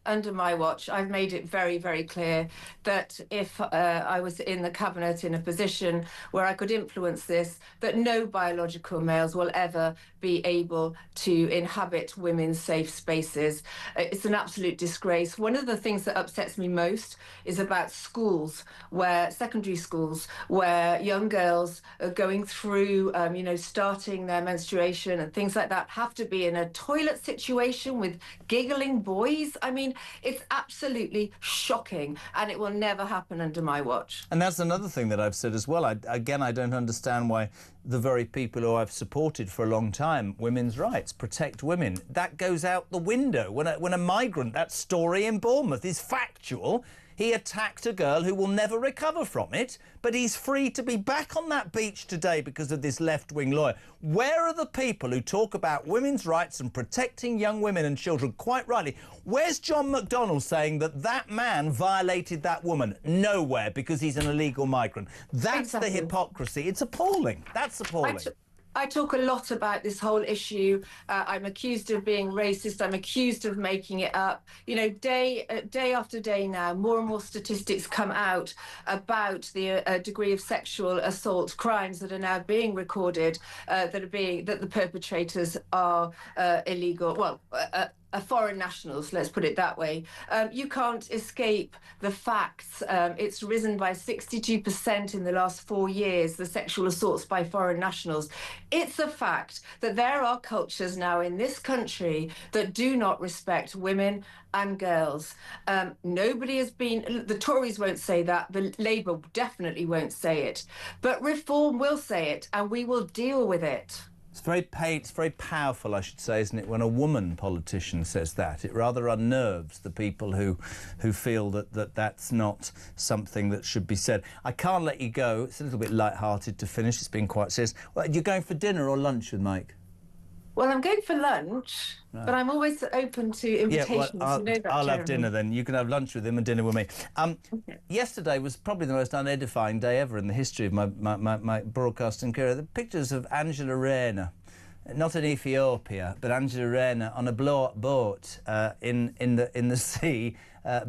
Speaker 13: under my watch. I've made it very, very clear that if I was in the cabinet in a position where I could influence this, that no biological males will ever be able to inhabit women's safe spaces. It's an absolute disgrace. One of the things that upsets me most is about schools, secondary schools, where young girls are going through, starting their menstruation and things like that, have to be in a toilet situation with giggling boys. I mean, it's absolutely shocking, and it will never happen under my watch.
Speaker 11: And that's another thing that I've said as well. I don't understand why the very people who I've supported for a long time, women's rights, protect women, that goes out the window. When a migrant, that story in Bournemouth is factual. He attacked a girl who will never recover from it, but he's free to be back on that beach today because of this left-wing lawyer. Where are the people who talk about women's rights and protecting young women and children? Quite rightly, where's John McDonnell saying that that man violated that woman? Nowhere, because he's an illegal migrant. That's the hypocrisy. It's appalling. That's appalling.
Speaker 13: I talk a lot about this whole issue. I'm accused of being racist. I'm accused of making it up. You know, day after day now, more and more statistics come out about the degree of sexual assault crimes that are now being recorded, that the perpetrators are illegal. Well, foreign nationals, let's put it that way. You can't escape the facts. It's risen by 62% in the last 4 years, the sexual assaults by foreign nationals. It's a fact that there are cultures now in this country that do not respect women and girls. Nobody has been, the Tories won't say that, the Labour definitely won't say it, but Reform will say it, and we will deal with it.
Speaker 11: It's very powerful, I should say, isn't it, when a woman politician says that. It rather unnerves the people who feel that that's not something that should be said. I can't let you go. It's a little bit light-hearted to finish. It's been quite serious. Well, you're going for dinner or lunch with Mike?
Speaker 13: Well, I'm going for lunch, but I'm always open to invitations.
Speaker 11: Yeah, well, I'll have dinner then. You can have lunch with him and dinner with me. Okay. Yesterday was probably the most unedifying day ever in the history of my broadcasting career. The pictures of Angela Rayner, not in Ethiopia, but Angela Rayner on a blow-up boat in the sea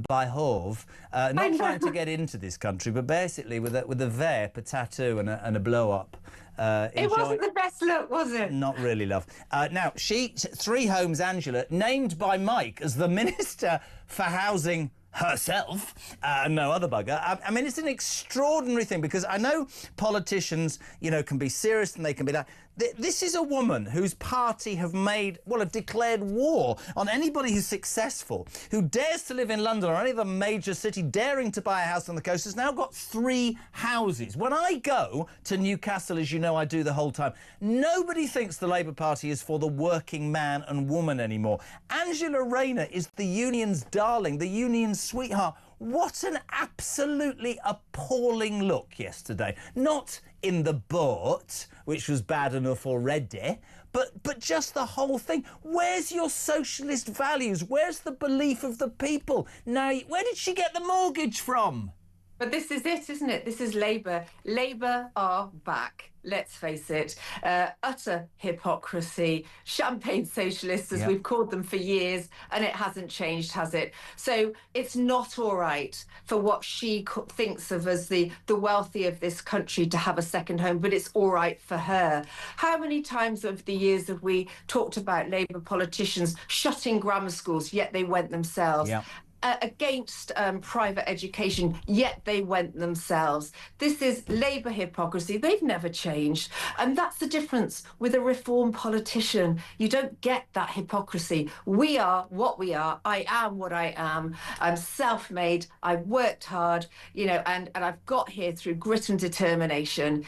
Speaker 11: by Hove, not trying to get into this country, but basically with a vape, a tattoo, and a blow-up.
Speaker 13: It wasn't the best look, was it?
Speaker 11: Not really, love. Now, Three Homes Angela, named by Mike as the Minister for Housing herself, no other bugger. I mean, it's an extraordinary thing, because I know politicians, you know, can be serious and they can be that. This is a woman whose party have declared war on anybody who's successful, who dares to live in London or any other major city, daring to buy a house on the coast, has now got 3 houses. When I go to Newcastle, as you know I do the whole time, nobody thinks the Labour Party is for the working man and woman anymore. Angela Rayner is the union's darling, the union's sweetheart. What an absolutely appalling look yesterday. Not in the boat, which was bad enough already, but just the whole thing. Where's your socialist values? Where's the belief of the people? Now, where did she get the mortgage from?
Speaker 13: But this is it, isn't it? This is Labour. Labour are back. Let's face it, utter hypocrisy, champagne socialists, as we've called them for years, and it hasn't changed, has it? So it's not all right for what she thinks of as the wealthy of this country to have a second home, but it's all right for her. How many times over the years have we talked about Labour politicians shutting grammar schools, yet they went themselves? Yeah. Against private education, yet they went themselves. This is Labour hypocrisy. They've never changed. And that's the difference with a Reform politician. You don't get that hypocrisy. We are what we are. I am what I am. I'm self-made. I've worked hard, you know, and I've got here through grit and determination.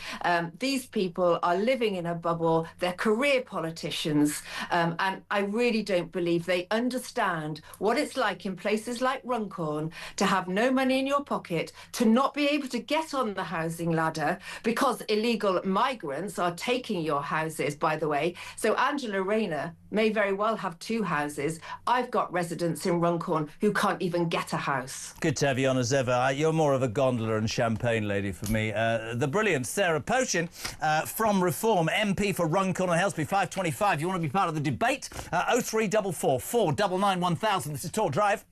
Speaker 13: These people are living in a bubble. They're career politicians. And I really don't believe they understand what it's like in places like like Runcorn to have no money in your pocket, to not be able to get on the housing ladder because illegal migrants are taking your houses, by the way. So Angela Rayner may very well have 2 houses. I've got residents in Runcorn who can't even get a house.
Speaker 11: Good to have you on as ever. You're more of a gondola and champagne lady for me. The brilliant Sarah Pochin from Reform, MP for Runcorn and Helsby, 525. You want to be part of the debate? 0344 499 1000. This is Talk Drive.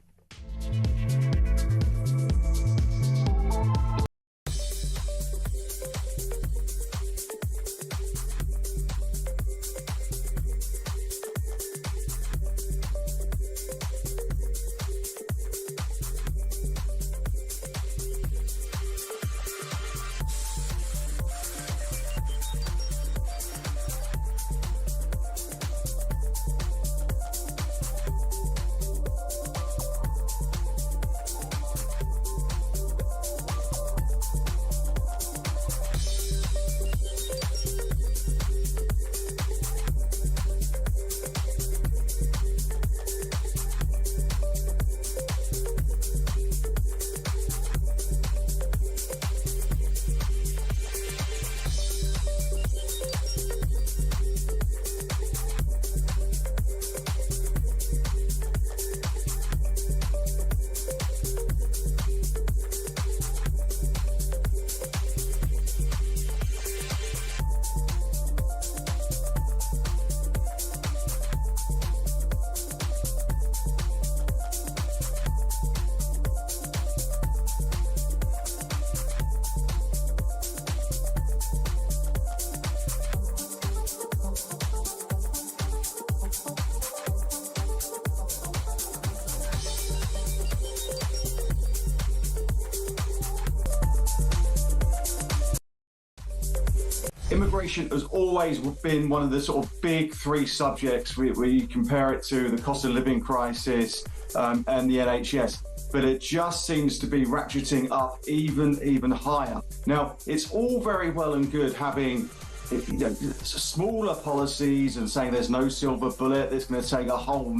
Speaker 6: Immigration has always been one of the sort of big 3 subjects where you compare it to the cost of living crisis and the NHS, but it just seems to be ratcheting up even higher. Now, it's all very well and good having smaller policies and saying there's no silver bullet. It's going to take a whole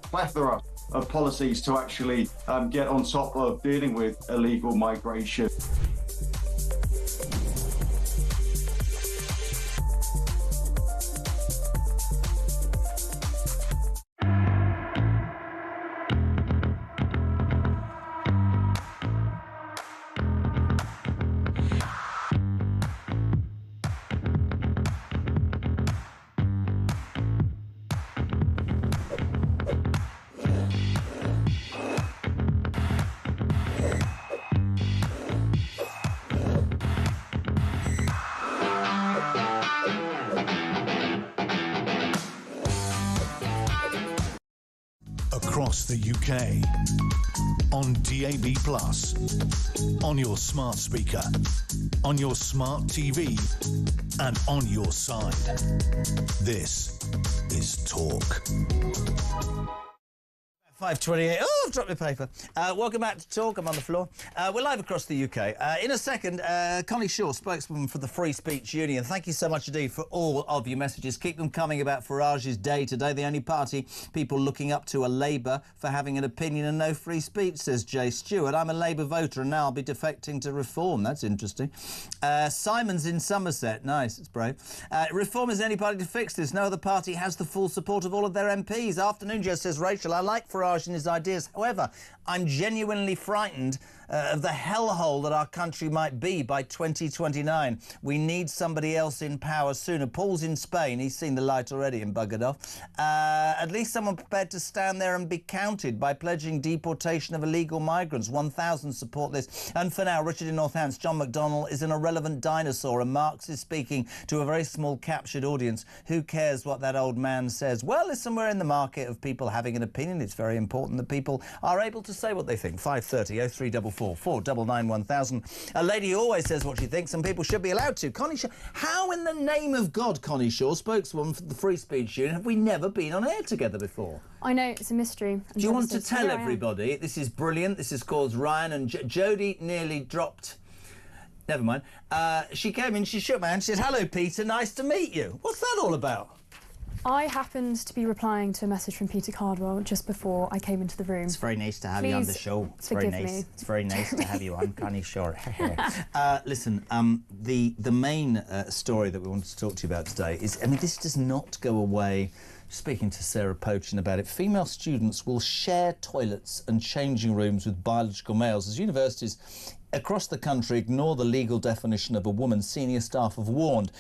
Speaker 6: plethora of policies to actually get on top of dealing with illegal migration.
Speaker 10: Across the UK, on DAB+, on your smart speaker, on your smart TV, and on your side. This is Talk.
Speaker 11: 5:28. Oh, I've dropped my paper. Welcome back to Talk. I'm on the floor. We're live across the UK. In a second, Connie Shaw, spokeswoman for the Free Speech Union. Thank you so much indeed for all of your messages. Keep them coming about Farage's day today. The only party people looking up to are Labour for having an opinion and no free speech, says Jay Stewart. I'm a Labour voter and now I'll be defecting to Reform. That's interesting. Simon's in Somerset. Nice, it's brave. Reform is the only party to fix this. No other party has the full support of all of their MPs. Afternoon, just says Rachel. I like Farage and his ideas. However, I'm genuinely frightened of the hellhole that our country might be by 2029. We need somebody else in power sooner. Paul's in Spain. He's seen the light already and buggered off. At least someone prepared to stand there and be counted by pledging deportation of illegal migrants. 1,000 support this. And for now, Richard in Northants, John McDonnell is an irrelevant dinosaur, and Marx is speaking to a very small captured audience. Who cares what that old man says? Well, listen, we're in the market of people having an opinion. It's very important that people are able to say what they think. 530 0344 499 1000. A lady who always says what she thinks, and people should be allowed to. Connie Shaw. How in the name of God, Connie Shaw, spokeswoman for the Free Speech Union, have we never been on air together before?
Speaker 14: I know, it's a mystery.
Speaker 11: Do you want to tell everybody? This is brilliant. This is called Ryan and Jodie nearly dropped. Never mind. She came in, she shook my hand, she said, "Hello, Peter, nice to meet you." What's that all about?
Speaker 14: I happened to be replying to a message from Peter Cardwell just before I came into the room.
Speaker 16: It's very nice to have you on the show. It's very
Speaker 14: forgive
Speaker 16: nice.
Speaker 14: me.
Speaker 16: It's very nice to have you on, Connie Shore.
Speaker 11: Listen, the main story that we wanted to talk to you about today is, I mean, this does not go away. Speaking to Sarah Pochin about it, female students will share toilets and changing rooms with biological males as universities across the country ignore the legal definition of a woman. Senior staff have warned.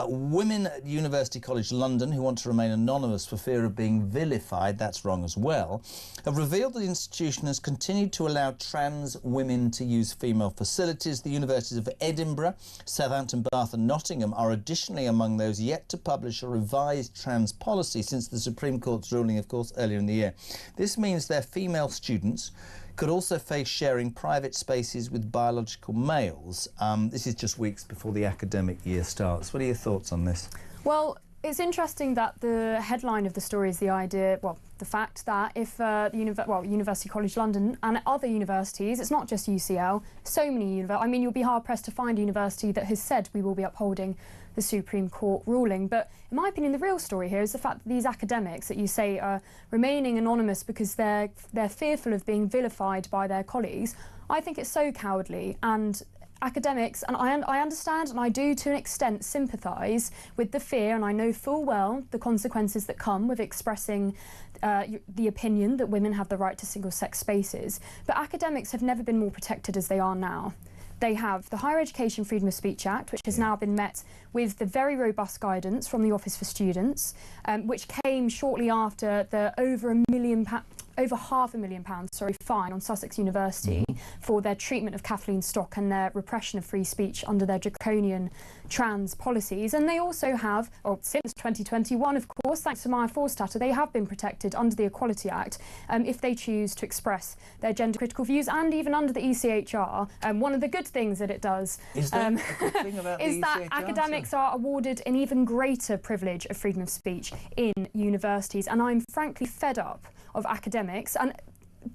Speaker 11: Women at University College London, who want to remain anonymous for fear of being vilified, that's wrong as well, have revealed that the institution has continued to allow trans women to use female facilities. The universities of Edinburgh, Southampton, Bath and Nottingham are additionally among those yet to publish a revised trans policy since the Supreme Court's ruling, of course, earlier in the year. This means their female students could also face sharing private spaces with biological males. This is just weeks before the academic year starts. What are your thoughts on this?
Speaker 14: Well, it's interesting that the headline of the story is the idea, well, the fact that if University College London and other universities, it's not just UCL, so many I mean, you'll be hard-pressed to find a university that has said we will be upholding the Supreme Court ruling. But in my opinion, the real story here is the fact that these academics that you say are remaining anonymous because they're fearful of being vilified by their colleagues. I think it's so cowardly, and academics, and I understand and I do to an extent sympathise with the fear, and I know full well the consequences that come with expressing the opinion that women have the right to single-sex spaces. But academics have never been more protected as they are now. They have the Higher Education Freedom of Speech Act, which has now been met with the very robust guidance from the Office for Students, which came shortly after the over £500,000 fine on Sussex University for their treatment of Kathleen Stock and their repression of free speech under their draconian trans policies. And they also have, since 2021, of course, thanks to Maya Forstater, they have been protected under the Equality Act if they choose to express their gender-critical views, and even under the ECHR. One of the good things that it does
Speaker 11: is that
Speaker 14: academics are awarded an even greater privilege of freedom of speech in universities. And I'm frankly fed up of academics and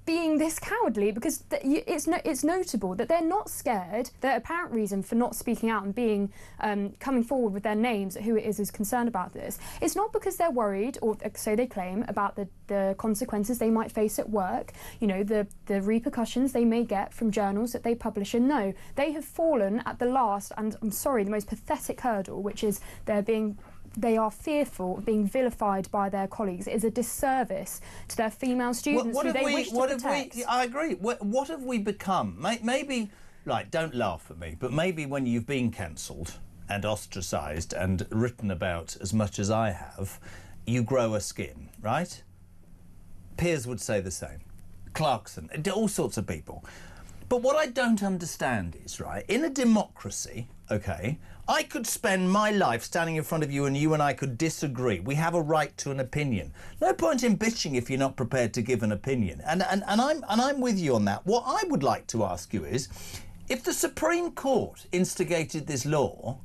Speaker 14: being this cowardly, because it's notable that they're not scared. Their apparent reason for not speaking out and being coming forward with their names, who it is concerned about this, it's not because they're worried, or so they claim, about the consequences they might face at work, you know, the repercussions they may get from journals that they publish. And no, they have fallen at the last, and I'm sorry, the most pathetic hurdle, which is they are fearful of being vilified by their colleagues. It is a disservice to their female students who they wish to protect.
Speaker 11: I agree. What have we become? Maybe, like, don't laugh at me, but maybe when you've been cancelled and ostracised and written about as much as I have, you grow a skin, right? Piers would say the same. Clarkson, all sorts of people. But what I don't understand is, right, in a democracy, OK, I could spend my life standing in front of you and I could disagree. We have a right to an opinion. No point in bitching if you're not prepared to give an opinion. And I'm with you on that. What I would like to ask you is, if the Supreme Court instigated this law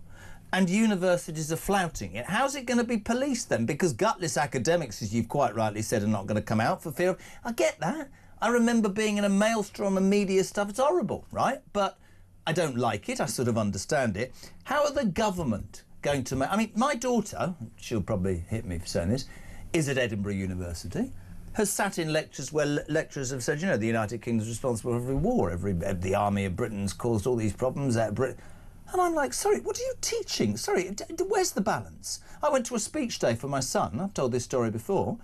Speaker 11: and universities are flouting it, how's it going to be policed then? Because gutless academics, as you've quite rightly said, are not going to come out for fear of... I get that. I remember being in a maelstrom of media stuff. It's horrible, right? But I don't like it. I sort of understand it. How are the government going to make... I mean, my daughter, she'll probably hit me for saying this, is at Edinburgh University, has sat in lectures where lecturers have said, you know, the United Kingdom's responsible for every war. The army of Britain's caused all these problems out of Britain. And I'm like, sorry, what are you teaching? Sorry, where's the balance? I went to a speech day for my son. I've told this story before.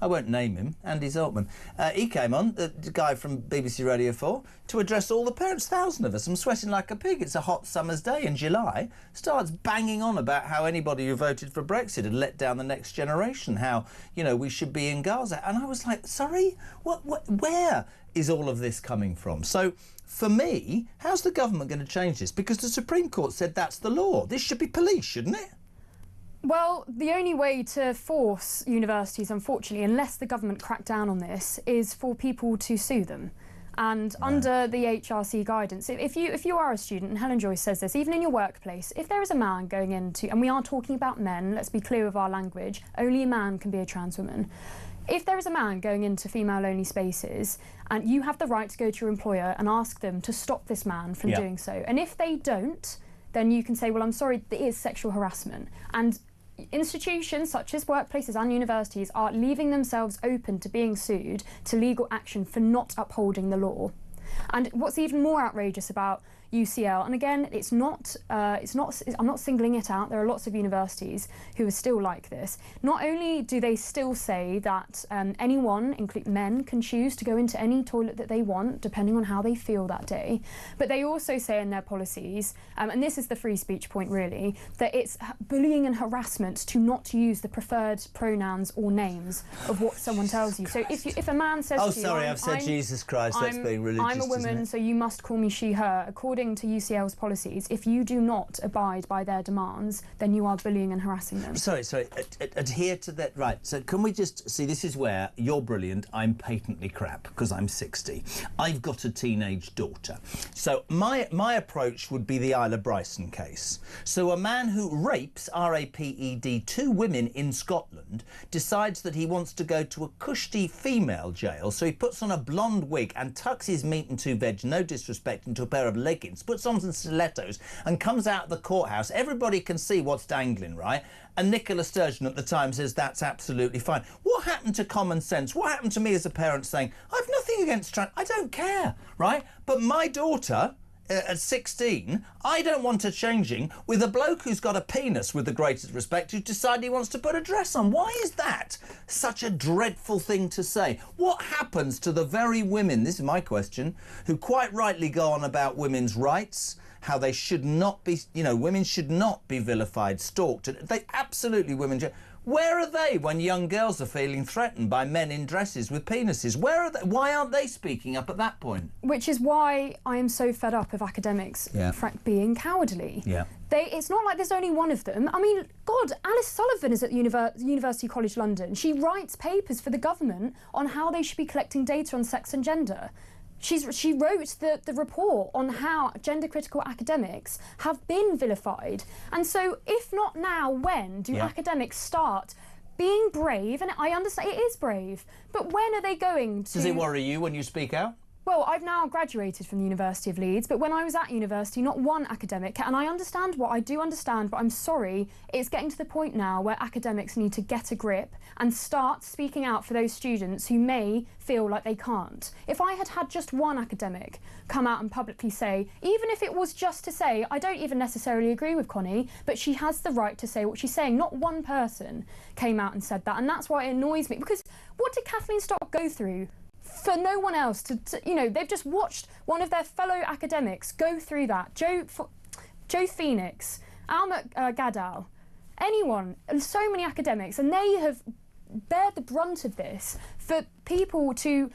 Speaker 11: I won't name him, Andy Zoltman. He came on, the guy from BBC Radio 4, to address all the parents, 1,000 of us. I'm sweating like a pig. It's a hot summer's day in July. Starts banging on about how anybody who voted for Brexit had let down the next generation, how, you know, we should be in Gaza. And I was like, sorry, where is all of this coming from? So, for me, how's the government going to change this? Because the Supreme Court said that's the law. This should be police, shouldn't it?
Speaker 14: Well, the only way to force universities, unfortunately, unless the government crack down on this, is for people to sue them. And under the HRC guidance, if you are a student, and Helen Joyce says this, even in your workplace, if there is a man going into, and we are talking about men, let's be clear with our language, only a man can be a trans woman. If there is a man going into female-only spaces, and you have the right to go to your employer and ask them to stop this man from doing so, and if they don't, then you can say, well, I'm sorry, it is sexual harassment. And institutions such as workplaces and universities are leaving themselves open to being sued to legal action for not upholding the law. And what's even more outrageous about UCL, and again, I'm not singling it out, there are lots of universities who are still like this. Not only do they still say that anyone, including men, can choose to go into any toilet that they want, depending on how they feel that day, but they also say in their policies, and this is the free speech point really, that it's bullying and harassment to not use the preferred pronouns or names of what someone tells you. So if a man says to you,
Speaker 11: I've said Jesus Christ, that's being religious.
Speaker 14: I'm a woman, so you must call me she, her. According to UCL's policies, if you do not abide by their demands, then you are bullying and harassing them.
Speaker 11: Sorry, adhere to that. Right, so can we just see, this is where you're brilliant, I'm patently crap, because I'm 60. I've got a teenage daughter. So my approach would be the Isla Bryson case. So a man who rapes, R-A-P-E-D, 2 women in Scotland decides that he wants to go to a cushy female jail, so he puts on a blonde wig and tucks his meat and 2 veg, no disrespect, into a pair of leggings, puts on some stilettos and comes out of the courthouse. Everybody can see what's dangling, right? And Nicola Sturgeon at the time says that's absolutely fine. What happened to common sense? What happened to me as a parent saying, I've nothing against trans, I don't care, right? But my daughter, at 16, I don't want her changing with a bloke who's got a penis, with the greatest respect, who's decided he wants to put a dress on. Why is that such a dreadful thing to say? What happens to the very women, this is my question, who quite rightly go on about women's rights, how they should not be, women should not be vilified, stalked, they absolutely, where are they when young girls are feeling threatened by men in dresses with penises? Where are they? Why aren't they speaking up at that point?
Speaker 14: Which is why I am so fed up of academics being cowardly.
Speaker 11: Yeah.
Speaker 14: It's not like there's only one of them. I mean, God, Alice Sullivan is at University College London. She writes papers for the government on how they should be collecting data on sex and gender. She wrote the report on how gender-critical academics have been vilified. And so, if not now, when do academics start being brave? And I understand it is brave, but when are they going to...
Speaker 11: Does it worry you when you speak out?
Speaker 14: Well, I've now graduated from the University of Leeds, but when I was at university, not one academic, and I understand what I do understand, but I'm sorry, it's getting to the point now where academics need to get a grip and start speaking out for those students who may feel like they can't. If I had had just one academic come out and publicly say, even if it was just to say, I don't even necessarily agree with Connie, but she has the right to say what she's saying, not one person came out and said that, and that's why it annoys me, because what did Kathleen Stock go through? For no one else to they've just watched one of their fellow academics go through that. Joe Phoenix, Alma Gadal, anyone, so many academics, and they have bared the brunt of this for people to,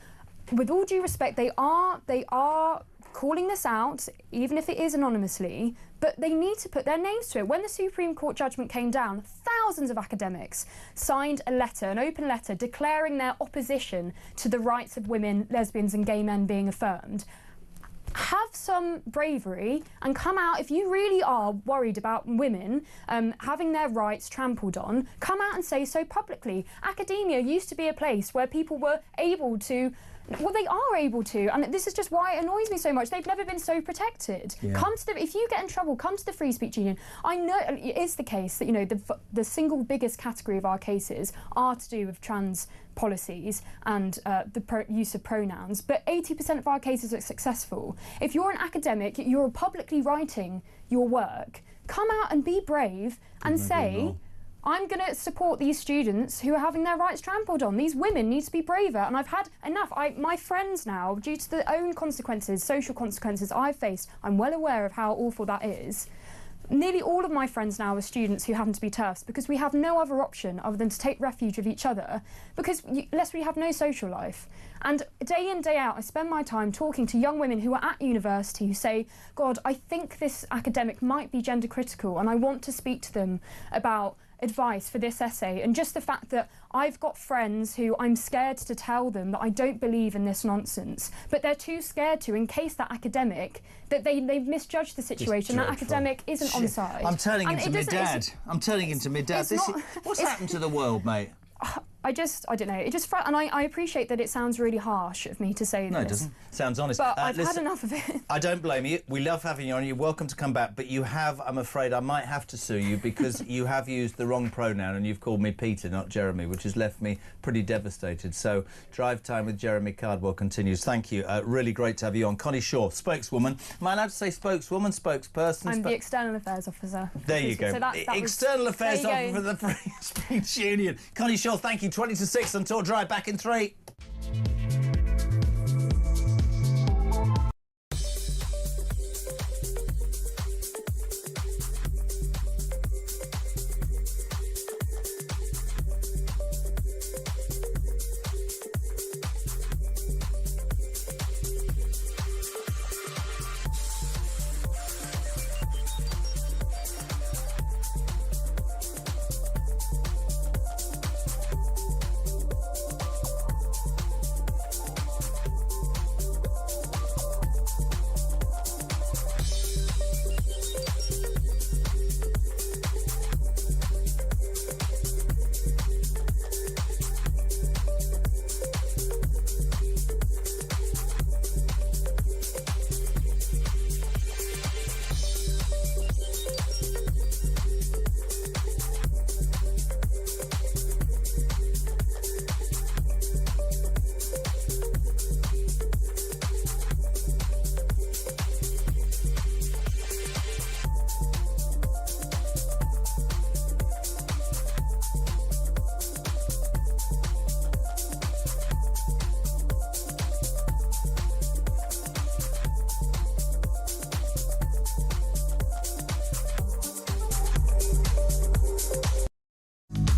Speaker 14: with all due respect, they are calling this out, even if it is anonymously, but they need to put their names to it. When the Supreme Court judgment came down, thousands of academics signed a letter, an open letter, declaring their opposition to the rights of women, lesbians and gay men being affirmed. Have some bravery and come out, if you really are worried about women having their rights trampled on, come out and say so publicly. Academia used to be a place where people were able to, well, they are able to, and this is just why it annoys me so much. They've never been so protected. Yeah. If you get in trouble, come to the Free Speech Union. I know it is the case that, the single biggest category of our cases are to do with trans policies and the use of pronouns, but 80% of our cases are successful. If you're an academic, you're publicly writing your work, come out and be brave and say, I'm going to support these students who are having their rights trampled on. These women need to be braver, and I've had enough. My friends now, due to the own consequences, social consequences I've faced, I'm well aware of how awful that is. Nearly all of my friends now are students who happen to be TERFs because we have no other option other than to take refuge with each other, because lest we have no social life. And day in, day out, I spend my time talking to young women who are at university who say, God, I think this academic might be gender critical, and I want to speak to them about advice for this essay. And just the fact that I've got friends who I'm scared to tell them that I don't believe in this nonsense, but they're too scared to, in case that academic, that they've misjudged the situation, that academic isn't on side.
Speaker 11: I'm turning into my dad. I'm turning into my dad. What's happened to the world, mate?
Speaker 14: I don't know. It just and I appreciate that it sounds really harsh of me to say this.
Speaker 11: No, it doesn't. Sounds honest.
Speaker 14: But I've
Speaker 11: listen,
Speaker 14: had enough of it.
Speaker 11: I don't blame you. We love having you on. You're welcome to come back. But you have, I'm afraid, I might have to sue you because you have used the wrong pronoun and you've called me Peter, not Jeremy, which has left me pretty devastated. So Drive Time with Jeremy Cardwell continues. Thank you. Really great to have you on. Connie Shaw, spokeswoman. Am I allowed to say spokeswoman, spokesperson?
Speaker 14: I'm the External Affairs Officer.
Speaker 11: There you go.
Speaker 14: So that
Speaker 11: External Affairs Officer for the Free Speech Union. Connie Shaw, thank you. 20 to 6 on Talk Drive. Back in 3.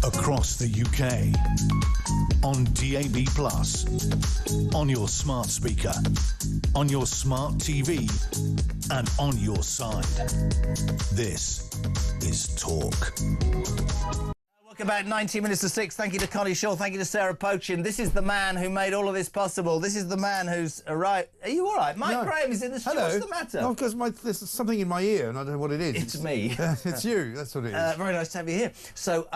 Speaker 10: Across the UK, on DAB+, on your smart speaker, on your smart TV, and on your side. This is Talk.
Speaker 11: About 19 minutes to 6. Thank you to Connie Shaw. Thank you to Sarah Pochin. This is the man who made all of this possible. This is the man who's arrived. Are you all right? Mike Graham is in the studio. What's the matter?
Speaker 3: No, because there's something in my ear and I don't know what it is.
Speaker 11: It's me.
Speaker 3: It's you. That's what it is.
Speaker 11: Very nice to have you here. So,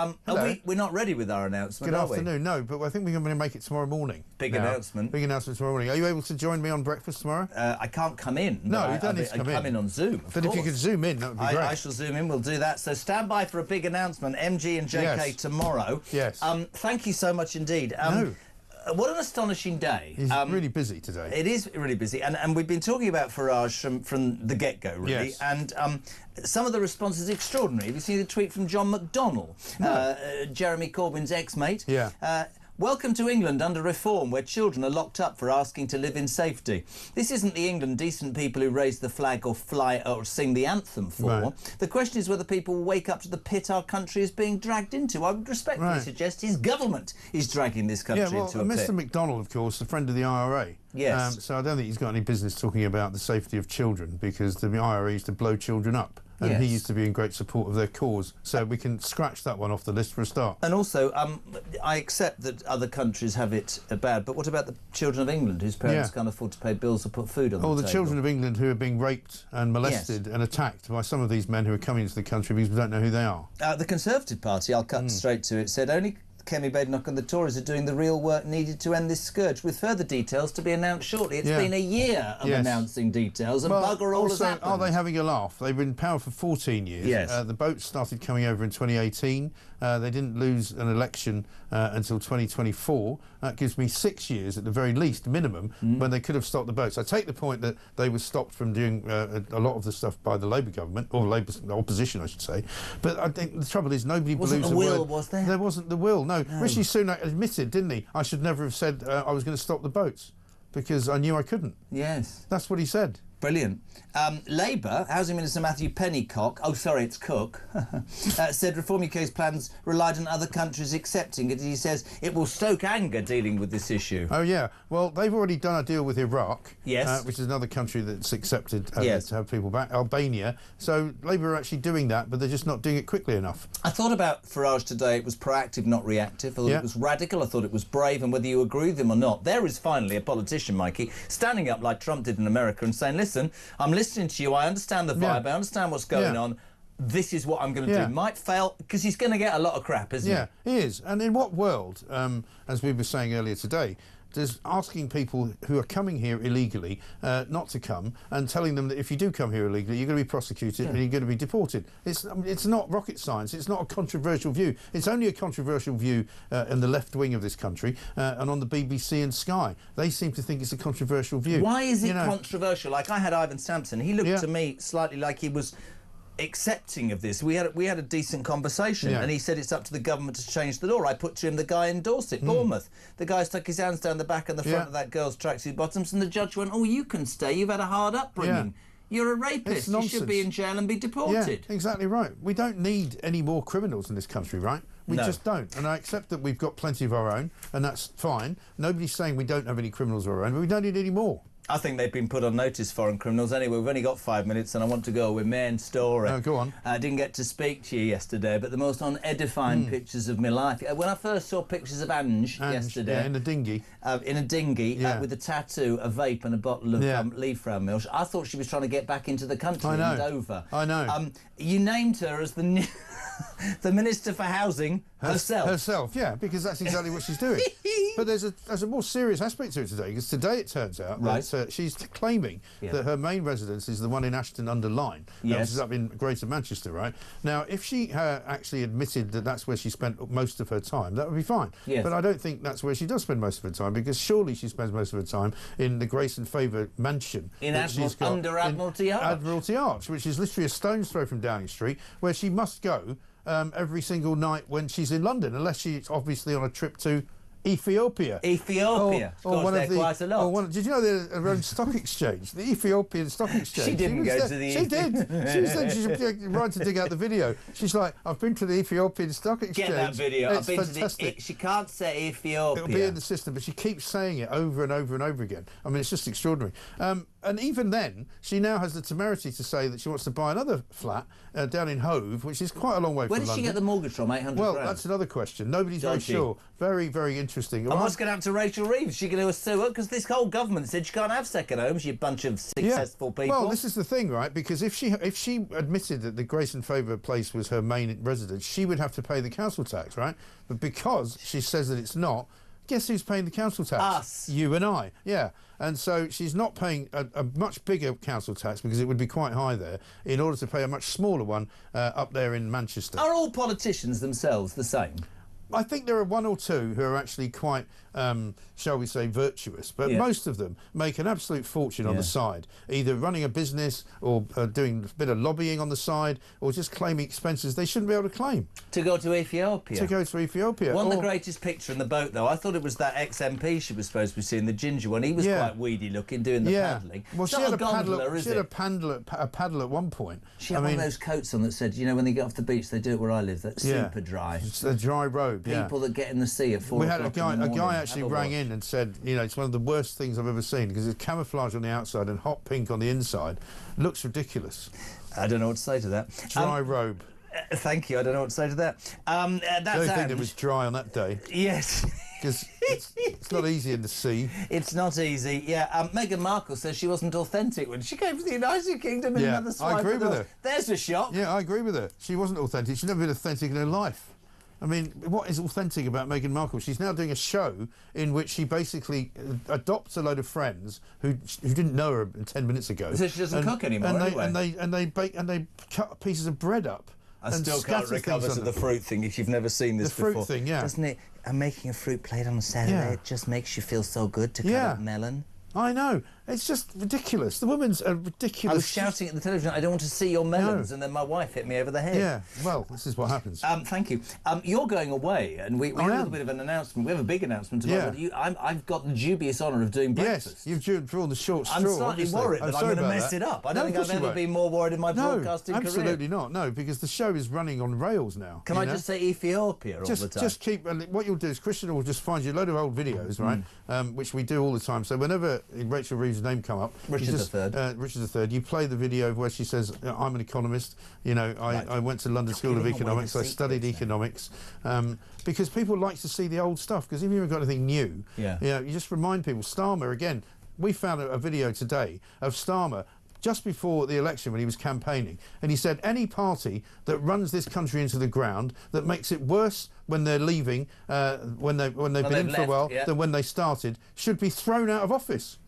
Speaker 11: we're not ready with our announcement,
Speaker 3: Good
Speaker 11: are we?
Speaker 3: afternoon. No, but I think we're going to make it tomorrow morning.
Speaker 11: Big announcement.
Speaker 3: Big announcement tomorrow morning. Are you able to join me on breakfast tomorrow?
Speaker 11: I can't come in.
Speaker 3: No, you don't need to come in.
Speaker 11: I come in on Zoom,
Speaker 3: But if you could zoom in, that would be great.
Speaker 11: I shall zoom in. We'll do that. So stand by for a big announcement. MG and JK tomorrow.
Speaker 3: Yes.
Speaker 11: Thank you so much indeed. What an astonishing day.
Speaker 3: He's really busy today.
Speaker 11: It is really busy. And we've been talking about Farage from the get-go, really.
Speaker 3: Yes.
Speaker 11: And some of the response is extraordinary. Have you seen the tweet from John McDonnell, Jeremy Corbyn's ex-mate?
Speaker 3: Yeah.
Speaker 11: Welcome to England under reform, where children are locked up for asking to live in safety. This isn't the England decent people who raise the flag or fly or sing the anthem for.
Speaker 3: Right.
Speaker 11: The question is whether people will wake up to the pit our country is being dragged into. I would respectfully suggest his government is dragging this country into a pit.
Speaker 3: Mr McDonnell, of course, a friend of the IRA.
Speaker 11: Yes.
Speaker 3: So I don't think he's got any business talking about the safety of children because the IRA used to blow children up. And he used to be in great support of their cause. So we can scratch that one off the list for a start.
Speaker 11: And also, I accept that other countries have it bad, but what about the children of England whose parents can't afford to pay bills or put food on the table?
Speaker 3: The children of England who are being raped and molested and attacked by some of these men who are coming into the country because we don't know who they are.
Speaker 11: The Conservative Party, I'll cut straight to it, said only Kemi Badenoch and the Tories are doing the real work needed to end this scourge, with further details to be announced shortly. It's been a year of announcing details, and bugger all has happened.
Speaker 3: Are they having a laugh? They've been in power for 14 years.
Speaker 11: Yes.
Speaker 3: The boats started coming over in 2018. They didn't lose an election until 2024. That gives me 6 years at the very least, minimum, when they could have stopped the boats. I take the point that they were stopped from doing a lot of the stuff by the Labour government, or Labour opposition, I should say. But I think the trouble is nobody believes the
Speaker 11: will,
Speaker 3: word.
Speaker 11: was there?
Speaker 3: There wasn't the will, no. Rishi Sunak admitted, didn't he? I should never have said I was going to stop the boats because I knew I couldn't.
Speaker 11: Yes.
Speaker 3: That's what he said.
Speaker 11: Brilliant. Labour, Housing Minister Matthew Pennycock, said Reform UK's plans relied on other countries accepting it. He says it will stoke anger dealing with this issue.
Speaker 3: Oh, yeah. Well, they've already done a deal with Iraq,
Speaker 11: which
Speaker 3: is another country that's accepted to have people back, Albania. So Labour are actually doing that, but they're just not doing it quickly enough.
Speaker 11: I thought about Farage today. It was proactive, not reactive. I thought it was radical. I thought it was brave. And whether you agree with him or not, there is finally a politician, Mikey, standing up like Trump did in America and saying, listen, I'm listening to you. I understand the vibe. I understand what's going on. this is what I'm going to
Speaker 3: Yeah.
Speaker 11: do. Might fail, because he's going to get a lot of crap, isn't
Speaker 3: Yeah, he is. And in what world, as we were saying earlier today, does asking people who are coming here illegally not to come and telling them that if you do come here illegally, you're going to be prosecuted and you're going to be deported? It's not rocket science. It's not a controversial view. It's only a controversial view in the left wing of this country and on the BBC and Sky. They seem to think it's a controversial view.
Speaker 11: Why is it controversial? Like, I had Ivan Sampson. He looked to me slightly like he was accepting of this. We had a decent conversation, and he said it's up to the government to change the law. I put to him, the guy endorsed it. Bournemouth, the guy stuck his hands down the back and the front of that girl's tracksuit bottoms, and the judge went, "Oh, you can stay. You've had a hard upbringing. You're a rapist. You should be in jail and be deported."
Speaker 3: Yeah, exactly right. We don't need any more criminals in this country, right? We just don't. And I accept that we've got plenty of our own, and that's fine. Nobody's saying we don't have any criminals of our own, but we don't need any more.
Speaker 11: I think they've been put on notice, foreign criminals. Anyway, we've only got 5 minutes and I want to go with main story.
Speaker 3: Go on.
Speaker 11: I didn't get to speak to you yesterday, but the most unedifying pictures of my life. When I first saw pictures of Ange yesterday...
Speaker 3: Yeah, in a dinghy.
Speaker 11: With a tattoo, a vape and a bottle of leaf-round milk, I thought she was trying to get back into the country in Dover.
Speaker 3: I know.
Speaker 11: You named her as the new... the Minister for Housing herself.
Speaker 3: Herself, yeah, because that's exactly what she's doing. But there's a more serious aspect to it today, because today it turns out that she's claiming that her main residence is the one in Ashton-under-Lyne, which is up in Greater Manchester, right? Now, if she actually admitted that that's where she spent most of her time, that would be fine.
Speaker 11: Yes.
Speaker 3: But I don't think that's where she does spend most of her time, because surely she spends most of her time in the Grace and Favour mansion
Speaker 11: in under Admiralty Arch.
Speaker 3: Admiralty Arch, which is literally a stone's throw from Downing Street, where she must go every single night when she's in London, unless she's obviously on a trip to Ethiopia.
Speaker 11: Or one of the, quite a lot.
Speaker 3: Did you know there's her own stock exchange, the Ethiopian Stock Exchange?
Speaker 11: She didn't go to the...
Speaker 3: She did. She was there. She's right to dig out the video. She's like, I've been to the Ethiopian Stock Exchange.
Speaker 11: Get that video.
Speaker 3: It's
Speaker 11: I've been
Speaker 3: fantastic.
Speaker 11: to the... She can't say Ethiopia.
Speaker 3: It'll be in the system, but she keeps saying it over and over and over again. I mean, it's just extraordinary. And even then, she now has the temerity to say that she wants to buy another flat down in Hove, which is quite a long way from London.
Speaker 11: Where did she get the mortgage from, 800
Speaker 3: Well,
Speaker 11: grand?
Speaker 3: that's another question. Nobody's very sure. Very, very interesting.
Speaker 11: And what's going to happen to Rachel Reeves? Is she going to sue her? Because this whole government said she can't have second homes, you bunch of successful people.
Speaker 3: Well, this is the thing, right? Because if she admitted that the Grace and Favour place was her main residence, she would have to pay the council tax, right? But because she says that it's not, guess who's paying the council tax?
Speaker 11: Us.
Speaker 3: You and I, yeah. And so she's not paying a much bigger council tax, because it would be quite high there, in order to pay a much smaller one up there in Manchester.
Speaker 11: Are all politicians themselves the same?
Speaker 3: I think there are one or two who are actually quite, shall we say, virtuous, but most of them make an absolute fortune on the side, either running a business or doing a bit of lobbying on the side, or just claiming expenses they shouldn't be able to claim.
Speaker 11: To go to Ethiopia?
Speaker 3: To go to Ethiopia.
Speaker 11: Wasn't the greatest picture in the boat, though? I thought it was that ex-MP she was supposed to be seeing, the ginger one. He was quite weedy looking, doing the paddling.
Speaker 3: Well,
Speaker 11: she
Speaker 3: had a paddle at one point.
Speaker 11: She had one of those coats on that said, you know, when they get off the beach, they do it where I live, that's super dry.
Speaker 3: It's a dry robe,
Speaker 11: People that get in the sea at 4
Speaker 3: o'clock.
Speaker 11: We had
Speaker 3: a guy actually rang in and said, you know, it's one of the worst things I've ever seen, because it's camouflage on the outside and hot pink on the inside. Looks ridiculous.
Speaker 11: I don't know what to say to that.
Speaker 3: Dry robe.
Speaker 11: Thank you. I don't know what to say to that. That's
Speaker 3: I don't think it was dry on that day.
Speaker 11: Yes.
Speaker 3: Because it's not easy in the sea.
Speaker 11: It's not easy, yeah. Meghan Markle says she wasn't authentic when she came to the United Kingdom in another swipe.
Speaker 3: I agree with her.
Speaker 11: There's a shock.
Speaker 3: Yeah, I agree with her. She wasn't authentic. She's never been authentic in her life. I mean, what is authentic about Meghan Markle? She's now doing a show in which she basically adopts a load of friends who didn't know her 10 minutes ago.
Speaker 11: So she doesn't cook anymore, anyway.
Speaker 3: And they cut pieces of bread up.
Speaker 11: I still can't recover to the fruit thing if you've never seen this before.
Speaker 3: The fruit thing, yeah.
Speaker 16: Doesn't it? I'm making a fruit plate on a Saturday. It just makes you feel so good to cut up melon.
Speaker 3: I know. It's just ridiculous. The woman's a ridiculous...
Speaker 11: I was shouting at the television, I don't want to see your melons, and then my wife hit me over the head.
Speaker 3: Yeah, well, this is what happens.
Speaker 11: Thank you. You're going away, and we have a little bit of an announcement. We have a big announcement tomorrow.
Speaker 3: Yeah.
Speaker 11: I've got the dubious honour of doing breakfast.
Speaker 3: Yes, you've drawn the short straw.
Speaker 11: I'm slightly worried that I'm going to mess it up. I don't think I've ever been more worried in my broadcasting career.
Speaker 3: Absolutely not, no, because the show is running on rails now.
Speaker 11: Can I just say Ethiopia all the time?
Speaker 3: Just keep... what you'll do is Christian will just find you a load of old videos, right, which we do all the time. So whenever Rachel Reeves' name come up, Richard III, you play the video where she says, I'm an economist, you know, I went to London School of Economics, I studied economics, because people like to see the old stuff, because if you haven't got anything new, you know, you just remind people. Starmer, again, we found a video today of Starmer just before the election when he was campaigning, and he said any party that runs this country into the ground, that makes it worse when they're leaving, when they've been in for a while, than when they started, should be thrown out of office.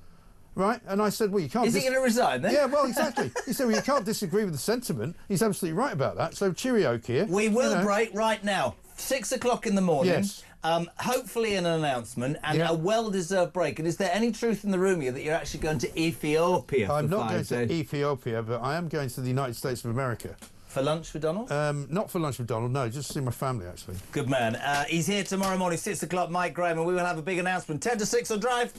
Speaker 3: Right? And I said, well, you can't...
Speaker 11: Is he going to resign then?
Speaker 3: Yeah, well, exactly. He said, well, you can't disagree with the sentiment. He's absolutely right about that. So cheerio, Keir.
Speaker 11: We will break right now. 6 o'clock in the morning.
Speaker 3: Yes.
Speaker 11: Hopefully an announcement and a well-deserved break. And is there any truth in the rumour that you're actually going to Ethiopia?
Speaker 3: I'm not going to Ethiopia, but I am going to the United States of America.
Speaker 11: For lunch with Donald?
Speaker 3: Not for lunch with Donald, no, just to see my family, actually.
Speaker 11: Good man. He's here tomorrow morning, 6 o'clock, Mike Graham, and we will have a big announcement. 10 to 6 on Drive.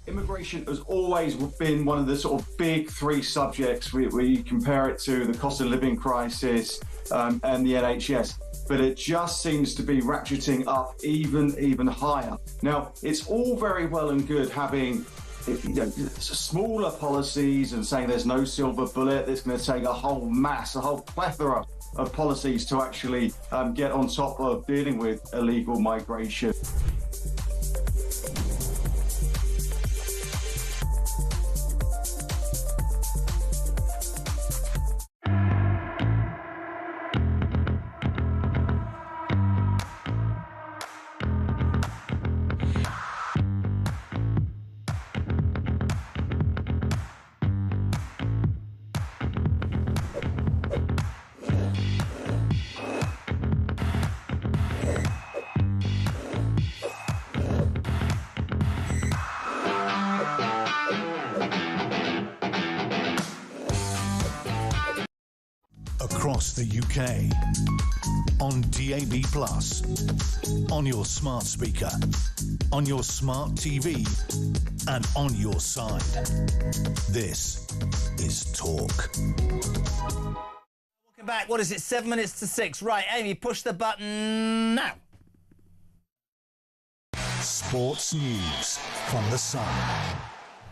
Speaker 6: Immigration has always been one of the sort of big three subjects where you compare it to the cost of living crisis and the NHS, but it just seems to be ratcheting up even higher. Now, it's all very well and good having smaller policies and saying there's no silver bullet. It's going to take a whole plethora of policies to actually get on top of dealing with illegal migration.
Speaker 10: Across the UK, on DAB+, on your smart speaker, on your smart TV, and on your side. This is Talk.
Speaker 11: Welcome back. What is it? 7 minutes to 6. Right, Amy, push the button now.
Speaker 10: Sports news from The Sun.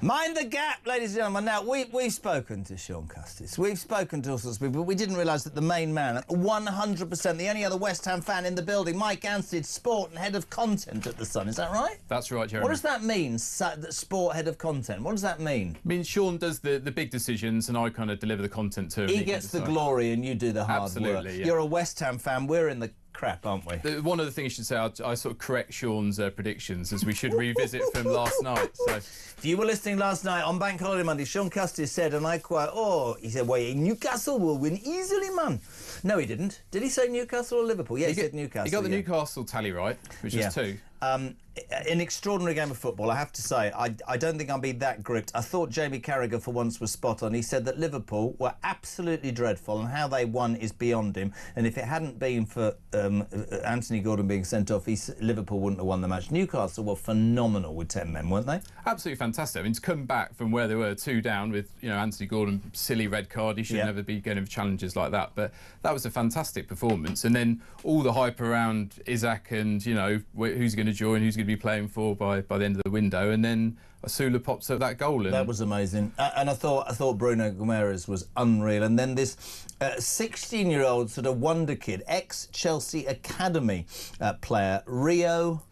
Speaker 11: Mind the gap, ladies and gentlemen. Now, we've spoken to Sean Custis. We've spoken to all sorts of people, but we didn't realise that the main man, 100%, the only other West Ham fan in the building, Mike Anstey, sport and head of content at The Sun. Is that right?
Speaker 17: That's right, Jeremy.
Speaker 11: What does that mean, sport head of content? What does that mean?
Speaker 17: I mean, Sean does the big decisions and I kind of deliver the content to him.
Speaker 11: He gets the glory and you do the hard work.
Speaker 17: Absolutely, yeah.
Speaker 11: You're a West Ham fan. We're in the crap, aren't we?
Speaker 17: One of the things you should say, I sort of correct Sean's predictions, as we should revisit from last night. So,
Speaker 11: if you were listening last night on Bank Holiday Monday, Sean Custis said, and I quote, he said, well, Newcastle will win easily, man. No, he didn't. Did he say Newcastle or Liverpool? Yeah, he said Newcastle.
Speaker 17: He got the Newcastle tally right, which is 2.
Speaker 11: An extraordinary game of football, I have to say. I don't think I'll be that gripped. I thought Jamie Carragher for once was spot on. He said that Liverpool were absolutely dreadful and how they won is beyond him. And if it hadn't been for Anthony Gordon being sent off, Liverpool wouldn't have won the match. Newcastle were phenomenal with 10 men, weren't they?
Speaker 17: Absolutely fantastic. I mean, to come back from where they were 2 down with, you know, Anthony Gordon, silly red card, he should never be getting challenges like that. But that was a fantastic performance. And then all the hype around Isaac and, you know, who's going to join, who's going to be playing for by the end of the window, and then Asula pops up that goal.
Speaker 11: That was amazing. And I thought Bruno Guimaraes was unreal. And then this 16-year-old sort of wonder kid, ex-Chelsea Academy player, Rio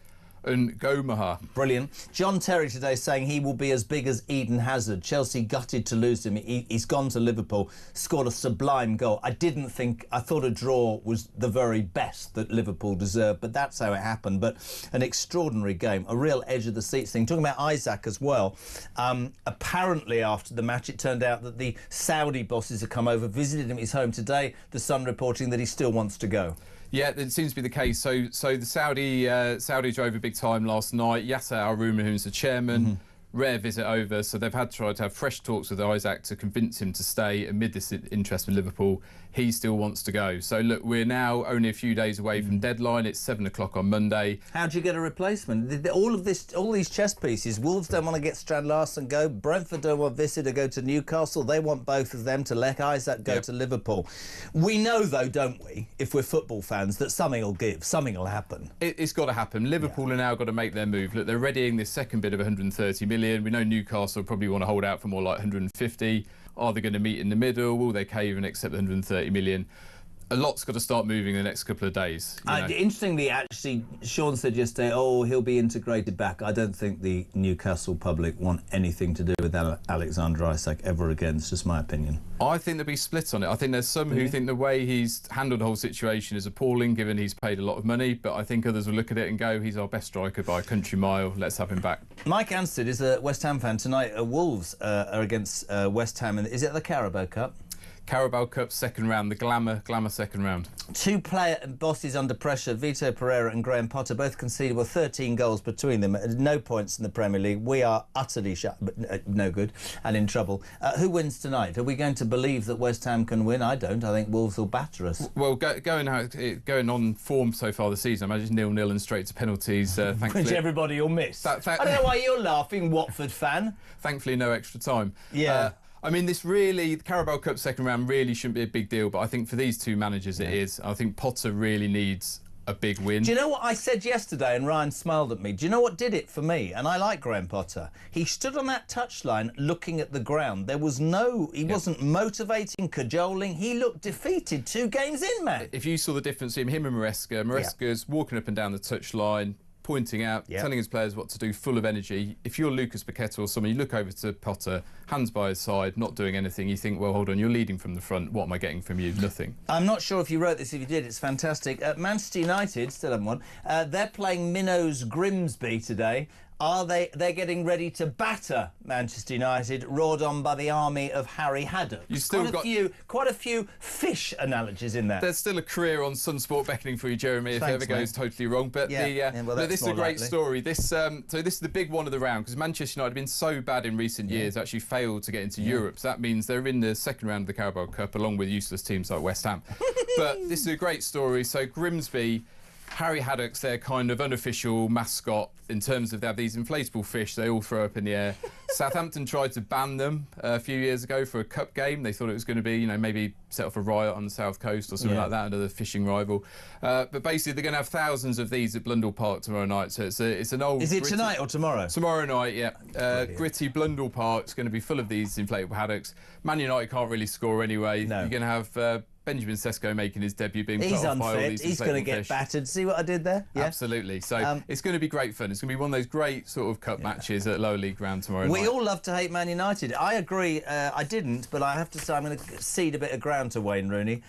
Speaker 17: and Gomaha.
Speaker 11: Brilliant. John Terry today saying he will be as big as Eden Hazard. Chelsea gutted to lose him. He's gone to Liverpool, scored a sublime goal. I thought a draw was the very best that Liverpool deserved, but that's how it happened. But an extraordinary game, a real edge of the seats thing. Talking about Isaac as well, apparently after the match it turned out that the Saudi bosses had come over, visited him at his home today. The Sun reporting that he still wants to go.
Speaker 17: Yeah, it seems to be the case. So the Saudis drove a big time last night. Yasser Al-Rumayyan, who's the chairman, rare visit over. So they've had to try to have fresh talks with Isaac to convince him to stay amid this interest in Liverpool. He still wants to go. So look, we're now only a few days away from deadline. It's 7 o'clock on Monday.
Speaker 11: How do you get a replacement? All these chess pieces. Wolves don't want to get Strand Larsen go. Brentford don't want Visser to go to Newcastle. They want both of them to let Isaac go to Liverpool. We know, though, don't we, if we're football fans, that something will give, something will happen.
Speaker 17: It's got to happen. Liverpool are now got to make their move. Look, they're readying this second bid of 130 million. We know Newcastle probably want to hold out for more like 150. Are they going to meet in the middle? Will they cave and accept 130 million? A lot's got to start moving in the next couple of days.
Speaker 11: Interestingly, actually, Sean said yesterday, he'll be integrated back. I don't think the Newcastle public want anything to do with Alexander Isak ever again. It's just my opinion.
Speaker 17: I think they'll be split on it. I think there's some who think the way he's handled the whole situation is appalling, given he's paid a lot of money, but I think others will look at it and go, he's our best striker by a country mile, let's have him back.
Speaker 11: Mike Anstead is a West Ham fan tonight. Wolves are against West Ham. Is it the Carabao Cup?
Speaker 17: Carabao Cup second round, the glamour second round.
Speaker 11: Two player bosses under pressure, Vito Pereira and Graham Potter, both conceded 13 goals between them. No points in the Premier League. We are utterly no good and in trouble. Who wins tonight? Are we going to believe that West Ham can win? I don't. I think Wolves will batter us.
Speaker 17: Well, going on form so far this season, I imagine 0-0 and straight to penalties. Thankfully,
Speaker 11: which everybody will miss. I don't know why you're laughing, Watford fan.
Speaker 17: Thankfully, no extra time.
Speaker 11: Yeah.
Speaker 17: I mean, the Carabao Cup second round really shouldn't be a big deal, but I think for these two managers it is. I think Potter really needs a big win.
Speaker 11: Do you know what I said yesterday, and Ryan smiled at me? Do you know what did it for me? And I like Graham Potter. He stood on that touchline looking at the ground. There was he wasn't motivating, cajoling. He looked defeated 2 games in, man.
Speaker 17: If you saw the difference in him and Maresca's walking up and down the touchline, pointing out, telling his players what to do, full of energy. If you're Lucas Paqueta or someone, you look over to Potter, hands by his side, not doing anything, you think, well, hold on, you're leading from the front, what am I getting from you? Nothing.
Speaker 11: I'm not sure if you wrote this. If you did, it's fantastic. Manchester United, still haven't won, they're playing Minnows Grimsby today. They're getting ready to batter Manchester United, roared on by the army of Harry Haddock.
Speaker 17: You've still
Speaker 11: quite a few fish analogies in there.
Speaker 17: There's still a career on Sunsport beckoning for you, Jeremy, if it ever goes totally wrong. But this is a great story. This is the big one of the round, because Manchester United have been so bad in recent years, actually failed to get into Europe. So that means they're in the second round of the Carabao Cup, along with useless teams like West Ham. But this is a great story. So Grimsby, Harry Haddock's their kind of unofficial mascot in terms of they have these inflatable fish they all throw up in the air. Southampton tried to ban them a few years ago for a cup game. They thought it was going to be, maybe set off a riot on the south coast or something like that, another fishing rival. But basically, they're going to have thousands of these at Blundell Park tomorrow night. So it's an old.
Speaker 11: Is it tonight or tomorrow?
Speaker 17: Tomorrow night, yeah. Gritty Blundell Park's going to be full of these inflatable haddocks. Man United can't really score anyway. No. You're going to have Benjamin Sesko making his debut, being put off by all these
Speaker 11: He's going to get
Speaker 17: fish.
Speaker 11: battered. See what I did there?
Speaker 17: Yeah. Absolutely. So it's going to be great fun. It's going to be one of those great sort of cup matches at lower league ground tomorrow night.
Speaker 11: We all love to hate Man United. I agree. I didn't, but I have to say I'm going to cede a bit of ground to Wayne Rooney.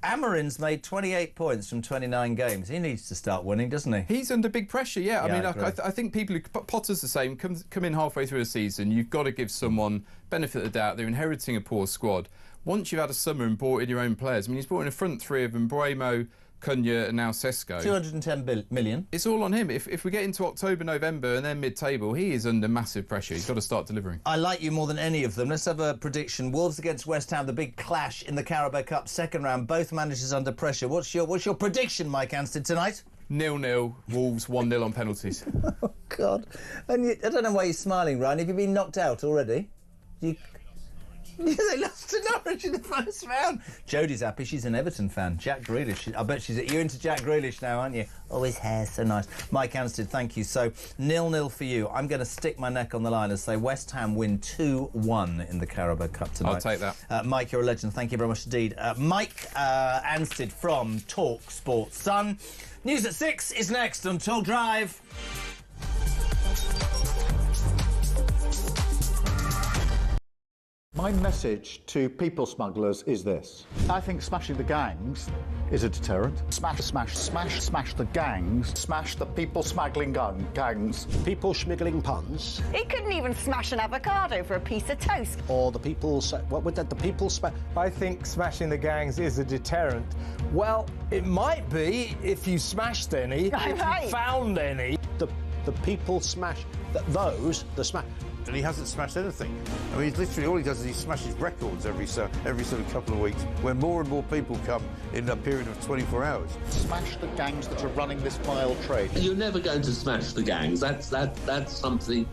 Speaker 11: Amorim's made 28 points from 29 games. He needs to start winning, doesn't he?
Speaker 17: He's under big pressure, yeah. I mean, I think people who... Potter's the same. Come in halfway through a season, you've got to give someone benefit of the doubt. They're inheriting a poor squad. Once you've had a summer and brought in your own players, I mean, he's brought in a front three of Mbeumo, Cunha and now Sesko.
Speaker 11: 210 million.
Speaker 17: It's all on him. If we get into October, November and then mid-table, he is under massive pressure. He's got to start delivering.
Speaker 11: I like you more than any of them. Let's have a prediction. Wolves against West Ham, the big clash in the Carabao Cup second round. Both managers under pressure. What's your prediction, Mike Anstey, tonight? 0-0,
Speaker 17: Wolves 1-0 on penalties.
Speaker 11: Oh, God. And I don't know why you're smiling, Ryan. Have you been knocked out already? They lost to Norwich in the first round. Jodie's happy. She's an Everton fan. Jack Grealish. I bet you're into Jack Grealish now, aren't you? Oh, his hair's so nice. Mike Anstey, thank you. So, 0-0 for you. I'm going to stick my neck on the line and say West Ham win 2-1 in the Carabao Cup tonight.
Speaker 17: I'll take that.
Speaker 11: Mike, you're a legend. Thank you very much indeed. Mike Anstey from Talk Sports Sun. News at 6 is next on Talk Drive.
Speaker 4: My message to people smugglers is this. I think smashing the gangs is a deterrent. Smash the gangs. Smash the people smuggling gangs.
Speaker 2: People schmiggling puns.
Speaker 8: He couldn't even smash an avocado for a piece of toast.
Speaker 2: Or the people... What would that... The people...
Speaker 23: I think smashing the gangs is a deterrent. Well, it might be if you smashed any, if you found any.
Speaker 2: The people smash... Those... The smash...
Speaker 3: And he hasn't smashed anything. I mean, literally all he does is he smashes records every sort of couple of weeks, where more and more people come in a period of 24 hours.
Speaker 4: Smash the gangs that are running this vile trade.
Speaker 24: You're never going to smash the gangs. That's something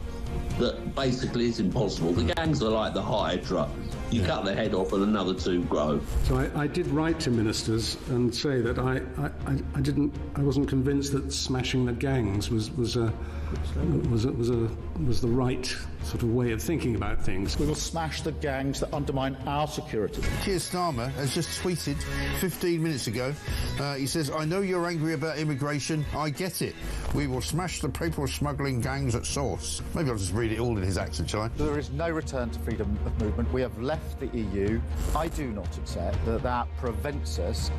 Speaker 24: that basically is impossible. The gangs are like the Hydra. You cut the head off and another two grow.
Speaker 25: So I did write to ministers and say that I wasn't convinced that smashing the gangs was the right sort of way of thinking about things.
Speaker 4: We will smash the gangs that undermine our security.
Speaker 3: Keir Starmer has just tweeted 15 minutes ago. He says, I know you're angry about immigration. I get it. We will smash the people smuggling gangs at source. Maybe I'll just read it all in his accent, shall I?
Speaker 4: There is no return to freedom of movement. We have left the EU. I do not accept that prevents us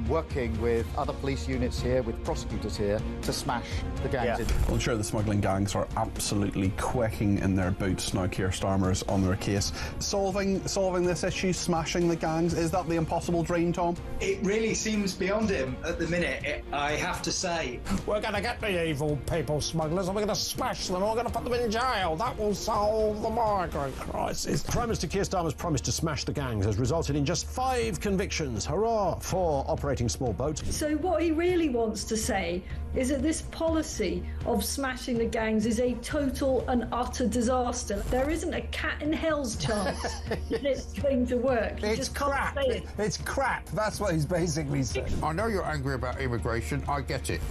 Speaker 4: working with other police units here, with prosecutors here, to smash the gangs.
Speaker 7: Yeah. Well, I'm sure the smuggling gangs are absolutely quaking in their boots now. Keir Starmer's on their case. Solving this issue, smashing the gangs, is that the impossible dream, Tom?
Speaker 1: It really seems beyond him at the minute, I have to say.
Speaker 2: We're going to get the evil people smugglers and we're going to smash them, we're going to put them in jail. That will solve the migrant crisis. Prime Minister Keir Starmer's promise to smash the gangs has resulted in just 5 convictions. Hurrah for operating small boats.
Speaker 9: So what he really wants to say is that this policy of smashing the gangs is a total and utter disaster. There isn't a cat in hell's chance that it's going to work.
Speaker 23: It's crap. It's crap. That's what he's basically saying.
Speaker 3: I know you're angry about immigration. I get it.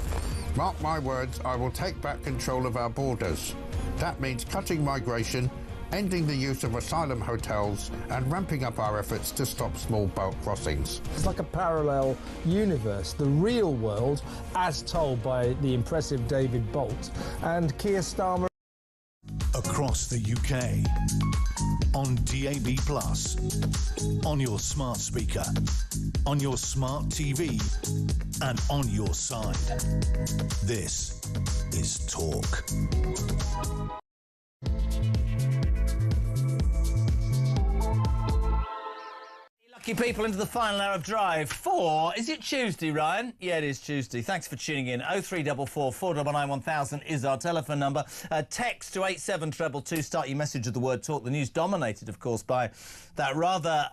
Speaker 3: Mark my words, I will take back control of our borders. That means cutting migration, ending the use of asylum hotels and ramping up our efforts to stop small boat crossings.
Speaker 23: It's like a parallel universe, the real world, as told by the impressive David Bolt and Keir Starmer.
Speaker 10: Across the UK, on DAB+, on your smart speaker, on your smart TV, and on your side. This is Talk.
Speaker 11: Lucky people into the final hour of Drive for... Is it Tuesday, Ryan? Yeah, it is Tuesday. Thanks for tuning in. 0344 499 1000 is our telephone number. Text to 87322. Start your message with the word talk. The news dominated, of course, by that rather,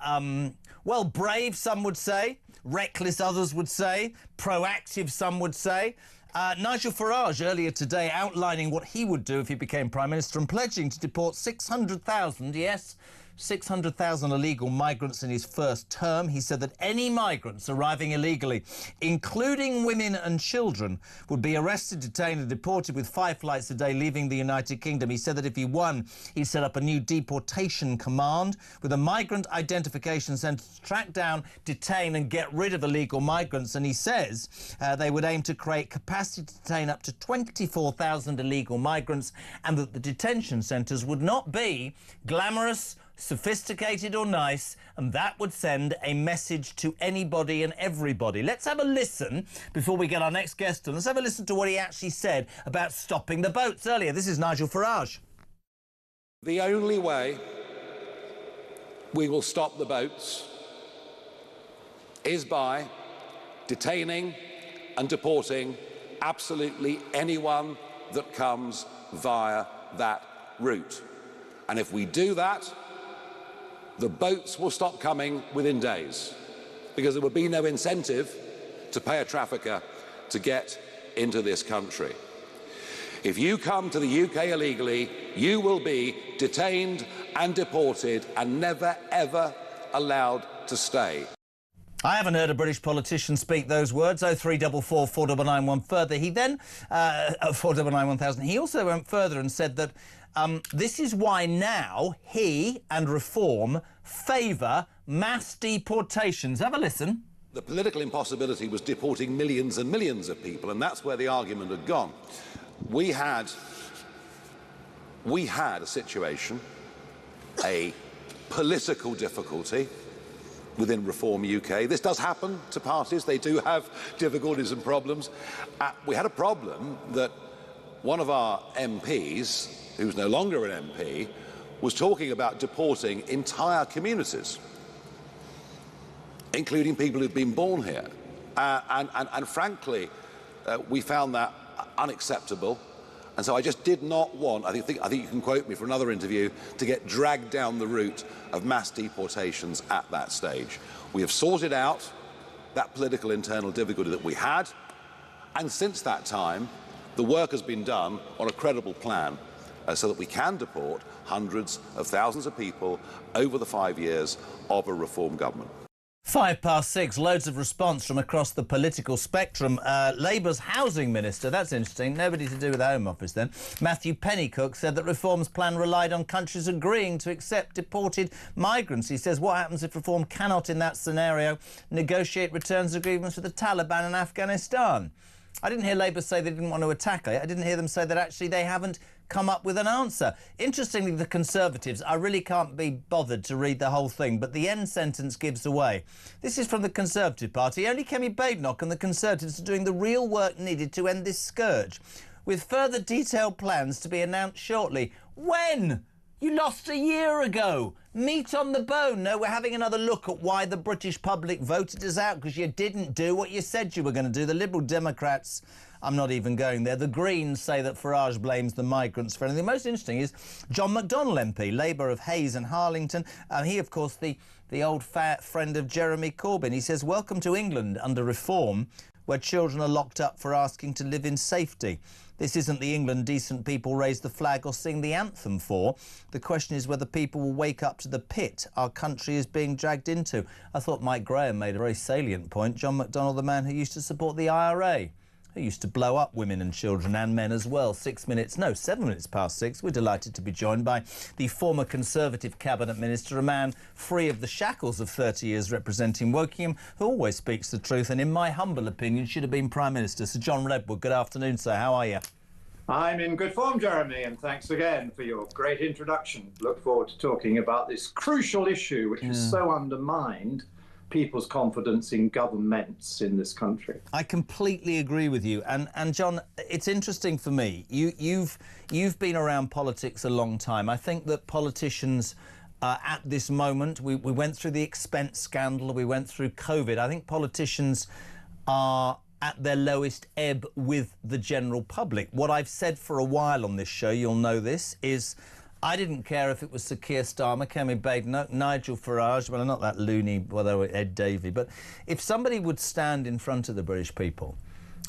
Speaker 11: well, brave, some would say, reckless, others would say, proactive, some would say. Nigel Farage earlier today outlining what he would do if he became Prime Minister and pledging to deport 600,000, yes, 600,000 illegal migrants in his first term. He said that any migrants arriving illegally, including women and children, would be arrested, detained and deported with 5 flights a day leaving the United Kingdom. He said that if he won, he'd set up a new deportation command with a migrant identification centre to track down, detain and get rid of illegal migrants. And he says they would aim to create capacity to detain up to 24,000 illegal migrants and that the detention centres would not be glamorous, sophisticated or nice, and that would send a message to anybody and everybody. Let's have a listen before we get our next guest on. Let's have a listen to what he actually said about stopping the boats earlier. This is Nigel Farage.
Speaker 12: The only way we will stop the boats is by detaining and deporting absolutely anyone that comes via that route. And if we do that, the boats will stop coming within days, because there would be no incentive to pay a trafficker to get into this country. If you come to the UK illegally, you will be detained and deported and never, ever allowed to stay.
Speaker 11: I haven't heard a British politician speak those words. 0344 4991 further. He then, 4991,000, he also went further and said that this is why now he and Reform favour mass deportations. Have a listen.
Speaker 12: The political impossibility was deporting millions and millions of people, and that's where the argument had gone. We had a situation, a political difficulty within Reform UK. This does happen to parties. They do have difficulties and problems. We had a problem that one of our MPs, who's no longer an MP, was talking about deporting entire communities, including people who've been born here. And frankly, we found that unacceptable. And so I just did not want, I think you can quote me for another interview, to get dragged down the route of mass deportations at that stage. We have sorted out that political internal difficulty that we had, and since that time, the work has been done on a credible plan so that we can deport hundreds of thousands of people over the 5 years of a Reform government.
Speaker 11: 6:05, loads of response from across the political spectrum. Labour's housing minister, that's interesting, nobody to do with the Home Office then. Matthew Pennycook said that Reform's plan relied on countries agreeing to accept deported migrants. He says, what happens if Reform cannot, in that scenario, negotiate returns agreements with the Taliban in Afghanistan? I didn't hear Labour say they didn't want to attack it. I didn't hear them say that actually they haven't come up with an answer. Interestingly, the Conservatives, I really can't be bothered to read the whole thing, but the end sentence gives away. This is from the Conservative Party. Only Kemi Badenoch and the Conservatives are doing the real work needed to end this scourge, with further detailed plans to be announced shortly. When? You lost a year ago. Meat on the bone. No, we're having another look at why the British public voted us out, because you didn't do what you said you were going to do. The Liberal Democrats, I'm not even going there. The Greens say that Farage blames the migrants for anything. Most interesting is John McDonnell MP, Labour of Hayes and Harlington. He, of course, the old fat friend of Jeremy Corbyn. He says, welcome to England under Reform, where children are locked up for asking to live in safety. This isn't the England decent people raise the flag or sing the anthem for. The question is whether people will wake up to the pit our country is being dragged into. I thought Mike Graham made a very salient point. John McDonnell, the man who used to support the IRA, who used to blow up women and children and men as well. 7 minutes past 6. We're delighted to be joined by the former Conservative Cabinet Minister, a man free of the shackles of 30 years representing Wokingham, who always speaks the truth and, in my humble opinion, should have been Prime Minister. Sir John Redwood, good afternoon, sir. How are you?
Speaker 18: I'm in good form, Jeremy, and thanks again for your great introduction. Look forward to talking about this crucial issue which has so undermined people's confidence in governments in this country.
Speaker 11: I completely agree with you. And John, it's interesting for me. You've been around politics a long time. I think that politicians at this moment, we went through the expense scandal, we went through COVID. I think politicians are at their lowest ebb with the general public. What I've said for a while on this show, you'll know this, is I didn't care if it was Sir Keir Starmer, Kemi Badenoch, Nigel Farage, well, not that loony, well, Ed Davey, but if somebody would stand in front of the British people,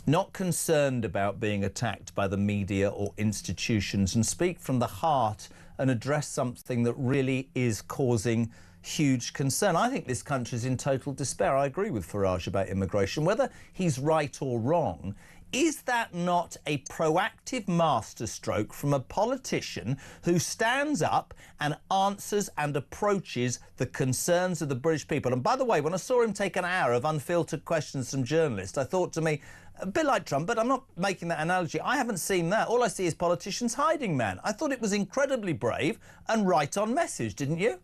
Speaker 11: not concerned about being attacked by the media or institutions, and speak from the heart and address something that really is causing huge concern. I think this country is in total despair. I agree with Farage about immigration. Whether he's right or wrong, is that not a proactive masterstroke from a politician who stands up and answers and approaches the concerns of the British people? And by the way, when I saw him take an hour of unfiltered questions from journalists, I thought to me, a bit like Trump, but I'm not making that analogy. I haven't seen that. All I see is politicians hiding, man. I thought it was incredibly brave and right on message, didn't you?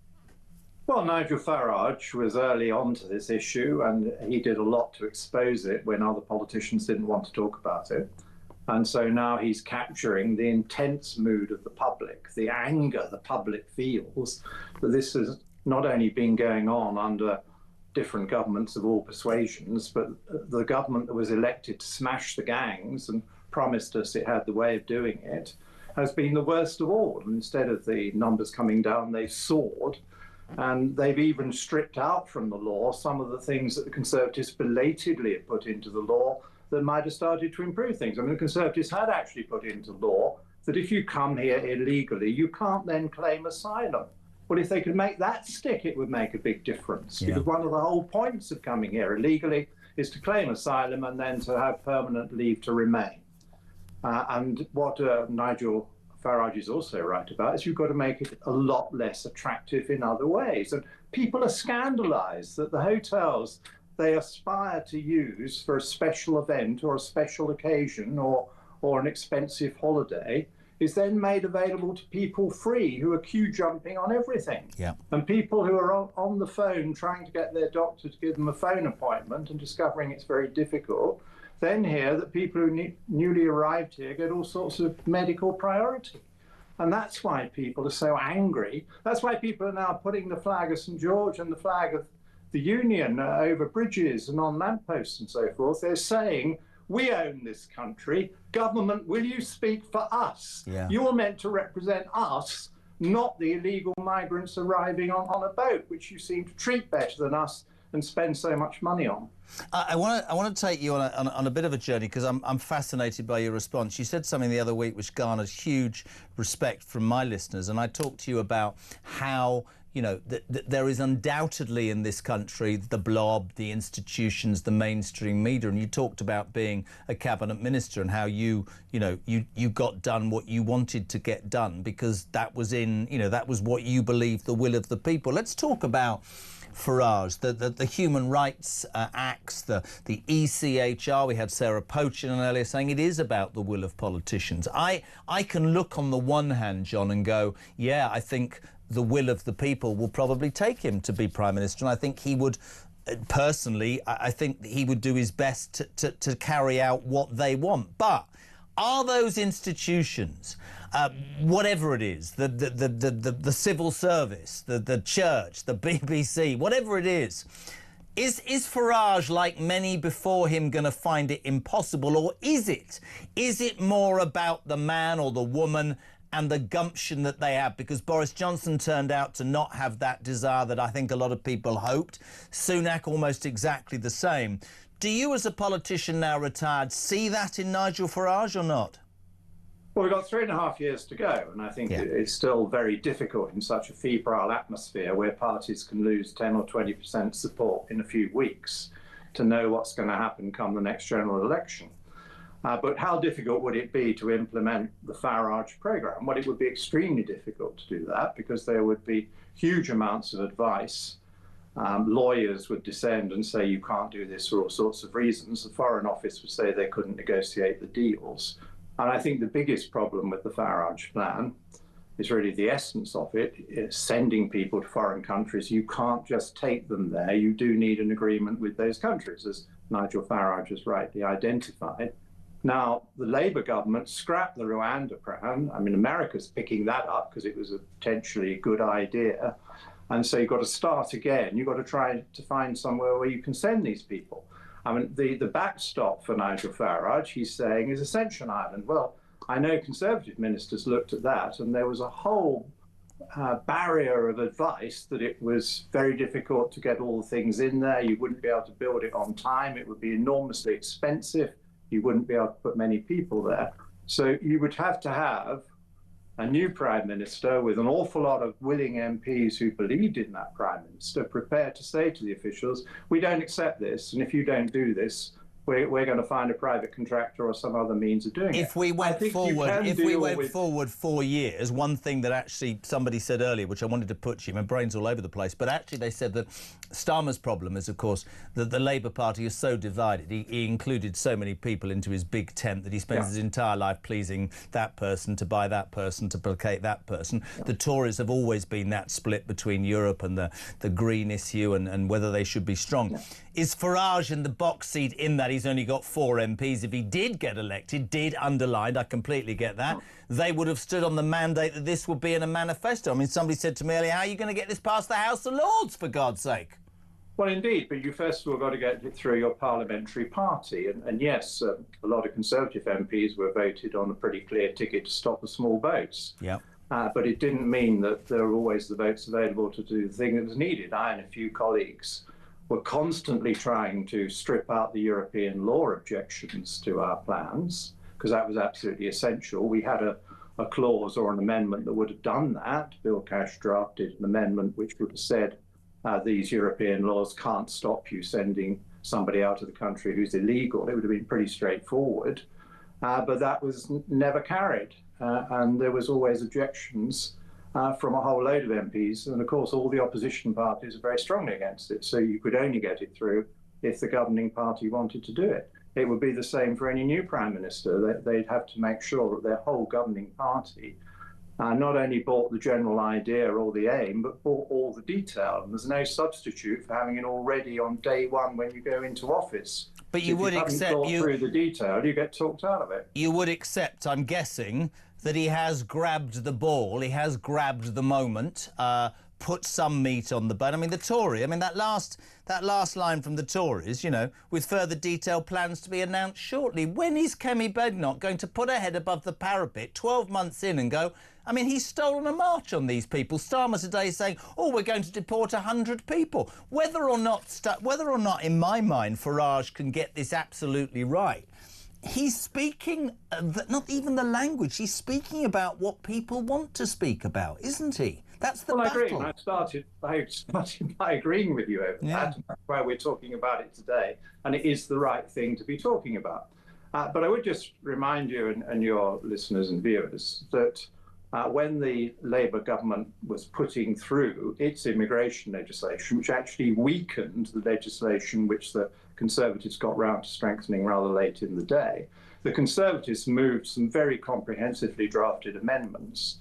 Speaker 18: Well, Nigel Farage was early on to this issue, and he did a lot to expose it when other politicians didn't want to talk about it. And so now he's capturing the intense mood of the public, the anger the public feels that this has not only been going on under different governments of all persuasions, but the government that was elected to smash the gangs and promised us it had the way of doing it has been the worst of all. And instead of the numbers coming down, they've soared. And they've even stripped out from the law some of the things that the Conservatives belatedly have put into the law that might have started to improve things. I mean, the Conservatives had actually put into law that if you come here illegally, you can't then claim asylum. Well, if they could make that stick, it would make a big difference.
Speaker 11: Yeah.
Speaker 18: Because one of the whole points of coming here illegally is to claim asylum and then to have permanent leave to remain. And what Nigel Farage is also right about is you've got to make it a lot less attractive in other ways. And people are scandalised that the hotels they aspire to use for a special event or a special occasion or an expensive holiday is then made available to people free who are queue jumping on everything.
Speaker 11: Yeah.
Speaker 18: And people who are on the phone trying to get their doctor to give them a phone appointment and discovering it's very difficult, then hear that people who newly arrived here get all sorts of medical priority. And that's why people are so angry. That's why people are now putting the flag of St. George and the flag of the Union over bridges and on lampposts and so forth. They're saying, we own this country. Government, will you speak for us?
Speaker 11: Yeah.
Speaker 18: You're meant to represent us, not the illegal migrants arriving on a boat, which you seem to treat better than us and spend so much money on.
Speaker 11: I want to take you on a bit of a journey because I'm fascinated by your response. You said something the other week which garnered huge respect from my listeners, and I talked to you about how, you know, there is undoubtedly in this country the blob, the institutions, the mainstream media, and you talked about being a cabinet minister and how you got done what you wanted to get done because that was that was what you believed the will of the people. Let's talk about Farage, the human rights acts, the ECHR. We had Sarah Pochin earlier saying it is about the will of politicians. I can look on the one hand, John, and go, yeah, I think the will of the people will probably take him to be Prime Minister, and I think he would, personally, I think he would do his best to carry out what they want. But are those institutions, whatever it is, the civil service, the church, the BBC, whatever it is Farage, like many before him, going to find it impossible, or is it? Is it more about the man or the woman and the gumption that they have? Because Boris Johnson turned out to not have that desire that I think a lot of people hoped. Sunak almost exactly the same. Do you, as a politician now retired, see that in Nigel Farage or not?
Speaker 18: Well, we've got 3.5 years to go, and I think it's still very difficult in such a febrile atmosphere where parties can lose 10 or 20% support in a few weeks to know what's going to happen come the next general election. But how difficult would it be to implement the Farage programme? Well, it would be extremely difficult to do that because there would be huge amounts of advice. Lawyers would descend and say you can't do this for all sorts of reasons. The Foreign Office would say they couldn't negotiate the deals. And I think the biggest problem with the Farage plan is really the essence of it, is sending people to foreign countries. You can't just take them there. You do need an agreement with those countries, as Nigel Farage has rightly identified. Now, the Labour government scrapped the Rwanda plan. I mean, America's picking that up because it was a potentially good idea. And so you've got to start again. You've got to try to find somewhere where you can send these people. I mean, the backstop for Nigel Farage, he's saying, is Ascension Island. Well, I know Conservative ministers looked at that, and there was a whole barrier of advice that it was very difficult to get all the things in there. You wouldn't be able to build it on time. It would be enormously expensive. You wouldn't be able to put many people there. So you would have to have a new Prime Minister with an awful lot of willing MPs who believed in that Prime Minister, prepared to say to the officials, we don't accept this, and if you don't do this, we're going to find a private contractor or some other means of doing it.
Speaker 11: If we went forward 4 years, one thing that actually somebody said earlier, which I wanted to put to you, my brain's all over the place, but actually they said that Starmer's problem is, of course, that the Labour Party is so divided. He included so many people into his big tent that he spends his entire life pleasing that person, to buy that person, to placate that person. The Tories have always been that split between Europe and the green issue and whether they should be strong. Is Farage in the box seat in that he's only got 4 MPs? If he did get elected, underlined, I completely get that, they would have stood on the mandate that this would be in a manifesto. I mean, somebody said to me earlier, how are you going to get this past the House of Lords, for God's sake?
Speaker 18: Well, indeed, but you first of all got to get it through your parliamentary party. And yes, a lot of Conservative MPs were voted on a pretty clear ticket to stop the small boats.
Speaker 11: Yeah.
Speaker 18: But it didn't mean that there were always the votes available to do the thing that was needed. I and a few colleagues were constantly trying to strip out the European law objections to our plans, because that was absolutely essential. We had a clause or an amendment that would have done that. Bill Cash drafted an amendment which would have said these European laws can't stop you sending somebody out of the country who's illegal. It would have been pretty straightforward, but that was never carried. And there was always objections from a whole load of MPs. And of course, all the opposition parties are very strongly against it. So you could only get it through if the governing party wanted to do it. It would be the same for any new prime minister. They'd have to make sure that their whole governing party not only bought the general idea or the aim, but bought all the detail. And there's no substitute for having it already on day one when you go into office.
Speaker 11: But you would accept
Speaker 18: through the detail, you get talked out of it.
Speaker 11: You would accept, I'm guessing, that he has grabbed the ball, he has grabbed the moment, put some meat on the bone. I mean, the Tory, I mean, that last line from the Tories, you know, with further detailed plans to be announced shortly. When is Kemi Badenoch going to put her head above the parapet 12 months in and go, I mean, he's stolen a march on these people. Starmer today is saying, oh, we're going to deport 100 people. Whether or not, in my mind, Farage can get this absolutely right, he's speaking, not even the language, he's speaking about what people want to speak about, isn't he? That's the battle.
Speaker 18: I agree. I started by agreeing with you over that. That's why we're talking about it today. And it is the right thing to be talking about. But I would just remind you and your listeners and viewers that when the Labour government was putting through its immigration legislation, which actually weakened the legislation which the Conservatives got round to strengthening rather late in the day, the Conservatives moved some very comprehensively drafted amendments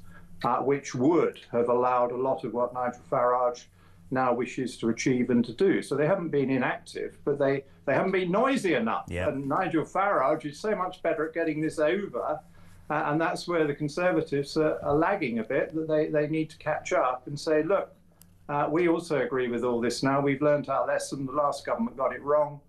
Speaker 18: which would have allowed a lot of what Nigel Farage now wishes to achieve and to do. So they haven't been inactive, but they haven't been noisy enough. Yep. And Nigel Farage is so much better at getting this over, and that's where the Conservatives are lagging a bit, that they need to catch up and say, look, we also agree with all this now. We've learnt our lesson. The last government got it wrong.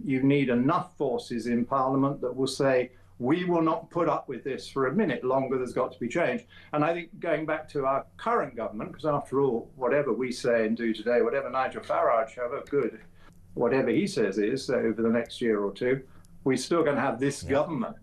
Speaker 18: You need enough forces in Parliament that will say, we will not put up with this for a minute longer. There's got to be change. And I think going back to our current government, because after all, whatever we say and do today, whatever Nigel Farage, however good, whatever he says is over the next year or two, we're still going to have this government.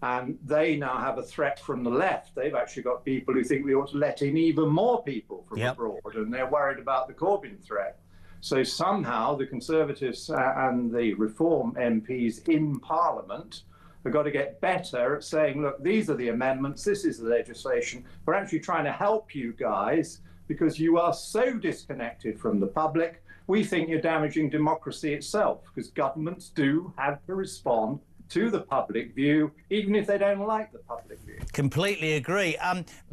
Speaker 18: And they now have a threat from the left. They've actually got people who think we ought to let in even more people from abroad, and they're worried about the Corbyn threat. So somehow the Conservatives and the Reform MPs in Parliament have got to get better at saying, look, these are the amendments, this is the legislation. We're actually trying to help you guys because you are so disconnected from the public. We think you're damaging democracy itself, because governments do have to respond to the public view, even if they don't like the public view.
Speaker 11: Completely agree.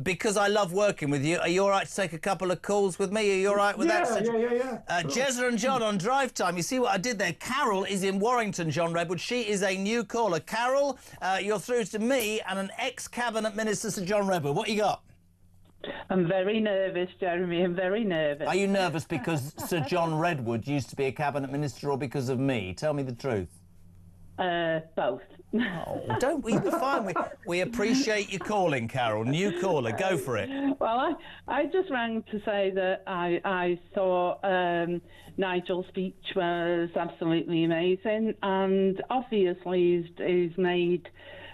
Speaker 11: Because I love working with you, are you all right to take a couple of calls with me? Are you all right with that?
Speaker 18: Yeah.
Speaker 11: Jezza and John on Drive Time. You see what I did there? Carol is in Warrington, John Redwood. She is a new caller. Carol, you're through to me and an ex-Cabinet Minister, Sir John Redwood. What you got?
Speaker 15: I'm very nervous, Jeremy. I'm very nervous.
Speaker 11: Are you nervous because Sir John Redwood used to be a Cabinet Minister or because of me? Tell me the truth.
Speaker 15: Both.
Speaker 11: Oh, don't we? Be fine. We appreciate you calling, Carol. New caller, go for it.
Speaker 15: Well, I just rang to say that I thought Nigel's speech was absolutely amazing, and obviously he's made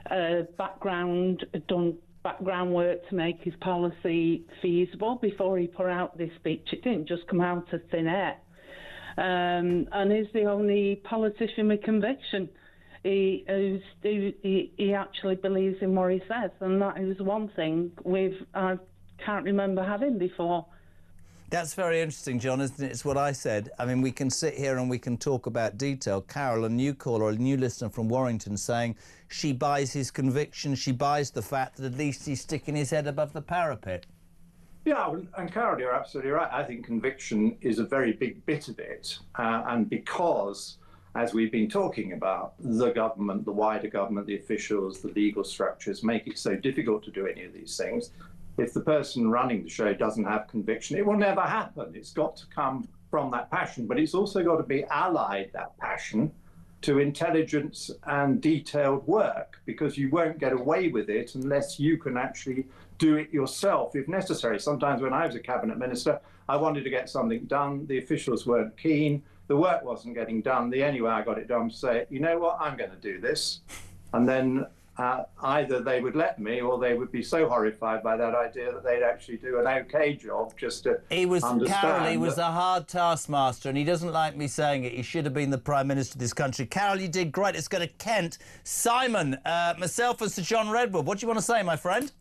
Speaker 15: done background work to make his policy feasible before he put out this speech. It didn't just come out of thin air. And he's the only politician with conviction. He actually believes in what he says, and that is one thing I can't remember having before.
Speaker 11: That's very interesting, John, isn't it? It's what I said. I mean, we can sit here and we can talk about detail. Carol, a new caller, a new listener from Warrington, saying she buys his conviction, she buys the fact that at least he's sticking his head above the parapet.
Speaker 18: Yeah, and Carol, you're absolutely right. I think conviction is a very big bit of it. And because, as we've been talking about, the government, the wider government, the officials, the legal structures make it so difficult to do any of these things. If the person running the show doesn't have conviction, it will never happen. It's got to come from that passion, but it's also got to be allied, that passion, to intelligence and detailed work, because you won't get away with it unless you can actually do it yourself if necessary. Sometimes when I was a cabinet minister, I wanted to get something done. The officials weren't keen. The work wasn't getting done. The only way I got it done was to say, you know what, I'm going to do this. And then either they would let me, or they would be so horrified by that idea that they'd actually do an okay job just to understand.
Speaker 11: Carol, he was a hard taskmaster, and he doesn't like me saying it. He should have been the Prime Minister of this country. Carol, you did great. Let's go to Kent. Simon, myself and Sir John Redwood, what do you want to say, my friend?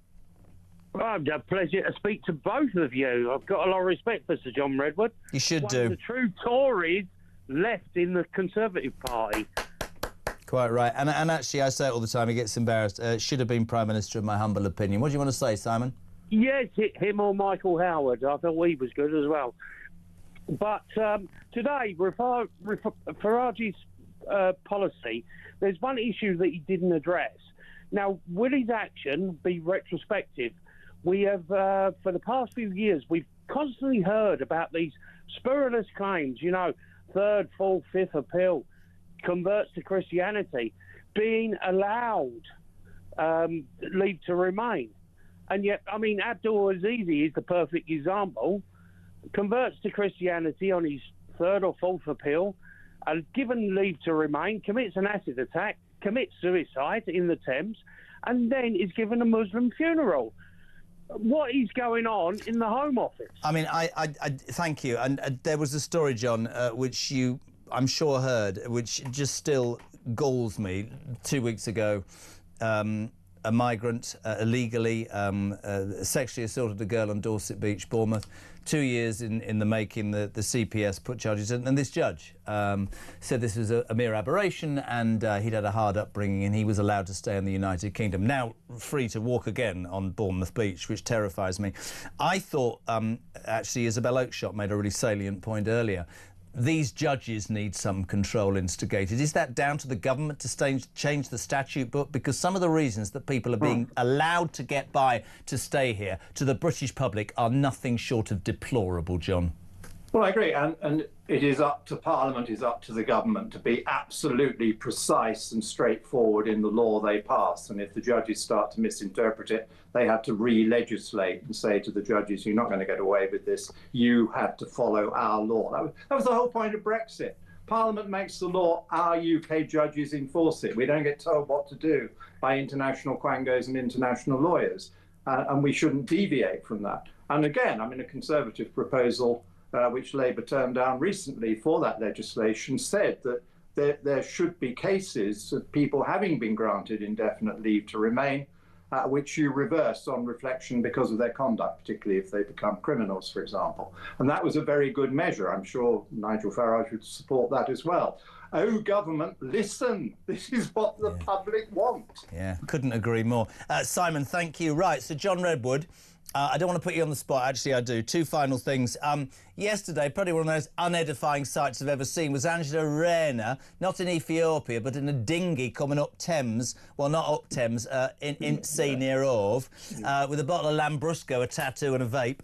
Speaker 5: Well, it's a pleasure to speak to both of you. I've got a lot of respect for Sir John Redwood.
Speaker 11: You should
Speaker 5: One
Speaker 11: do.
Speaker 5: of the true Tories left in the Conservative Party.
Speaker 11: Quite right. And actually, I say it all the time, he gets embarrassed. Should have been Prime Minister, in my humble opinion. What do you want to say, Simon?
Speaker 5: Yes, him or Michael Howard. I thought he was good as well. But today, Farage's policy, there's one issue that he didn't address. Now, will his action be retrospective? We have, for the past few years, we've constantly heard about these spurious claims, you know, third, fourth, fifth appeal, converts to Christianity, being allowed leave to remain. And yet, I mean, Abdul Azizi is the perfect example. Converts to Christianity on his third or fourth appeal, and given leave to remain, commits an acid attack, commits suicide in the Thames, and then is given a Muslim funeral. What is going on in the Home Office? I mean, I
Speaker 11: thank you. And there was a story, John, which you, I'm sure, heard, which just still galls me. 2 weeks ago, a migrant illegally sexually assaulted a girl on Dorset Beach, Bournemouth. 2 years in the making. The CPS put charges in, and this judge said this was a mere aberration, and he'd had a hard upbringing, and he was allowed to stay in the United Kingdom. Now free to walk again on Bournemouth Beach, which terrifies me. I thought, actually, Isabel Oakeshott made a really salient point earlier. These judges need some control instigated. Is that down to the government to change the statute book? Because some of the reasons that people are being allowed to get by to stay here to the British public are nothing short of deplorable, John.
Speaker 18: Well, I agree, and it is up to Parliament, is up to the government to be absolutely precise and straightforward in the law they pass. And if the judges start to misinterpret it, they have to re-legislate and say to the judges, you're not going to get away with this. You have to follow our law. That was the whole point of Brexit. Parliament makes the law, our UK judges enforce it. We don't get told what to do by international quangos and international lawyers. And we shouldn't deviate from that. And again, I mean, a Conservative proposal which Labour turned down recently for that legislation, said that there should be cases of people having been granted indefinite leave to remain, which you reverse on reflection because of their conduct, particularly if they become criminals, for example. And that was a very good measure. I'm sure Nigel Farage would support that as well. Oh, government, listen. This is what the public want.
Speaker 11: Yeah, couldn't agree more. Simon, thank you. Right, so John Redwood, I don't want to put you on the spot, actually I do. Two final things. Yesterday, probably one of the most unedifying sights I've ever seen was Angela Rayner, not in Ethiopia, but in a dinghy coming up Thames, well, not up Thames, in sea near Hove, with a bottle of Lambrusco, a tattoo and a vape.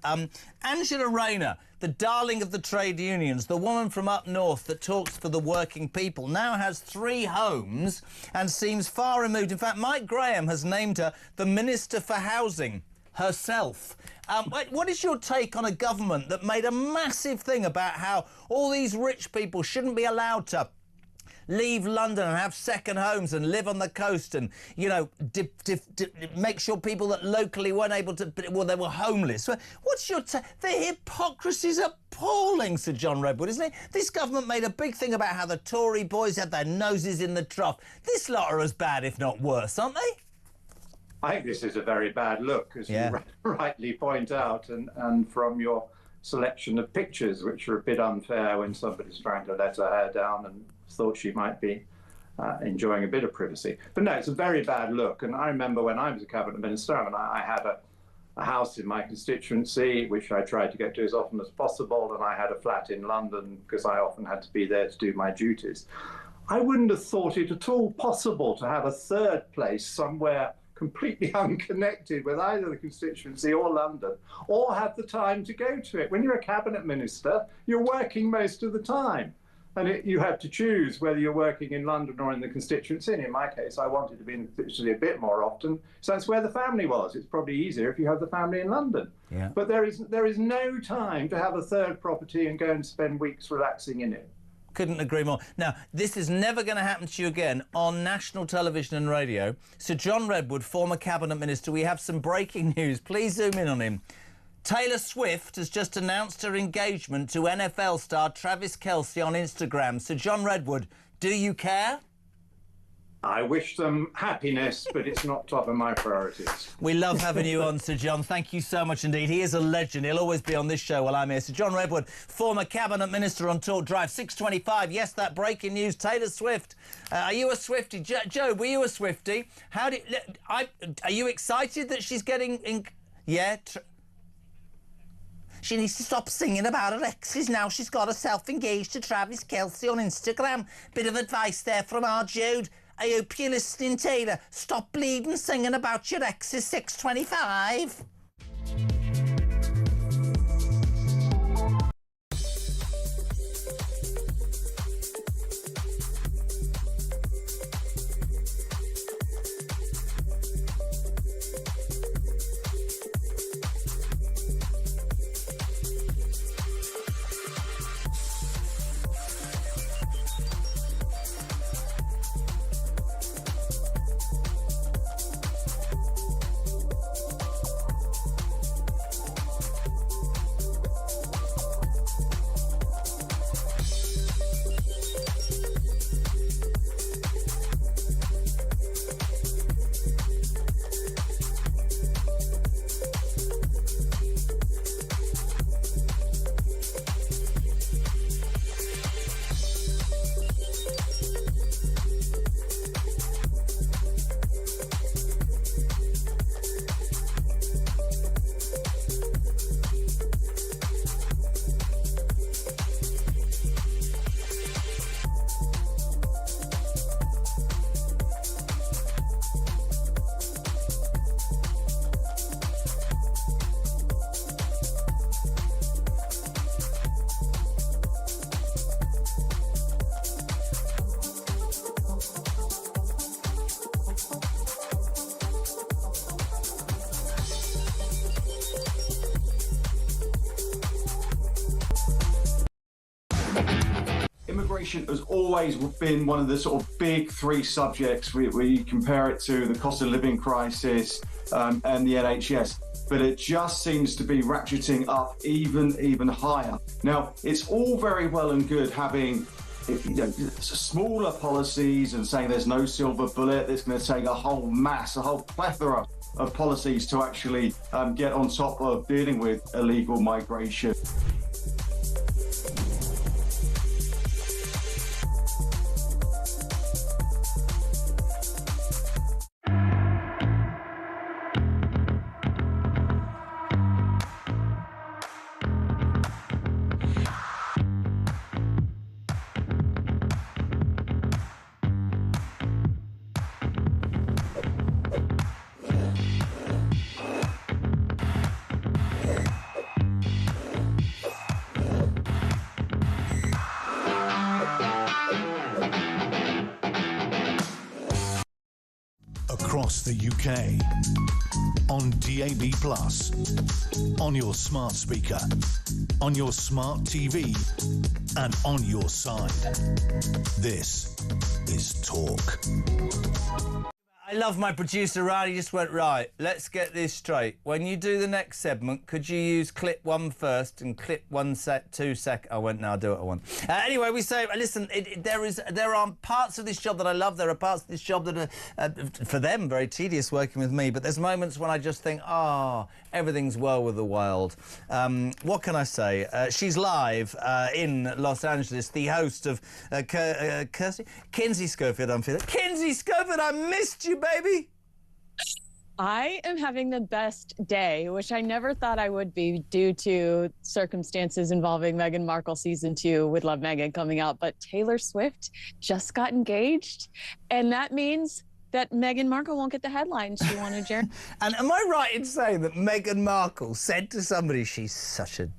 Speaker 11: Angela Rayner, the darling of the trade unions, the woman from up north that talks for the working people, now has 3 homes and seems far removed. In fact, Mike Graham has named her the Minister for Housing herself. What is your take on a government that made a massive thing about how all these rich people shouldn't be allowed to leave London and have second homes and live on the coast and, you know, make sure people that locally weren't able to, well, they were homeless? What's your take? The hypocrisy is appalling, Sir John Redwood, isn't it? This government made a big thing about how the Tory boys had their noses in the trough. This lot are as bad, if not worse, aren't they?
Speaker 18: I think this is a very bad look, as you rightly point out, and from your selection of pictures, which are a bit unfair when somebody's trying to let her hair down and thought she might be enjoying a bit of privacy. But no, it's a very bad look. And I remember when I was a cabinet minister, I mean, I had a house in my constituency, which I tried to get to as often as possible, and I had a flat in London because I often had to be there to do my duties. I wouldn't have thought it at all possible to have a third place somewhere completely unconnected with either the constituency or London, or have the time to go to it. When you're a cabinet minister, you're working most of the time. And you have to choose whether you're working in London or in the constituency. And in my case, I wanted to be in the constituency a bit more often. So that's where the family was. It's probably easier if you have the family in London.
Speaker 11: Yeah.
Speaker 18: But there is no time to have a third property and go and spend weeks relaxing in it.
Speaker 11: Couldn't agree more. Now, this is never going to happen to you again on national television and radio. Sir John Redwood, former cabinet minister, we have some breaking news. Please zoom in on him. Taylor Swift has just announced her engagement to NFL star Travis Kelce on Instagram. Sir John Redwood, do you care?
Speaker 18: I wish them happiness, but it's not top of my priorities.
Speaker 11: We love having you on, Sir John. Thank you so much indeed. He is a legend. He'll always be on this show while I'm here. Sir John Redwood, former cabinet minister on Talk Drive. 6:25. Yes, that breaking news. Taylor Swift. Are you a Swiftie? Joe, were you a Swiftie? Are you excited that she's getting in? Yeah. She needs to stop singing about her exes now. She's got herself engaged to Travis Kelce on Instagram. Bit of advice there from our Jude. I hope you're listening, Taylor. Stop bleeding singing about your exes. 6:25.
Speaker 6: Immigration has always been one of the sort of big three subjects where you compare it to the cost of living crisis and the NHS, but it just seems to be ratcheting up even higher. Now, it's all very well and good having smaller policies and saying there's no silver bullet. It's going to take a whole plethora of policies to actually get on top of dealing with illegal migration.
Speaker 10: Across the UK, on DAB+, on your smart speaker, on your smart TV, and on your side. This is Talk.
Speaker 11: I love my producer, Ryan. He just went, right, let's get this straight. When you do the next segment, could you use clip 1 first and clip 2 second? I went, no, I'll do what I want. Anyway, we say, listen, there are parts of this job that I love. There are parts of this job that are, for them, very tedious working with me. But there's moments when I just think, everything's well with the world. What can I say? She's live in Los Angeles, the host of Kinsey Schofield, I'm feeling. Kinsey Schofield, I missed you, baby.
Speaker 13: I am having the best day, which I never thought I would be due to circumstances involving Meghan Markle season 2 with Love Meghan coming out. But Taylor Swift just got engaged, and that means that Meghan Markle won't get the headlines she wanted, Jeremy.
Speaker 11: And am I right in saying that Meghan Markle said to somebody, she's such a...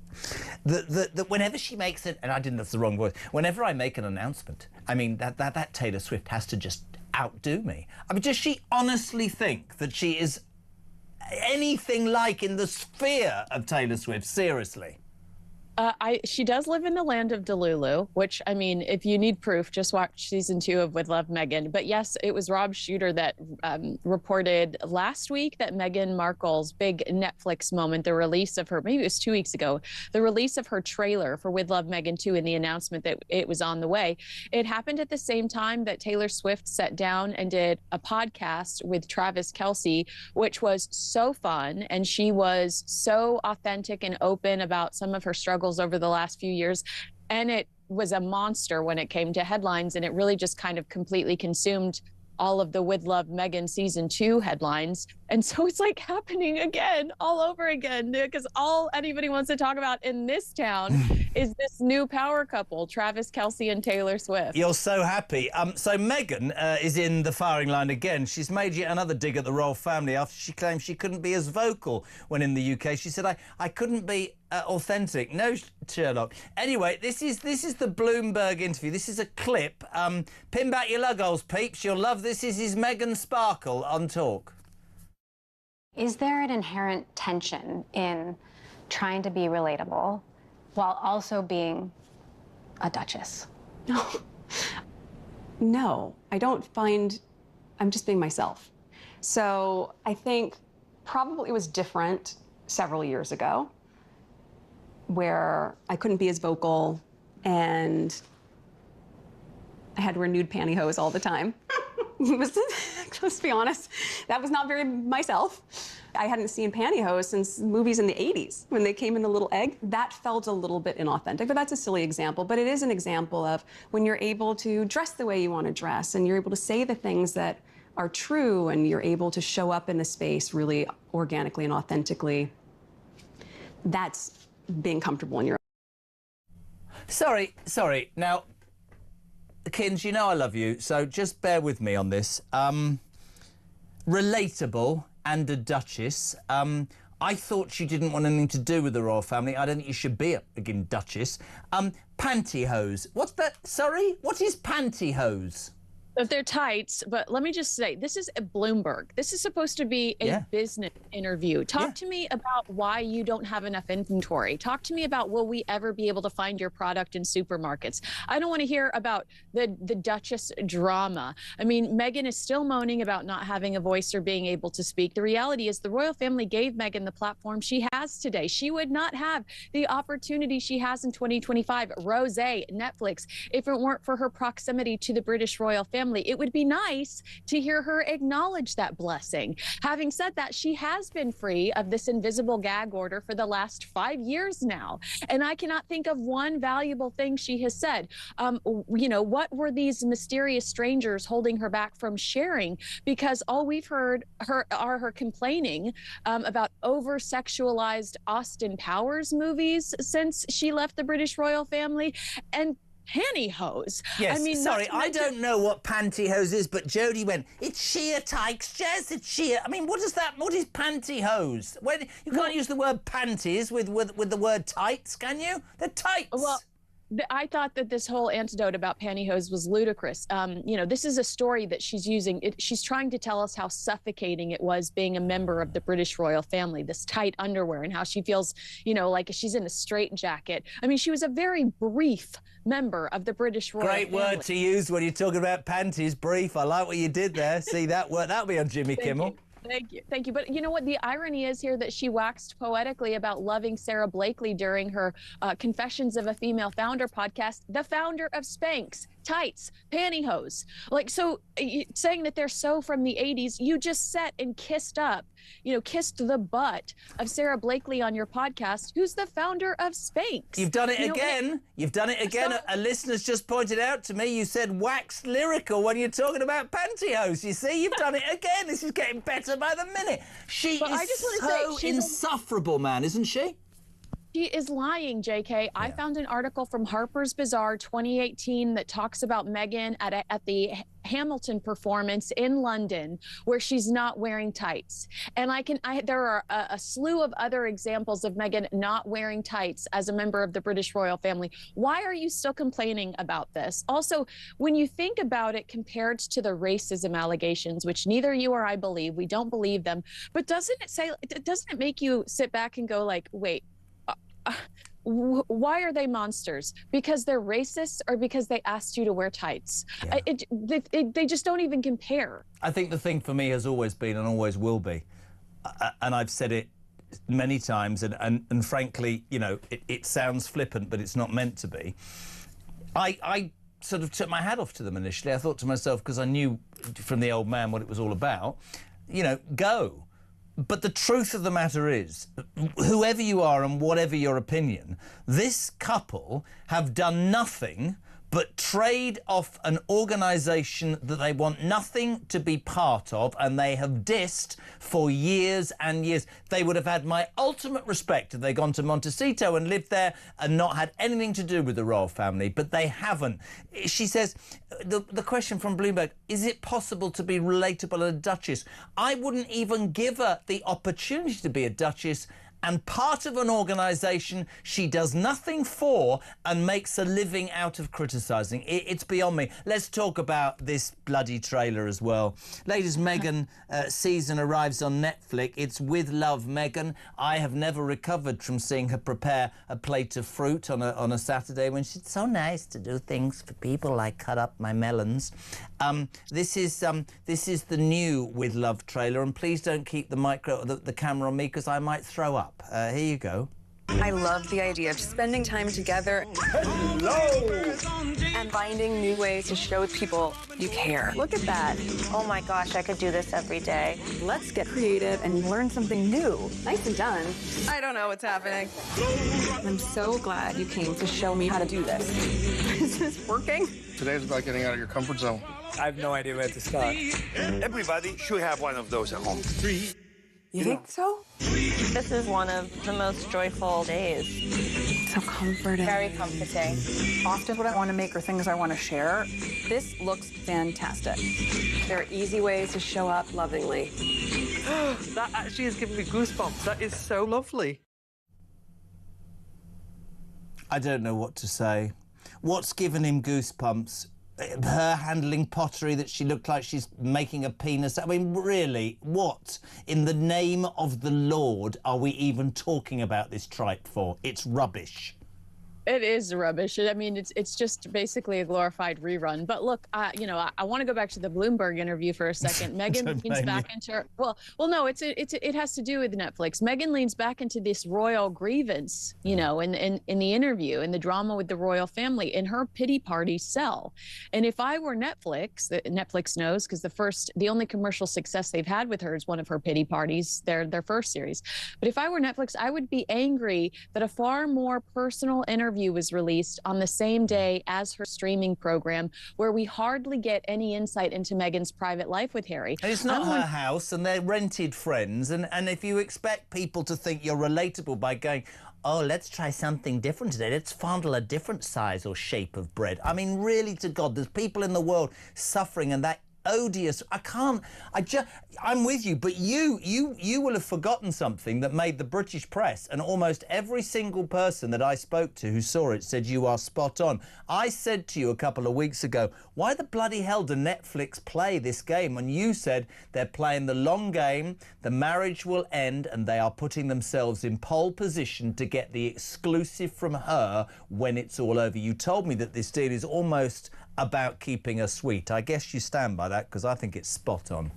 Speaker 11: That whenever she makes it, and I didn't, that's the wrong voice, whenever I make an announcement, I mean, that Taylor Swift has to just outdo me. I mean, does she honestly think that she is anything like in the sphere of Taylor Swift? Seriously?
Speaker 13: She does live in the land of Delulu, which, I mean, if you need proof, just watch season 2 of With Love, Meghan. But yes, it was Rob Shooter that reported last week that Meghan Markle's big Netflix moment, the release of her, maybe it was 2 weeks ago, the release of her trailer for With Love, Meghan 2 and the announcement that it was on the way, it happened at the same time that Taylor Swift sat down and did a podcast with Travis Kelce, which was so fun. And she was so authentic and open about some of her struggles over the last few years, and it was a monster when it came to headlines, and it really just kind of completely consumed all of the With Love Meghan season 2 headlines. And so it's like happening again, all over again, because all anybody wants to talk about in this town is this new power couple, Travis Kelce and Taylor Swift.
Speaker 11: You're so happy. So Meghan is in the firing line again. She's made yet another dig at the royal family after she claimed she couldn't be as vocal when in the UK. She said, I couldn't be authentic. No, Sherlock. Anyway, this is the Bloomberg interview. This is a clip. Pin back your lug-holes, peeps. You'll love this. This is Meghan Sparkle on Talk.
Speaker 14: Is there an inherent tension in trying to be relatable while also being a duchess?
Speaker 19: No, I don't find... I'm just being myself. So I think probably it was different several years ago, where I couldn't be as vocal and I had to wear nude pantyhose all the time. Let's be honest, that was not very myself. I hadn't seen pantyhose since movies in the 80s when they came in the little egg. That felt a little bit inauthentic, but that's a silly example. But it is an example of when you're able to dress the way you want to dress and you're able to say the things that are true and you're able to show up in the space really organically and authentically. That's being comfortable in your own.
Speaker 11: Sorry. Now, Kins, you know I love you, so just bear with me on this. Relatable and a duchess. I thought you didn't want anything to do with the royal family. I don't think you should be a friggin' duchess. Pantyhose. What's that? Sorry? What is pantyhose?
Speaker 13: They're tights, but let me just say, this is a Bloomberg. This is supposed to be a business interview. Talk to me about why you don't have enough inventory. Talk to me about, will we ever be able to find your product in supermarkets? I don't want to hear about the Duchess drama. I mean, Meghan is still moaning about not having a voice or being able to speak. The reality is the royal family gave Meghan the platform she has today. She would not have the opportunity she has in 2025, Rosé, Netflix, if it weren't for her proximity to the British royal family. It would be nice to hear her acknowledge that blessing. Having said that, she has been free of this invisible gag order for the last 5 years now. And I cannot think of one valuable thing she has said. You know, what were these mysterious strangers holding her back from sharing? Because all we've heard are her complaining about over-sexualized Austin Powers movies since she left the British royal family. And pantyhose.
Speaker 11: Yes,
Speaker 13: I mean,
Speaker 11: sorry, I don't know what pantyhose is, but Jodie went, it's sheer tykes, Jez, it's sheer. I mean, what is pantyhose? You can't use the word panties with the word tights, can you? They're tights.
Speaker 13: Well, I thought that this whole anecdote about pantyhose was ludicrous. You know, this is a story that she's using. She's trying to tell us how suffocating it was being a member of the British royal family, this tight underwear, and how she feels, you know, like she's in a straitjacket. I mean, she was a very brief member of the British royal family.
Speaker 11: Great word to use when you're talking about panties, brief. I like what you did there. See, that word, that'll be on Jimmy Kimmel.
Speaker 13: Thank you. But you know what? The irony is here that she waxed poetically about loving Sarah Blakely during her Confessions of a Female Founder podcast, the founder of Spanx, tights, pantyhose. Like, so saying that they're so from the 80s, you just sat and kissed the butt of Sarah Blakely on your podcast, who's the founder of Spanx.
Speaker 11: You've done it again. You've done it again. A listener's just pointed out to me, you said waxed lyrical when you're talking about pantyhose. You see, you've done it again. This is getting better by the minute. She is so insufferable, man, isn't she?
Speaker 13: She is lying, JK. I found an article from Harper's Bazaar 2018 that talks about Meghan at the Hamilton performance in London where she's not wearing tights. And there are a slew of other examples of Meghan not wearing tights as a member of the British royal family. Why are you still complaining about this? Also, when you think about it compared to the racism allegations, which neither you or I believe, we don't believe them, but doesn't it make you sit back and go like, wait, why are they monsters? Because they're racist or because they asked you to wear tights? They just don't even compare.
Speaker 11: I think the thing for me has always been and always will be, and I've said it many times, and frankly, you know, it sounds flippant, but it's not meant to be. I sort of took my hat off to them initially. I thought to myself, because I knew from the old man what it was all about, you know, go. But the truth of the matter is, whoever you are and whatever your opinion, this couple have done nothing but trade off an organisation that they want nothing to be part of, and they have dissed for years and years. They would have had my ultimate respect if they'd gone to Montecito and lived there and not had anything to do with the royal family, but they haven't. She says, the question from Bloomberg, is it possible to be relatable as a duchess? I wouldn't even give her the opportunity to be a duchess, and part of an organisation she does nothing for and makes a living out of criticising. It's beyond me. Let's talk about this bloody trailer as well. Latest Meghan season arrives on Netflix. It's With Love, Meghan. I have never recovered from seeing her prepare a plate of fruit on a Saturday when she's so nice to do things for people like cut up my melons. This is the new With Love trailer, and please don't keep the camera on me because I might throw up. Here you go.
Speaker 16: I love the idea of spending time together.
Speaker 17: Hello!
Speaker 16: And finding new ways to show people you care. Look at that.
Speaker 17: Oh my gosh, I could do this every day.
Speaker 16: Let's get creative and learn something new. Nicely done. I don't know what's happening. I'm so glad you came to show me how to do this. Is this working?
Speaker 20: Today's about getting out of your comfort zone.
Speaker 23: I have no idea where to start.
Speaker 20: Everybody should have one of those at home.
Speaker 16: You think so?
Speaker 17: This is one of the most joyful days.
Speaker 16: So comforting.
Speaker 17: Very comforting.
Speaker 16: Often what I want to make are things I want to share. This looks fantastic. There are easy ways to show up lovingly.
Speaker 21: That actually is giving me goosebumps. That is so lovely.
Speaker 11: I don't know what to say. What's given him goosebumps? Her handling pottery that she looked like she's making a penis. I mean, really, what in the name of the Lord are we even talking about this tripe for? It's rubbish.
Speaker 13: It is rubbish. I mean, it's just basically a glorified rerun. But look, you know, I want to go back to the Bloomberg interview for a second. Meghan leans back into her, well, no, it has to do with Netflix. Meghan leans back into this royal grievance, you know, in the interview, in the drama with the royal family, in her pity party cell. And if I were Netflix, Netflix knows, because the only commercial success they've had with her is one of her pity parties, their first series. But if I were Netflix, I would be angry that a far more personal interview was released on the same day as her streaming program, where we hardly get any insight into Meghan's private life with Harry.
Speaker 11: And it's not her house, and they're rented friends, and if you expect people to think you're relatable by going, oh, let's try something different today, let's fondle a different size or shape of bread. I mean, really, to God, there's people in the world suffering, and that odious. I'm with you, but you will have forgotten something that made the British press, and almost every single person that I spoke to who saw it said you are spot on. I said to you a couple of weeks ago, why the bloody hell do Netflix play this game? And you said they're playing the long game, the marriage will end, and they are putting themselves in pole position to get the exclusive from her when it's all over. You told me that this deal is almost about keeping her sweet. I guess you stand by that, because I think it's spot on.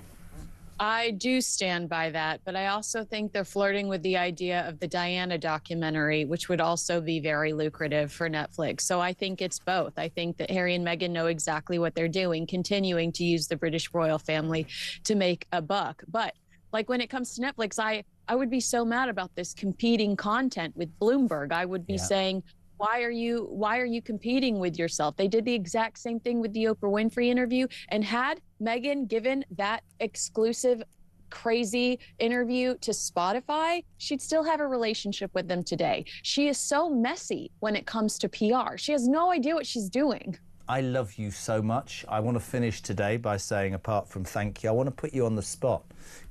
Speaker 13: I do stand by that, but I also think they're flirting with the idea of the Diana documentary, which would also be very lucrative for Netflix. So I think it's both. I think that Harry and Meghan know exactly what they're doing, continuing to use the British royal family to make a buck. But like when it comes to Netflix, I would be so mad about this competing content with Bloomberg. I would be saying, why are you competing with yourself? They did the exact same thing with the Oprah Winfrey interview, and had Meghan given that exclusive crazy interview to Spotify, she'd still have a relationship with them today. She is so messy when it comes to PR. She has no idea what she's doing.
Speaker 11: I love you so much. I want to finish today by saying, apart from thank you, I want to put you on the spot,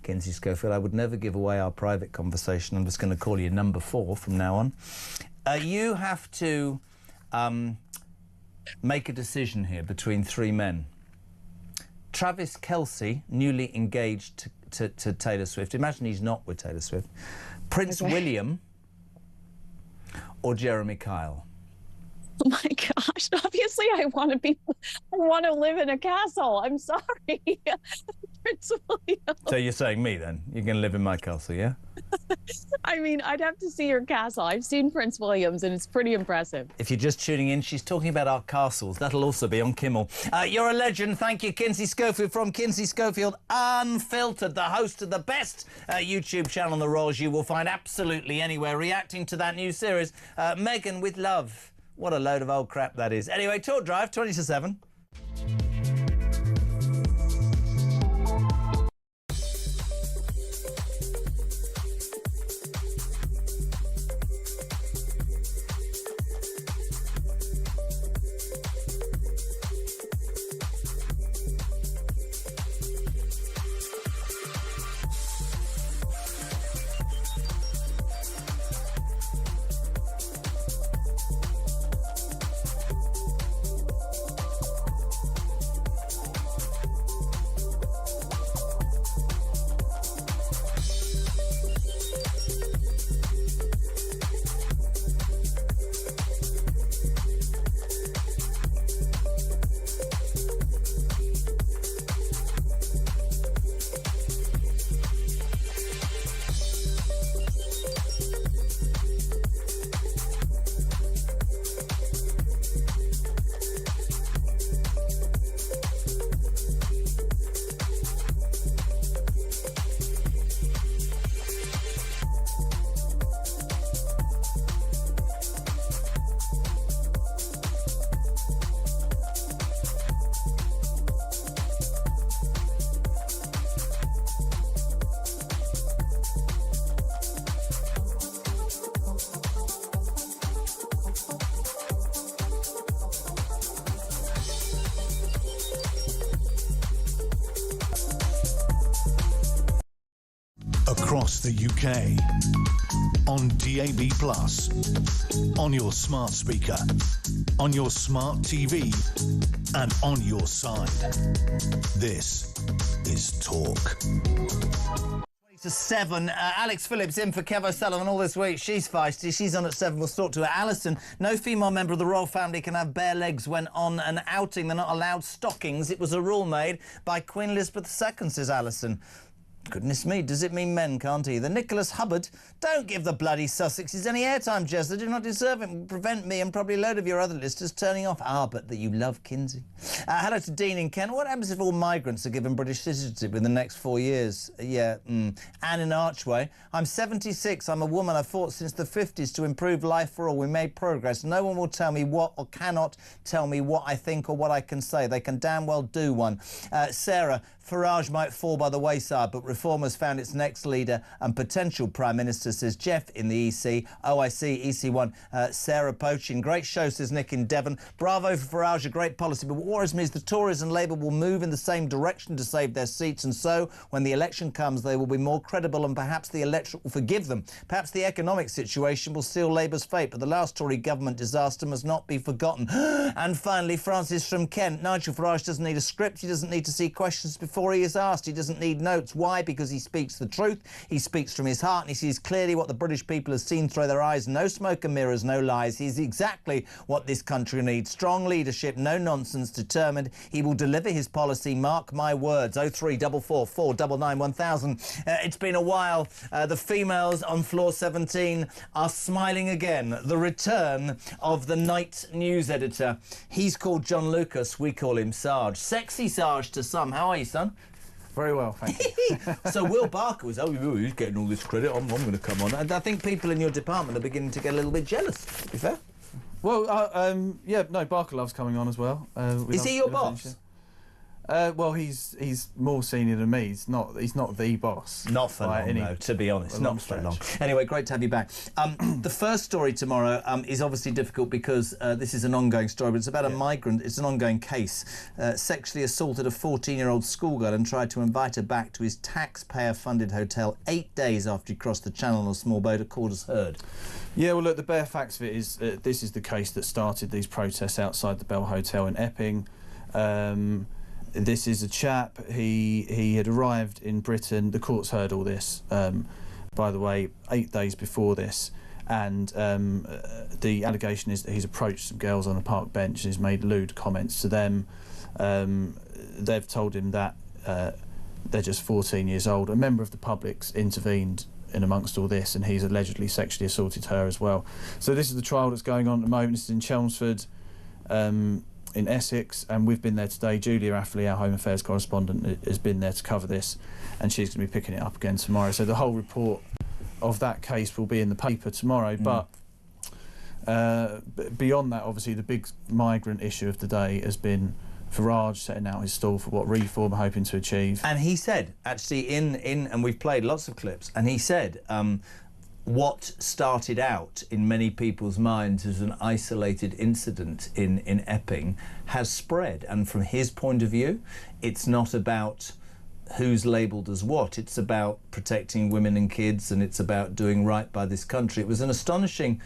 Speaker 11: Kinsey Schofield. I would never give away our private conversation. I'm just going to call you number 4 from now on. You have to make a decision here between 3 men. Travis Kelce, newly engaged to Taylor Swift. Imagine he's not with Taylor Swift. Prince William or Jeremy Kyle?
Speaker 13: Oh my gosh! Obviously, I want to live in a castle. I'm sorry, Prince William.
Speaker 11: So you're saying me then? You're going to live in my castle, yeah?
Speaker 13: I mean, I'd have to see your castle. I've seen Prince William's, and it's pretty impressive.
Speaker 11: If you're just tuning in, she's talking about our castles. That'll also be on Kimmel. You're a legend. Thank you, Kinsey Schofield, from Kinsey Schofield Unfiltered, the host of the best YouTube channel on the rolls you will find absolutely anywhere, reacting to that new series, Meghan with Love. What a load of old crap that is. Anyway, Talk Drive, 20 to 7.
Speaker 10: Across the UK, on DAB+, on your smart speaker, on your smart TV, and on your side. This is Talk.
Speaker 11: 20 to 7. Alex Phillips in for Kev O'Sullivan all this week. She's feisty. She's on at 7. We'll talk to her. Alison, no female member of the royal family can have bare legs when on an outing. They're not allowed stockings. It was a rule made by Queen Elizabeth II, says Alison. Goodness me, does it mean men can't either? Nicholas Hubbard, don't give the bloody Sussexes any airtime, Jess. They do not deserve it. It will prevent me and probably a load of your other listeners turning off. Ah, but that you love Kinsey. Hello to Dean in Kent. What happens if all migrants are given British citizenship in the next 4 years? Anne in Archway. I'm 76. I'm a woman. I've fought since the 50s to improve life for all. We made progress. No one will tell me what or cannot tell me what I think or what I can say. They can damn well do one. Sarah, Farage might fall by the wayside, but Reform has found its next leader and potential Prime Minister, says Jeff in the EC. OIC, EC1, Sarah Poaching. Great show, says Nick in Devon. Bravo for Farage, a great policy. But what worries me is the Tories and Labour will move in the same direction to save their seats. And so, when the election comes, they will be more credible and perhaps the electorate will forgive them. Perhaps the economic situation will seal Labour's fate. But the last Tory government disaster must not be forgotten. And finally, Francis from Kent. Nigel Farage doesn't need a script. He doesn't need to see questions before he is asked. He doesn't need notes. Why? Because he speaks the truth. He speaks from his heart and he sees clearly what the British people have seen through their eyes. No smoke and mirrors, no lies. He's exactly what this country needs. Strong leadership, no nonsense, determined. He will deliver his policy. Mark my words. 0344 499 1000. It's been a while. The females on floor 17 are smiling again. The return of the night news editor. He's called John Lucas. We call him Sarge. Sexy Sarge to some. How are you, son?
Speaker 4: Very well, thank you.
Speaker 11: So Will Barker was, he's getting all this credit, I'm going to come on. And I think people in your department are beginning to get a little bit jealous, to be fair.
Speaker 4: Well, yeah, no, Barker loves coming on as well.
Speaker 11: Is he your boss?
Speaker 4: Well, he's more senior than me. He's not the boss.
Speaker 11: Not for long, though, to be honest. Not for long. Anyway, great to have you back. The first story tomorrow is obviously difficult because this is an ongoing story, but it's about a migrant. It's an ongoing case. Sexually assaulted a 14-year-old schoolgirl and tried to invite her back to his taxpayer-funded hotel 8 days after he crossed the channel on a small boat, a court has heard.
Speaker 4: Yeah, well, look, the bare facts of it is this is the case that started these protests outside the Bell Hotel in Epping. This is a chap, he had arrived in Britain, the court's heard all this, by the way, 8 days before this, and the allegation is that he's approached some girls on a park bench and has made lewd comments to them. They've told him that they're just 14 years old. A member of the public's intervened in amongst all this, and he's allegedly sexually assaulted her as well. So this is the trial that's going on at the moment. This is in Chelmsford, in Essex, and we've been there today. Julia Affley, our Home Affairs correspondent, has been there to cover this, and she's going to be picking it up again tomorrow. So the whole report of that case will be in the paper tomorrow. But beyond that, obviously, the big migrant issue of the day has been Farage setting out his stall for what reform are hoping to achieve.
Speaker 11: And he said, actually, and we've played lots of clips, and he said what started out in many people's minds as an isolated incident in Epping has spread. And from his point of view, it's not about who's labelled as what, it's about protecting women and kids, and it's about doing right by this country. It was an astonishing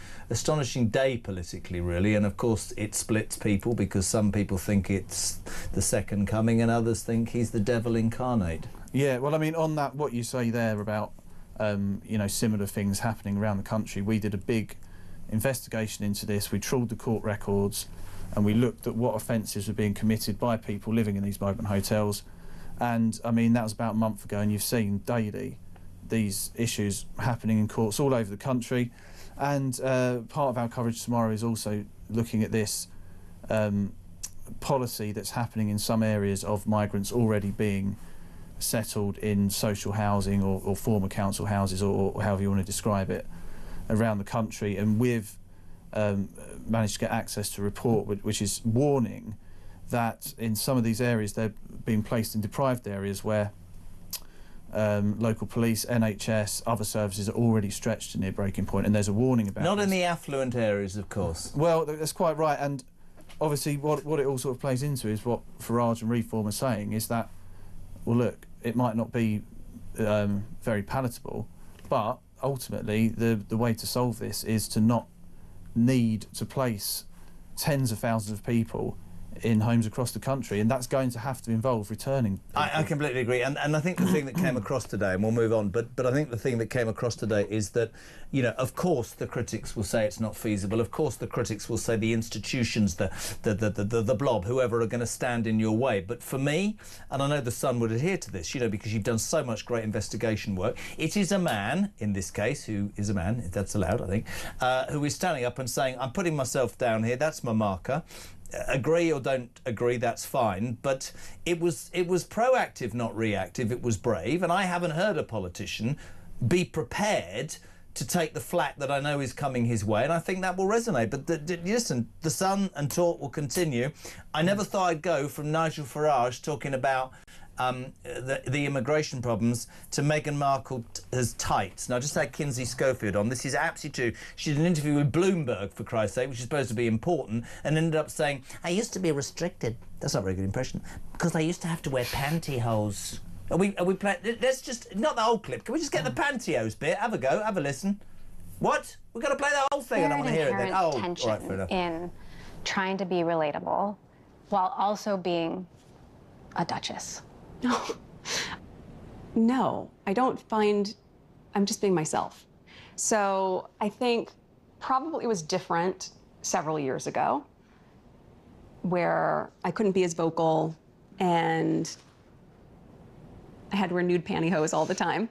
Speaker 11: day politically, really, and of course it splits people because some people think it's the second coming and others think he's the devil incarnate.
Speaker 4: Yeah, well, I mean, on that, what you say there about you know, similar things happening around the country, we did a big investigation into this. We trawled the court records and we looked at what offences were being committed by people living in these migrant hotels. And I mean, that was about a month ago, and you've seen daily these issues happening in courts all over the country. And part of our coverage tomorrow is also looking at this policy that's happening in some areas of migrants already being settled in social housing or former council houses, or however you want to describe it, around the country. And we've managed to get access to a report which is warning that in some of these areas they're being placed in deprived areas where local police, NHS, other services are already stretched to near breaking point, and there's a warning about
Speaker 11: Not in the affluent areas, of course.
Speaker 4: Well, that's quite right, and obviously what it all sort of plays into is what Farage and Reform are saying, is that, well, look, it might not be very palatable, but ultimately the way to solve this is to not need to place tens of thousands of people in homes across the country, and that's going to have to involve returning people.
Speaker 11: I completely agree, and I think the thing that came across today, and we'll move on, but I think the thing that came across today is that, you know, of course the critics will say it's not feasible, of course the critics will say the institutions, the blob, whoever are going to stand in your way, but for me, and I know the Sun would adhere to this, you know, because you've done so much great investigation work, it is a man, in this case, who is a man, if that's allowed, I think, who is standing up and saying, I'm putting myself down here, that's my marker. Agree or don't agree, that's fine, but it was proactive, not reactive. It was brave, and I haven't heard a politician be prepared to take the flak that I know is coming his way, and I think that will resonate. But listen, the Sun and talk will continue. I never thought I'd go from Nigel Farage talking about the immigration problems to Meghan Markle as tights. Now, I just had Kinsey Schofield on. This is absolutely true. She did an interview with Bloomberg, for Christ's sake, which is supposed to be important, and ended up saying, I used to be restricted. That's not a very good impression, because I used to have to wear pantyhose. Are we playing? Let's just, not the whole clip. Can we just get the pantyhose bit? Have a go, have a listen. What? We've got to play the whole thing. I don't want to hear it then. Oh, all right, fair enough.
Speaker 14: In trying to be relatable while also being a duchess.
Speaker 19: No, I don't find, I'm just being myself. So I think probably it was different several years ago where I couldn't be as vocal and I had to wear nude pantyhose all the time.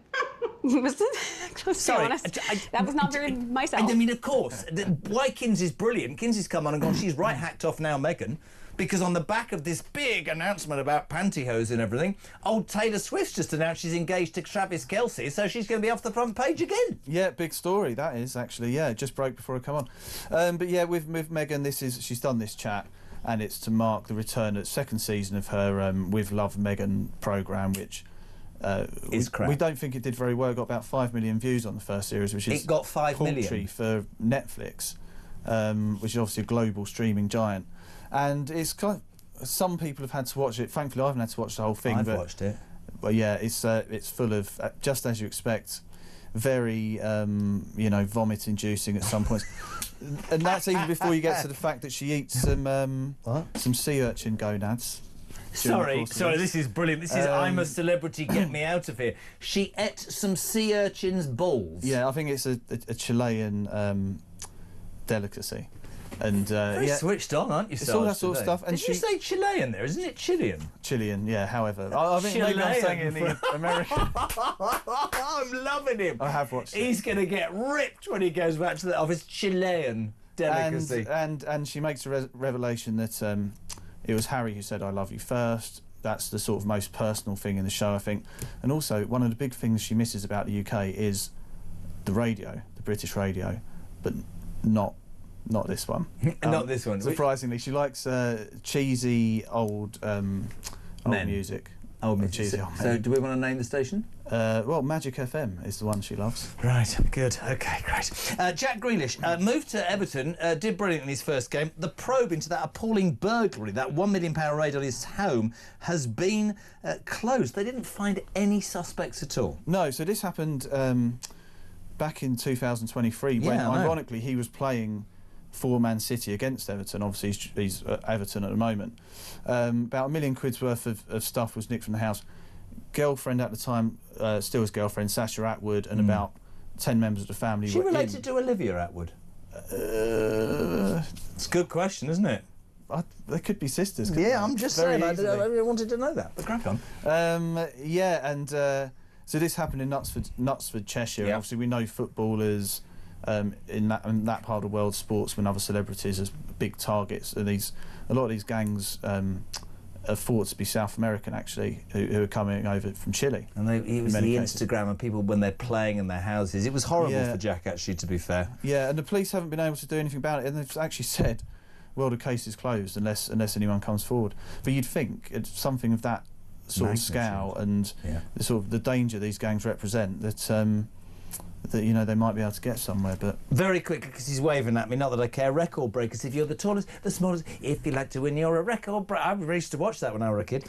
Speaker 11: Sorry,
Speaker 19: that was not very myself.
Speaker 11: I mean, of course, why Kinsey's brilliant. Kinsey's come on and gone, she's right hacked off now, Meghan. Because on the back of this big announcement about pantyhose and everything, old Taylor Swift's just announced she's engaged to Travis Kelce, so she's going to be off the front page again.
Speaker 4: Yeah, big story, that is, actually. Yeah, it just broke before I come on. But yeah, with Meghan, she's done this chat. and it's to mark the return of second season of her With Love Meghan programme, which
Speaker 11: is crap.
Speaker 4: We don't think it did very well. It got about 5 million views on the first series, which is
Speaker 11: it got 5 million
Speaker 4: paltry for Netflix, which is obviously a global streaming giant. And it's kind of, some people have had to watch it. Thankfully, I haven't had to watch the whole thing.
Speaker 11: I've watched it.
Speaker 4: But yeah, it's full of, just as you expect, very vomit-inducing at some points. And that's even before you get to the fact that she eats some sea urchin gonads.
Speaker 11: Sorry, this is brilliant. This is I'm a celebrity, get me out of here. She ate some sea urchin's balls.
Speaker 4: Yeah, I think it's a Chilean delicacy. And
Speaker 11: very switched on, aren't you?
Speaker 4: It's all that sort of stuff. And
Speaker 11: Did you say Chilean there? Isn't it Chilean?
Speaker 4: Chilean, yeah. However, I think maybe I'm saying it in the American.
Speaker 11: I'm loving him.
Speaker 4: I have watched it.
Speaker 11: He's going to get ripped when he goes back to the office. Chilean delicacy.
Speaker 4: And she makes a revelation that it was Harry who said, "I love you" first. That's the sort of most personal thing in the show, I think. And also, one of the big things she misses about the UK is the radio, the British radio, but not this one.
Speaker 11: Not this one.
Speaker 4: Surprisingly, she likes cheesy old music.
Speaker 11: Old music.
Speaker 4: Cheesy old
Speaker 11: so, do we want to name the station?
Speaker 4: Well, Magic FM is the one she loves.
Speaker 11: Right, good. OK, great. Jack Grealish moved to Everton, did brilliant in his first game. The probe into that appalling burglary, that £1 million raid on his home, has been closed. They didn't find any suspects at all.
Speaker 4: No, so this happened back in 2023 when, ironically, he was playing for Man City against Everton. Obviously, he's at Everton at the moment. About £1 million worth of stuff was nicked from the house. Girlfriend at the time, still his girlfriend, Sasha Atwood, and about 10 members of the family.
Speaker 11: She related to Olivia Atwood? It's a good question, isn't it?
Speaker 4: They could be sisters.
Speaker 11: Yeah, I'm just saying. I wanted to know that. But crack on.
Speaker 4: Yeah, and so this happened in Knutsford, Cheshire.
Speaker 11: Yeah.
Speaker 4: Obviously, we know footballers in that part of the world, sportsmen, other celebrities as big targets. And a lot of these gangs are thought to be South American, actually, who are coming over from Chile.
Speaker 11: And it was the Instagram of people when they're playing in their houses. It was horrible for Jack, actually, to be fair.
Speaker 4: Yeah, and the police haven't been able to do anything about it, and they've actually said, well, the case is closed unless anyone comes forward. But you'd think it's something of that sort of scale and the sort of the danger these gangs represent that they might be able to get somewhere. But
Speaker 11: very quickly, because he's waving at me, not that I care, record breakers. If you're the tallest, the smallest, if you like to win, you're a record breaker. I used to watch that when I was a kid.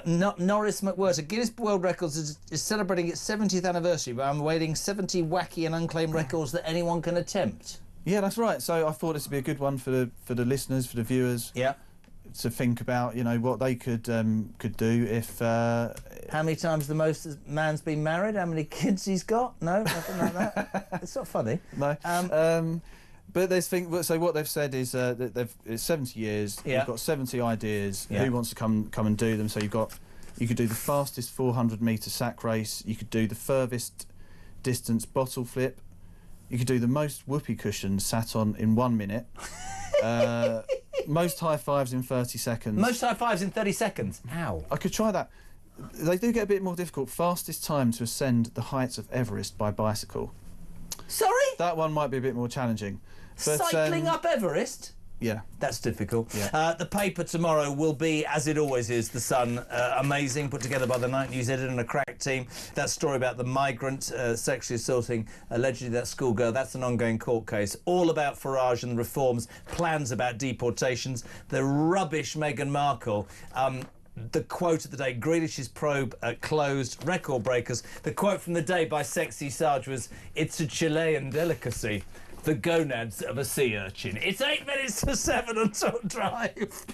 Speaker 11: Norris McWhirter, Guinness World Records is celebrating its 70th anniversary by unveiling 70 wacky and unclaimed records that anyone can attempt.
Speaker 4: Yeah, that's right. So I thought this would be a good one for the listeners, for the viewers.
Speaker 11: Yeah.
Speaker 4: To think about, what they could do if.
Speaker 11: How many times the most man's been married? How many kids he's got? No, nothing like that. It's not funny.
Speaker 4: No. But there's so what they've said is that it's 70 years.
Speaker 11: Yeah.
Speaker 4: You've got 70 ideas. Yeah. Who wants to come and do them? So you could do the fastest 400-metre sack race. You could do the furthest distance bottle flip. You could do the most whoopee cushions sat on in 1 minute. Most high fives in 30 seconds.
Speaker 11: Most high fives in 30 seconds? Ow.
Speaker 4: I could try that. They do get a bit more difficult. Fastest time to ascend the heights of Everest by bicycle.
Speaker 11: Sorry?
Speaker 4: That one might be a bit more challenging. But,
Speaker 11: cycling up Everest?
Speaker 4: Yeah.
Speaker 11: That's difficult.
Speaker 4: Yeah.
Speaker 11: The paper tomorrow will be, as it always is, The Sun. Amazing, put together by the Night News editor and a crack team. That story about the migrant sexually assaulting, allegedly, that schoolgirl, that's an ongoing court case. All about Farage and the reforms, plans about deportations, the rubbish Meghan Markle. The quote of the day, Grealish's probe closed, record breakers. The quote from the day by Sexy Sarge was, "It's a Chilean delicacy. The gonads of a sea urchin." It's 8 minutes to 7 on Talk Drive.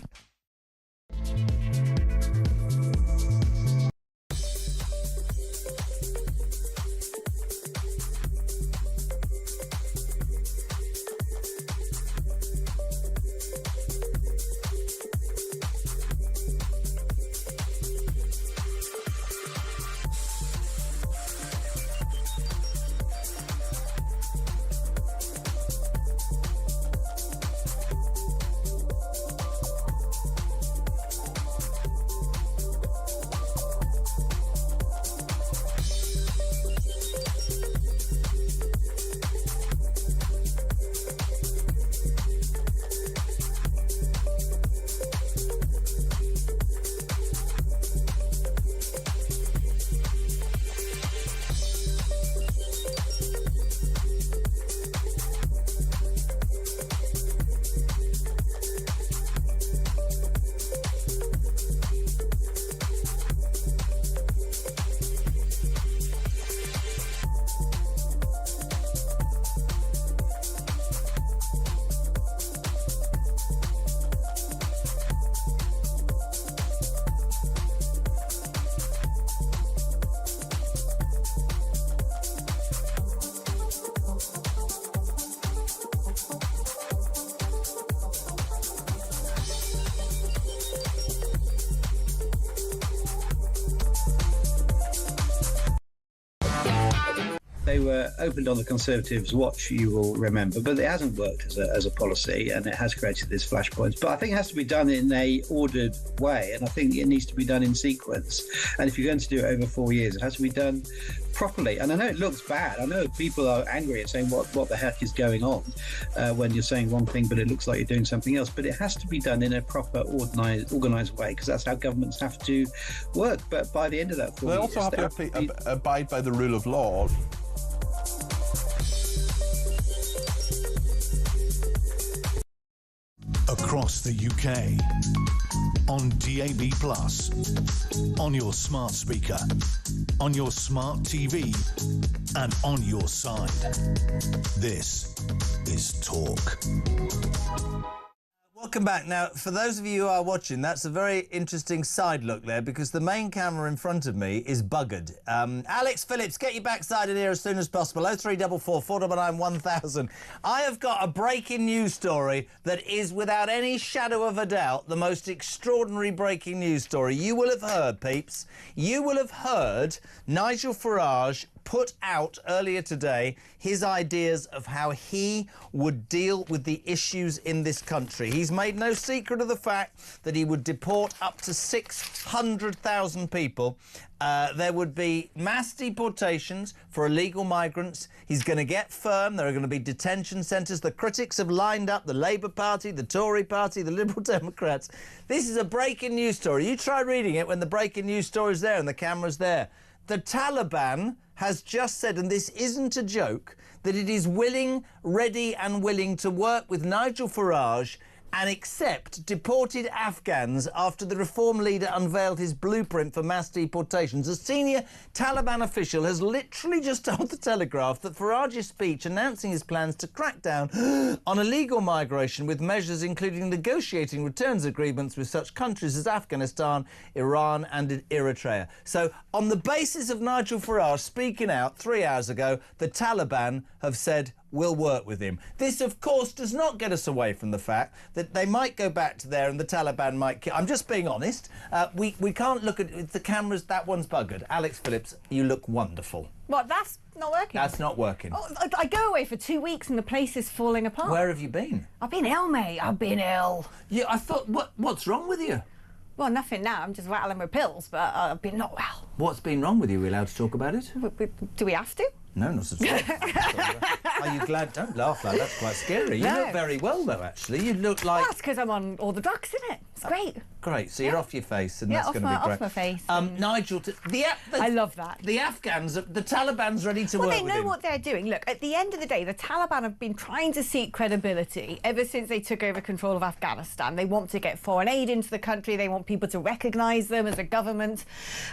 Speaker 7: They were opened on the Conservatives' watch, you will remember, but it hasn't worked as a policy, and it has created these flashpoints. But I think it has to be done in a ordered way, and I think it needs to be done in sequence. And if you're going to do it over 4 years, it has to be done properly. And I know it looks bad. I know people are angry and saying, what the heck is going on when you're saying one thing, but it looks like you're doing something else. But it has to be done in a proper, organised way, because that's how governments have to work. But by the end of that 4 years...
Speaker 8: They also have to abide by the rule of law.
Speaker 10: Across the UK, on DAB+, on your smart speaker, on your smart TV, and on your side. This is Talk.
Speaker 11: Welcome back. Now, for those of you who are watching, that's a very interesting side look there, because the main camera in front of me is buggered. Alex Phillips, get your backside in here as soon as possible. 0344 499 1000. I have got a breaking news story that is, without any shadow of a doubt, the most extraordinary breaking news story. You will have heard, peeps, you will have heard Nigel Farage put out earlier today his ideas of how he would deal with the issues in this country. He's made no secret of the fact that he would deport up to 600,000 people. There would be mass deportations for illegal migrants. He's going to get firm. There are going to be detention centres. The critics have lined up the Labour Party, the Tory Party, the Liberal Democrats. This is a breaking news story. You try reading it when the breaking news story is there and the camera's there. The Taliban has just said, and this isn't a joke, that it is ready and willing to work with Nigel Farage and accept deported Afghans after the Reform leader unveiled his blueprint for mass deportations. A senior Taliban official has literally just told the Telegraph that Farage's speech announcing his plans to crack down on illegal migration with measures including negotiating returns agreements with such countries as Afghanistan, Iran and Eritrea. So on the basis of Nigel Farage speaking out 3 hours ago, the Taliban have said, we'll work with him. This, of course, does not get us away from the fact that they might go back to there and the Taliban might... I'm just being honest. We can't look at the cameras. That one's buggered. Alex Phillips, you look wonderful.
Speaker 22: What, that's not working?
Speaker 11: That's not working.
Speaker 22: Oh, I go away for 2 weeks and the place is falling apart.
Speaker 11: Where have you been?
Speaker 22: I've been ill, mate. I've been ill.
Speaker 11: Yeah, I thought... What's wrong with you?
Speaker 22: Well, nothing now. I'm just rattling with pills, but I've been not well.
Speaker 11: What's been wrong with you? Are we allowed to talk about it?
Speaker 22: Do we have to?
Speaker 11: No, not at all. Are you glad? Don't laugh, lad. That's quite scary. You look very well, though, actually. You look like...
Speaker 22: Well, that's because I'm on all the drugs, isn't it? It's great.
Speaker 11: Great. So you're off your face, and that's going to be great.
Speaker 22: Off my face.
Speaker 11: Nigel,
Speaker 22: I love that.
Speaker 11: The Afghans, the Taliban's ready to work with him.
Speaker 22: Well, they know what they're doing. Look, at the end of the day, the Taliban have been trying to seek credibility ever since they took over control of Afghanistan. They want to get foreign aid into the country. They want people to recognise them as a government.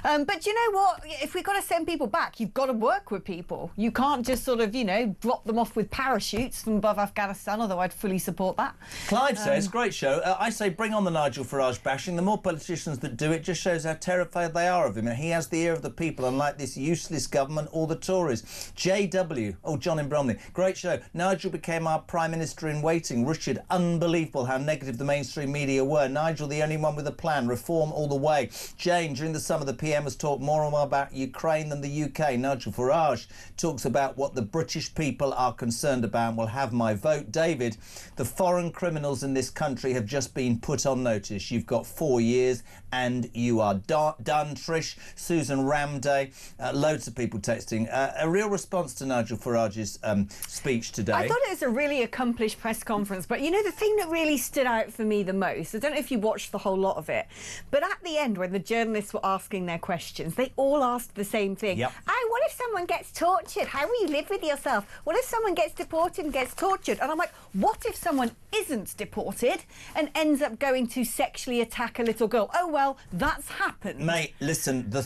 Speaker 22: But you know what? If we've got to send people back, you've got to work with people. You can't just sort of, you know, drop them off with parachutes from above Afghanistan, although I'd fully support that.
Speaker 11: Clyde says, great show. I say bring on the Nigel Farage bashing. The more politicians that do it just shows how terrified they are of him. And he has the ear of the people, unlike this useless government or the Tories. JW, John in Bromley, great show. Nigel became our Prime Minister in waiting. Richard, unbelievable how negative the mainstream media were. Nigel, the only one with a plan, reform all the way. Jane, during the summer, the PM has talked more and more about Ukraine than the UK. Nigel Farage talks about what the British people are concerned about and will have my vote. David, the foreign criminals in this country have just been put on notice. You've got 4 years and you are done. Trish, Susan Ramday, loads of people texting. A real response to Nigel Farage's speech today.
Speaker 22: I thought it was a really accomplished press conference, but you know, the thing that really stood out for me the most, I don't know if you watched the whole lot of it, but at the end when the journalists were asking their questions, they all asked the same thing.
Speaker 11: Yep.
Speaker 22: What if someone gets tortured? How will you live with yourself? What if someone gets deported and gets tortured? And I'm like, what if someone isn't deported and ends up going to sexually attack a little girl? Oh, well, that's happened.
Speaker 11: Mate, listen, the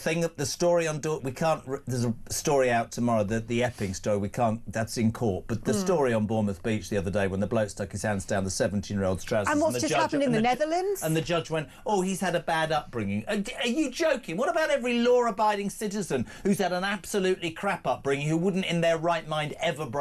Speaker 11: story on... we can't... There's a story out tomorrow, the Epping story, we can't... That's in court. But the story on Bournemouth Beach the other day when the bloke stuck his hands down the 17-year-old's trousers...
Speaker 22: And what's just happened in the Netherlands?
Speaker 11: And the judge went, oh, he's had a bad upbringing. Are you joking? What about every law-abiding citizen who's had an absolutely crap upbringing, who wouldn't in their right mind ever break